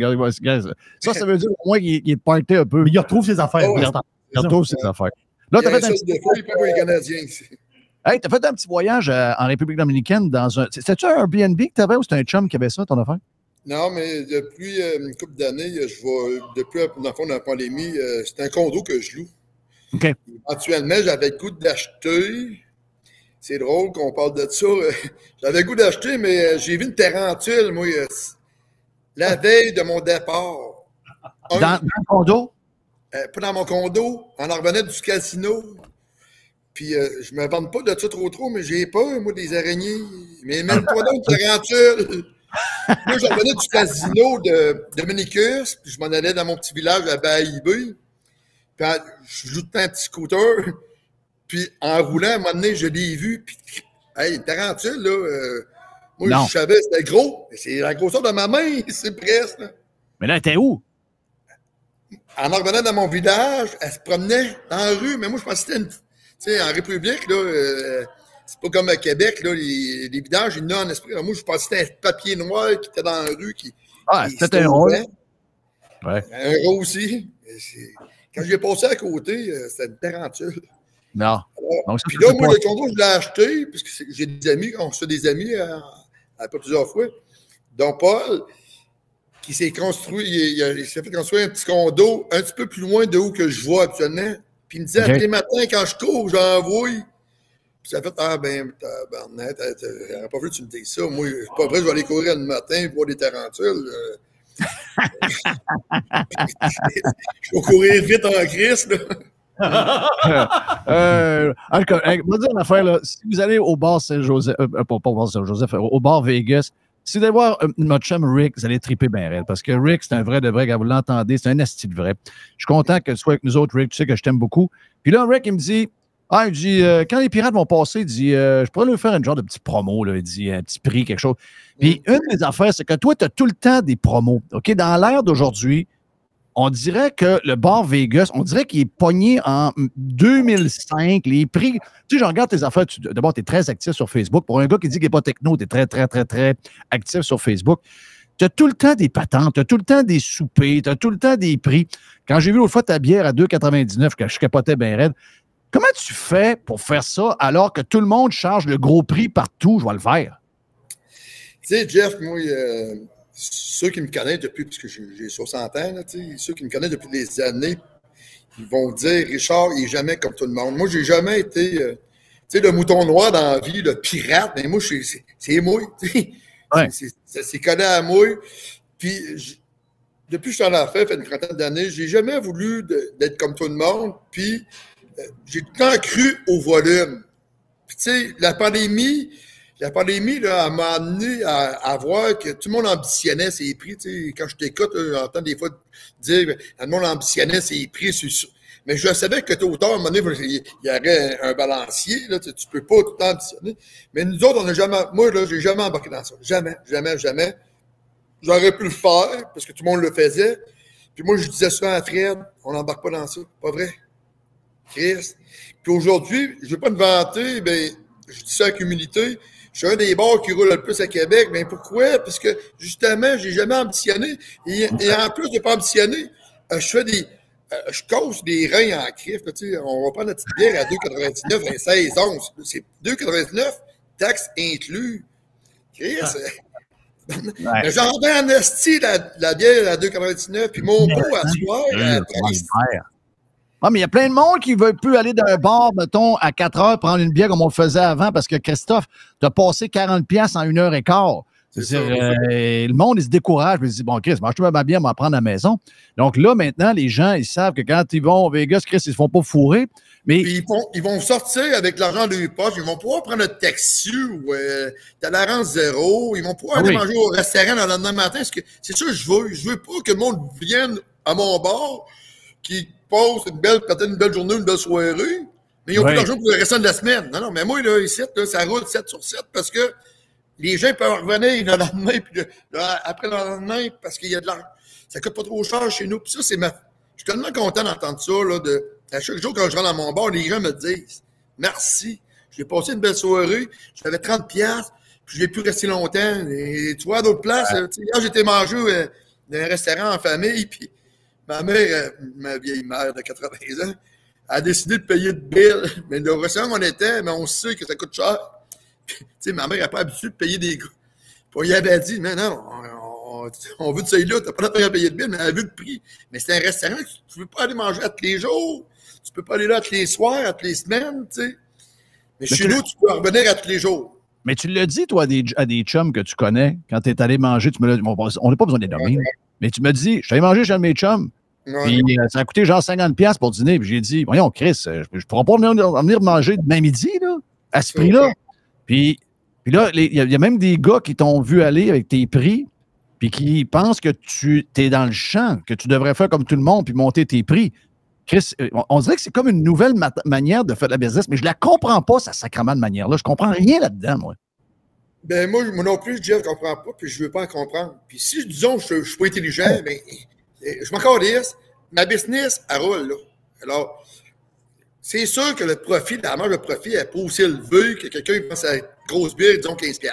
ça veut dire au moins qu'il est pointé un peu. Mais il retrouve ses affaires. Il retrouve ses affaires. Là, t'as fait un petit... pour les Canadiens ici. Hey, t'as fait un petit voyage en République dominicaine dans un... C'était-tu un Airbnb que t'avais ou c'était un chum qui avait ça, ton affaire? Non, mais depuis une couple d'années, depuis dans le fond de la pandémie, c'est un condo que je loue. OK. Éventuellement, j'avais le goût d'acheter. C'est drôle qu'on parle de ça. J'avais le goût d'acheter, mais j'ai vu une tarentule, moi, la veille de mon départ. Dans le condo? Pas dans mon condo. On en revenait du casino. Puis, je me vante pas de ça trop, mais j'ai peur, moi, des araignées. Mais même pas d'autres tarentules. Moi, j'en revenais du casino de Dominicus, puis je m'en allais dans mon petit village à Baïbé. Puis, je loutais un petit scooter. Puis, en roulant, à un moment donné, je l'ai vu. Puis, hey, une tarentule, là, moi, je savais, c'était gros. C'est la grosseur de ma main, c'est presque. Là. Mais là, t'es où? En revenant dans mon village, elle se promenait dans la rue. Mais moi, je pensais que c'était une... Tu sais, en République, là, c'est pas comme à Québec, là, les villages, il y en a en esprit. Moi, je pensais que c'était un papier noir qui était dans la rue. C'était un rôle. Ouais. Un rôle aussi. Quand j'ai passé à côté, c'était une tarentule. Non. Puis là, moi, le condo, je l'ai acheté, parce que j'ai des amis, on se fait des amis pas plusieurs fois, dont Paul, qui s'est construit, il s'est fait construire un petit condo un petit peu plus loin de où que je vois actuellement. Puis il me disait, tous les matins, quand je cours, j'envoie. Puis ça fait, tabarnak, j'aurais pas voulu que tu me dises ça. Moi, je suis pas prêt, je vais aller courir le matin, voir des tarentules. Je vais courir vite en crise, là. Je vais dire une affaire, là. Si vous allez au bar Saint-Joseph, pas au bar Saint-Joseph, au bar Vegas, si vous allez voir notre chum Rick, vous allez triper bien raide. Parce que Rick, c'est un vrai de vrai, quand vous l'entendez, c'est un asti de vrai. Je suis content que tu sois avec nous autres, Rick. Tu sais que je t'aime beaucoup. Puis là, Rick, il me dit, quand les pirates vont passer, il dit, je pourrais lui faire une genre de petit promo, là. Il dit, un petit prix, quelque chose. Puis une des affaires, c'est que toi, tu as tout le temps des promos. OK? Dans l'ère d'aujourd'hui, on dirait que le bar Vegas, on dirait qu'il est pogné en 2005. Les prix, tu sais, je regarde tes affaires. D'abord, tu es très actif sur Facebook. Pour un gars qui dit qu'il n'est pas techno, tu es très, très, très, très actif sur Facebook. Tu as tout le temps des patentes, tu as tout le temps des soupers, tu as tout le temps des prix. Quand j'ai vu l'autre fois ta bière à 2,99, que je capotais bien raide, comment tu fais pour faire ça alors que tout le monde charge le gros prix partout? Je vais le faire. Tu sais, Jeff, moi, ceux qui me connaissent depuis, parce que j'ai 60 ans, là, ceux qui me connaissent depuis des années, ils vont dire, Richard, il n'est jamais comme tout le monde. Moi, j'ai jamais été, le mouton noir dans la vie, le pirate, mais moi, c'est moi. Ouais. C'est collé à moi. Puis, depuis que je suis en affaires, ça fait une trentaine d'années, j'ai jamais voulu d'être comme tout le monde. Puis, j'ai tout le temps cru au volume. Puis, tu sais, la pandémie, là, elle m'a amené à voir que tout le monde ambitionnait ses prix. Tu sais, quand je t'écoute, j'entends des fois dire que tout le monde ambitionnait ses prix. Mais je savais que tôt ou tard, à un moment donné, il y aurait un balancier. Là, tu peux pas tout le temps ambitionner. Mais nous autres, on n'a jamais... Moi, là, j'ai jamais embarqué dans ça. Jamais. J'aurais pu le faire parce que tout le monde le faisait. Puis moi, je disais ça à Fred, on n'embarque pas dans ça. Pas vrai. Chris. Puis aujourd'hui, je ne vais pas me vanter, ben, je dis ça avec humilité. Je suis un des bars qui roule le plus à Québec. Mais pourquoi? Parce que, justement, j'ai jamais ambitionné. Et en plus de pas ambitionner, je cause des reins en crif. On va prendre la petite bière à 2,99, 16 onces. C'est 2,99, taxes inclus. Chris, mais j'en ai en esti la bière à 2,99, puis mon pot à soir à 13. Ah, mais il y a plein de monde qui ne veut plus aller dans un bar, mettons, à 4 heures, prendre une bière comme on le faisait avant, parce que Christophe, tu as passé 40$ en 1h15. C'est-à-dire, le monde, il se décourage, il se dit, bon, Chris, mange-toi ma bière, on va prendre à la maison. Donc là, maintenant, les gens, ils savent que quand ils vont au Vegas, Chris, ils ne se font pas fourrer. Mais ils vont sortir avec l'argent de leur poche, ils vont pouvoir prendre un taxi ou Talarance zéro, ils vont pouvoir aller manger au restaurant le lendemain matin. C'est ça que je veux. Je veux pas que le monde vienne à mon bar, qui passe peut-être une belle journée, une belle soirée, mais ils n'ont plus d'argent pour le restant de la semaine. Non, mais moi, là, ici, là, ça roule 7 sur 7 parce que les gens peuvent revenir le lendemain, puis après le lendemain, parce qu'il y a de l'argent. Ça coûte pas trop cher chez nous. Puis ça, je suis tellement content d'entendre ça, là, à chaque jour, quand je rentre dans mon bar, les gens me disent merci. J'ai passé une belle soirée. J'avais 30$, puis je n'ai plus resté longtemps. Et tu vois, à d'autres places, hier, j'étais mangé dans un restaurant en famille, puis ma mère, ma vieille mère de 80 ans, a décidé de payer de bill. Mais le restaurant où on était, mais on sait que ça coûte cher. Puis, tu sais, ma mère n'a pas l'habitude de payer des gars. Puis, il avait dit, mais non, on veut de celui-là, tu n'as pas la payer de bill, mais elle a vu le prix. Mais c'est un restaurant, tu ne peux pas aller manger à tous les jours. Tu ne peux pas aller là à tous les soirs, à toutes les semaines, tu sais. Mais chez nous, tu peux revenir à tous les jours. Mais tu l'as dit, toi, à des chums que tu connais, quand tu es allé manger, tu me l'as dit, on n'a pas besoin de les nommer, mais tu me dis, je suis allé manger chez un de mes chums, puis ça a coûté genre 50$ pour dîner, puis j'ai dit, voyons, Chris, je ne pourrais pas venir manger demain midi, là, à ce prix-là. Puis là, il y a même des gars qui t'ont vu aller avec tes prix, puis qui pensent que tu es dans le champ, que tu devrais faire comme tout le monde, puis monter tes prix. Chris, on dirait que c'est comme une nouvelle manière de faire de la business, mais je la comprends pas, cette sacrement de manière-là. Je comprends rien là-dedans, moi. Ben moi non plus, Jeff, je comprends pas, puis je veux pas en comprendre. Puis si, disons, je suis pas intelligent, ben, je m'en calisse. Ma business, elle roule, là. Alors, c'est sûr que le profit, la marge de profit n'est pas aussi élevé que quelqu'un qui pense à une grosse bière, disons 15$.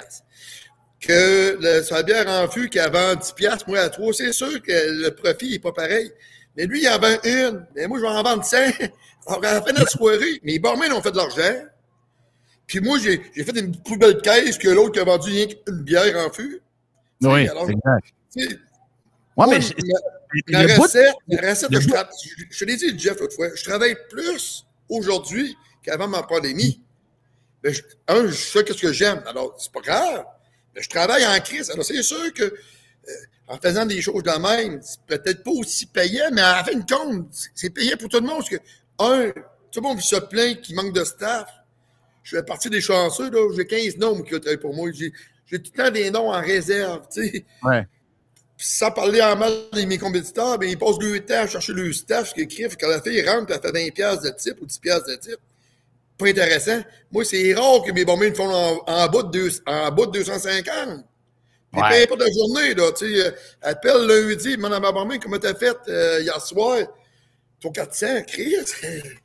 Que sa bière en fût qui vend 10$, moi à 3$, c'est sûr que le profit n'est pas pareil. Mais lui, il en vend une. Mais moi, je vais en vendre 100. Alors, à la fin de la soirée, mes barmen ont fait de l'argent. Puis moi, j'ai fait une plus belle caisse que l'autre qui a vendu rien qu'une bière en fût. Oui, alors, exact. Ouais, mais la recette, je te l'ai dit, Jeff, l'autre fois, je travaille plus aujourd'hui qu'avant ma pandémie. Mais je sais ce que j'aime. Alors, c'est pas grave. Mais je travaille en crise. Alors, c'est sûr que en faisant des choses de même, c'est peut-être pas aussi payant, mais à la fin de compte, c'est payant pour tout le monde. Parce que, tout le monde se plaint qu'il manque de staff. Je fais partie des chanceux, là. J'ai 15 noms qui travaillent pour moi. J'ai tout le temps des noms en réserve, tu sais. Ouais. Puis sans parler en mal de mes compétiteurs, ben, ils passent le temps à chercher le staff, ce qu'ils écrivent. Quand la fille rentre, elle fait 20$ de type ou 10$ de type. Pas intéressant. Moi, c'est rare que mes bombes me font en bas de 250. Puis, paye pas de la journée, là, tu sais. Appelle lundi, demande à ma barmaid comment t'as fait hier soir. Pour 400, Chris.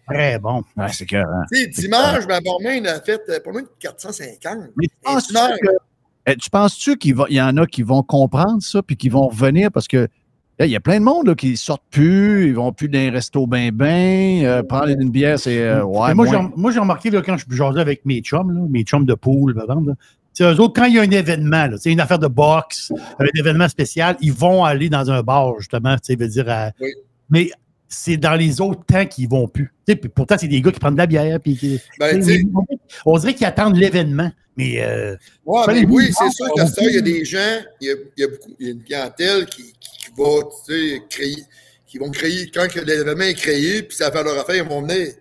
Très bon. Ouais, c'est clair. Hein? Tu sais, dimanche, ma barmaid a fait pas moins de 450. Mais tu penses-tu qu'il y en a qui vont comprendre ça puis qui vont revenir parce que il y a plein de monde là, qui ne sortent plus, ils vont plus dans les restos prendre une bière, c'est moi, j'ai remarqué là, quand je jasais avec mes chums de pool, par exemple, eux autres, quand il y a un événement, là, une affaire de boxe, un événement spécial, ils vont aller dans un bar, justement, veut dire mais c'est dans les autres temps qu'ils ne vont plus. Puis pourtant, c'est des gars qui prennent de la bière. On dirait qu'ils attendent l'événement. Mais, oui, c'est sûr qu'à ça, il y a des gens, il y a une clientèle qui va créer, qui vont créer, quand l'événement est créé, puis ça va faire leur affaire, ils vont venir.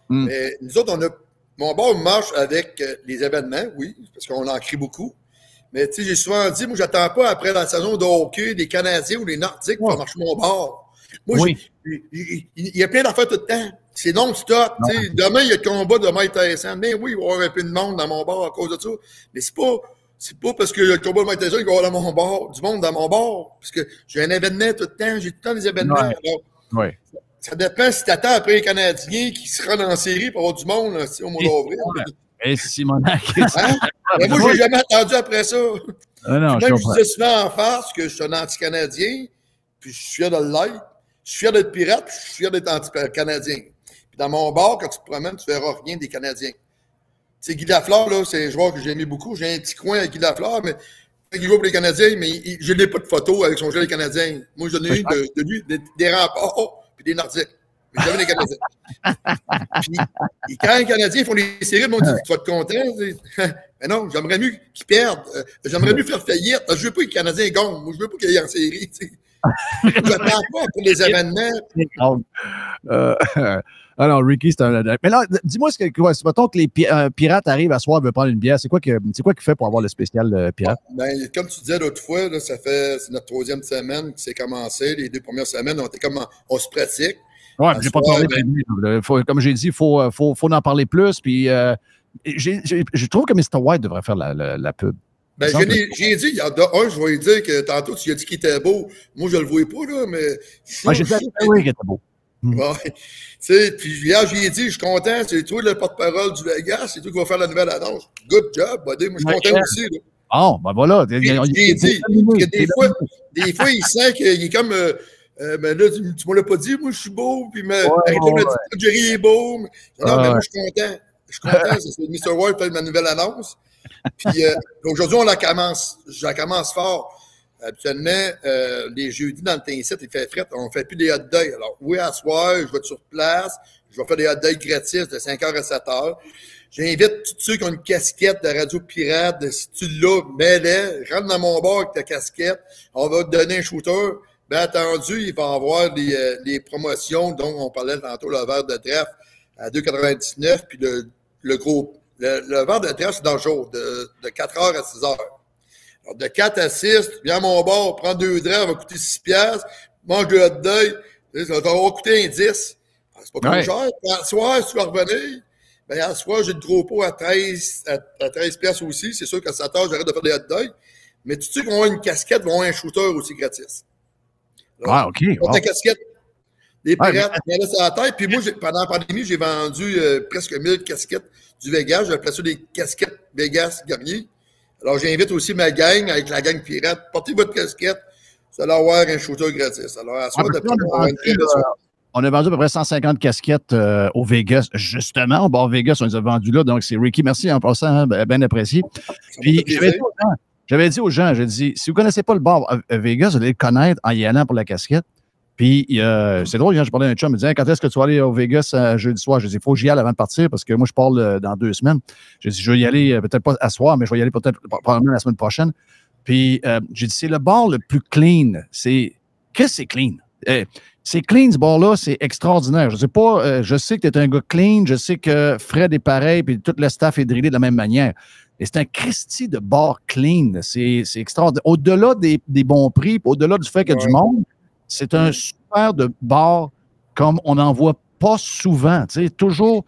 Mais nous autres, mon bar marche avec les événements, oui, parce qu'on en crée beaucoup. Mais tu sais, j'ai souvent dit, moi, j'attends pas après la saison de hockey des Canadiens ou des Nordiques pour faire marcher mon bar. Moi, il y a plein d'affaires tout le temps. C'est non-stop. Demain, il y a le combat de Mike Tyson. Mais oui, il va y avoir un peu de monde dans mon bar à cause de ça. Mais c'est pas parce qu'il y a le combat de Mike Tyson qu'il va y avoir dans mon bar, du monde dans mon bar. Parce que j'ai un événement tout le temps. J'ai tout le temps des événements. Alors, ça dépend si tu attends après les Canadiens qui se rendent en série pour avoir du monde là, au mois d'avril. Et Simonac. Moi, je n'ai jamais attendu après ça. Non, même je disais souvent en face que je suis un anti-Canadien, puis je suis fier de l'être. Je suis fier d'être pirate, puis je suis fier d'être anti-Canadien. Puis dans mon bar, quand tu te promènes, tu ne verras rien des Canadiens. Tu sais, Guy Lafleur, là, c'est un joueur que j'ai aimé beaucoup. J'ai un petit coin avec Guy Lafleur, mais il joue pour les Canadiens, mais je n'ai pas de photo avec son jeu des Canadiens. Moi, j'en ai eu de lui, des remparts, puis des Nordiques. Mais jamais des Canadiens. Puis quand les Canadiens font les séries, le monde dit, tu vas être content. Mais non, j'aimerais mieux qu'ils perdent. J'aimerais mieux faire faillite. Je ne veux pas que les Canadiens gagnent. Moi, je ne veux pas qu'ils aillent en série, tu sais. Je n'attends pas pour les événements. Alors, Ricky, c'est un. Mais là, dis-moi, mettons que les pirates arrivent à soir, veulent prendre une bière. C'est quoi qu'il fait pour avoir le spécial pirate? Ben, comme tu disais l'autre fois, là, c'est notre 3e semaine qui s'est commencé. Les 2 premières semaines, on se pratique. Oui, j'ai pas parlé de lui. Comme j'ai dit, il faut en parler plus. Puis, je trouve que Mr. White devrait faire la pub. Ben, j'ai dit, il y en a un, je vais lui dire que tantôt, tu as dit qu'il était beau. Moi, je le voyais pas, là, mais. J'ai dit qu'il était beau. Ouais. Tu sais, puis hier, j'ai dit, je suis content, c'est toi le porte-parole du Vegas, c'est toi qui vas faire la nouvelle annonce. Good job, buddy. Moi, je suis content aussi. Là. Bon, ben voilà. J'ai dit, des fois, il sent qu'il est comme. Mais là, tu ne me l'as pas dit, moi, je suis beau. Puis, Jerry est beau. Mais, non, mais moi, je suis content. Je suis content. C'est Mr. World fait ma nouvelle annonce. Puis, aujourd'hui, je la commence fort. Habituellement, les jeudis dans le T7, il fait fret, on ne fait plus des hot dogs. Alors, oui, à soir, je vais être sur place. Je vais faire des hot dogs gratis de 5h à 7h. J'invite tous ceux qui ont une casquette de Radio Pirate, si tu l'as, mets-les, rentre dans mon bar avec ta casquette, on va te donner un shooter. Bien entendu, il va y avoir les promotions dont on parlait tantôt, le verre de trèfle à 2,99, puis le verre de trèfle, c'est dans le jour, de 4h à 6h. Alors, de 4 à 6, tu viens à mon bar, prends 2 draps, ça va coûter 6$, mange le hot dog, ça va coûter un 10$. C'est pas trop cher. À soir, si tu vas revenir, bien, à soir, j'ai le gros pot à 13$ aussi. C'est sûr qu'à 7 heures, j'arrête de faire des hot dogs. Mais tous ceux qui vont avoir une casquette vont avoir un shooter aussi gratis. Alors, OK. Wow. Ta casquette, des pirates, tu mets ça à la tête. Puis moi, pendant la pandémie, j'ai vendu presque 1000 casquettes du Vegas. J'ai appelé ça des casquettes Vegas Guerrier. Alors, j'invite aussi ma gang, avec la gang pirate. Portez votre casquette, vous allez avoir un shooter gratis. Alors, à soir, on a vendu à peu près 150 casquettes au Vegas, justement. Au bar Vegas, on les a vendues là. Donc, c'est Ricky. Merci en passant, bien apprécié. Puis, j'avais dit aux gens, j'ai dit, si vous ne connaissez pas le bar Vegas, vous allez le connaître en y allant pour la casquette. Puis, c'est drôle, quand je parlais à un chum, il me disait, quand est-ce que tu vas aller au Vegas jeudi soir? Je dis, il faut que j'y aille avant de partir parce que moi, je pars dans 2 semaines. J'ai dit, je vais y aller peut-être pas à soir, mais je vais y aller peut-être probablement la semaine prochaine. Puis, j'ai dit, c'est le bar le plus clean. Qu'est-ce que c'est clean? C'est clean, ce bar-là, c'est extraordinaire. Je sais pas, je sais que tu es un gars clean, je sais que Fred est pareil, puis tout le staff est drillé de la même manière. Et c'est un Christy de bar clean. C'est extraordinaire. Au-delà des bons prix, au-delà du fait qu'il y a du monde, c'est un super de bar comme on n'en voit pas souvent. Tu sais, toujours.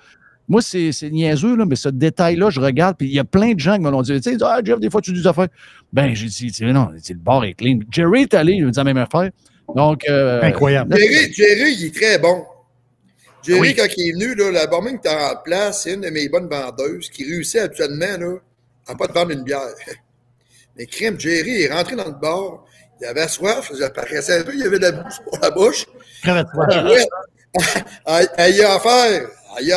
Moi, c'est niaiseux, là, mais ce détail-là, je regarde, puis il y a plein de gens qui me l'ont dit. Tu sais, Jeff, des fois, tu dis des affaires. Ben, j'ai dit, non, le bar est clean. Jerry est allé, il me dit la même affaire. Donc, incroyable. Jerry, il est très bon. Jerry, quand il est venu, là, la barman qui est en place, c'est une de mes bonnes vendeuses qui réussit habituellement là, à ne pas te vendre une bière. Mais crème, Jerry est rentré dans le bar, il avait soif, ça paraissait un peu, il avait de la bouche pour la bouche. Il y a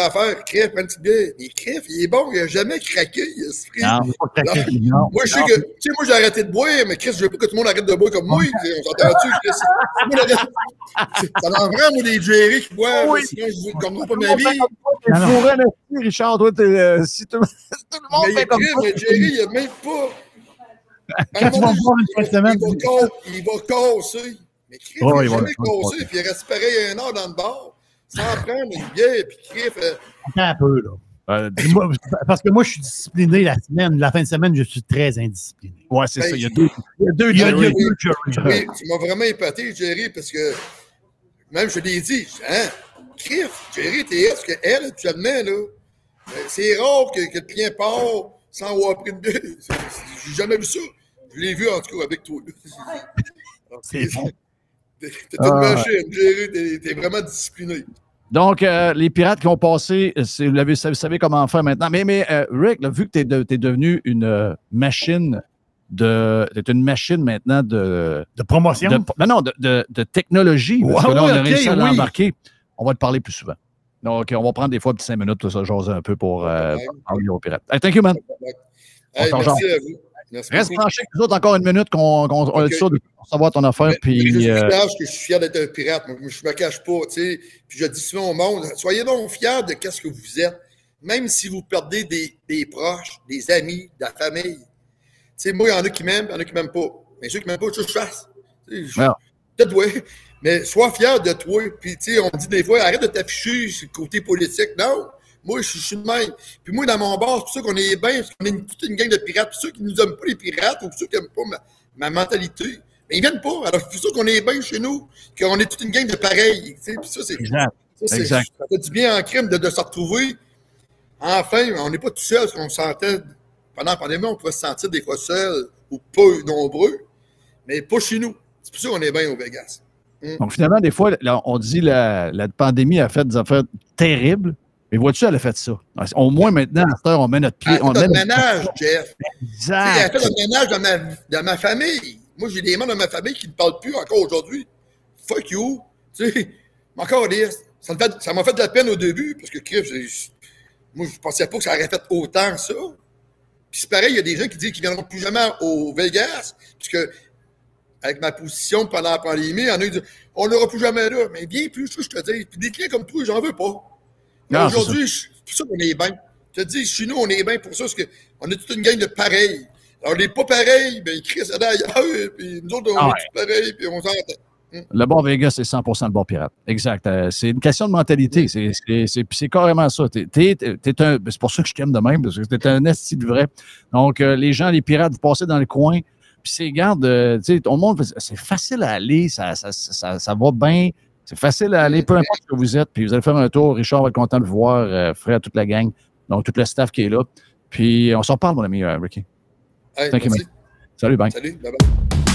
affaire, crève, prends une petite bière. Mais crève, il est bon, il n'a jamais craqué. Il a esprit. Non, moi, je sais que, tu sais, moi, j'ai arrêté de boire, mais Chris, je veux pas que tout le monde arrête de boire comme moi. On s'entend-tu, Chris? Ça m'en prend, moi, des Jerry qui boivent. Sinon, je ne comprends pas ma vie. Richard, toi, si tout le monde fait comme ça. Mais Jerry, il n'a même pas. Quand tu vas voir une fin de semaine, il va casser. Mais Chris, il n'a jamais cassé, puis il reste pareil 1 heure dans le bar. Sans prendre une bière, puis Criff. Attends un peu, là. Parce que moi, je suis discipliné la semaine. La fin de semaine, je suis très indiscipliné. Ouais, c'est ça. Il y a deux Jerry. Tu m'as vraiment épaté, Jerry, parce que même je l'ai dit, hein, Criff, Jerry, parce qu'elle, actuellement, là, c'est rare que le client part sans avoir pris de bière. J'ai jamais vu ça. Je l'ai vu, en tout cas, avec toi. C'est bon. T'es une machine, Jerry, t'es vraiment discipliné. Donc, les pirates qui ont passé, vous savez comment faire maintenant. Mais Rick, là, vu que tu es devenu une machine t'es une machine maintenant de promotion? De technologie. Parce que là, on a réussi à l'embarquer. On va te parler plus souvent. Donc, on va prendre des fois un petit 5 minutes, tout ça, jaser un peu pour parler aux pirates. Hey, thank you, man. Merci à vous. Reste branché avec nous autres encore 1 minute qu'on a sûr de savoir ton affaire. Je suis fier d'être un pirate. Moi, je ne me cache pas. Puis je dis souvent au monde, soyez donc fiers de ce que vous êtes. Même si vous perdez des proches, des amis, de la famille. Moi, il y en a qui m'aiment, il y en a qui ne m'aiment pas. Mais ceux qui ne m'aiment pas, je chasse. Peut-être, oui. Mais sois fier de toi. Puis, on dit des fois, arrête de t'afficher sur le côté politique. Non. Moi, je suis de même. Puis moi, dans mon bar, c'est pour ça qu'on est bien, parce qu'on est toute une gang de pirates. Puis ceux qui ne nous aiment pas les pirates, ou ceux qui n'aiment pas ma mentalité, mais ils ne viennent pas. Alors, c'est pour ça qu'on est bien chez nous, qu'on est toute une gang de pareils. Puis ça, c'est exact. Ça fait du bien en crime de se retrouver. Enfin, on n'est pas tout seul, parce qu'on se sentait, pendant la pandémie, on pouvait se sentir des fois seul ou pas nombreux, mais pas chez nous. C'est pour ça qu'on est bien au Vegas. Donc, finalement, des fois, là, on dit la pandémie a fait des affaires terribles, mais vois-tu, elle a fait ça. Au moins, maintenant, à cette heure, on met notre pied. Elle a fait notre ménage, Jeff. Exact. Elle a fait notre ménage dans ma famille. Moi, j'ai des membres de ma famille qui ne parlent plus encore aujourd'hui. Fuck you. Tu sais, encore dire, ça m'a fait de la peine au début, parce que, moi, je ne pensais pas que ça aurait fait autant que ça. Puis c'est pareil, il y a des gens qui disent qu'ils ne viendront plus jamais au Vegas, puisque avec ma position pendant la pandémie, il y en a qui disent on n'aura plus jamais là. Mais bien plus, je te dis. Puis des clients comme toi, j'en veux pas. Aujourd'hui, c'est pour ça qu'on est bien. Je te dis, chez nous, on est bien pour ça, parce qu'on a toute une gang de pareils. Alors, on n'est pas pareils, ben, ils crient ça d'ailleurs, puis nous autres, on est tous pareils, puis on s'entend. Le bar Vegas, c'est 100% le bar pirate. Exact. C'est une question de mentalité. C'est carrément ça. C'est pour ça que je t'aime de même, parce que t'es un esti de vrai. Donc, les gens, les pirates, vous passez dans le coin, puis c'est, regarde, tu sais, tout le monde, c'est facile à aller, ça va bien. C'est facile à aller, peu importe ce que vous êtes. Puis vous allez faire un tour. Richard va être content de vous voir, frère, toute la gang. Donc, tout le staff qui est là. Puis on s'en parle, mon ami Ricky. Hey, Salut, bye. Salut, bye-bye.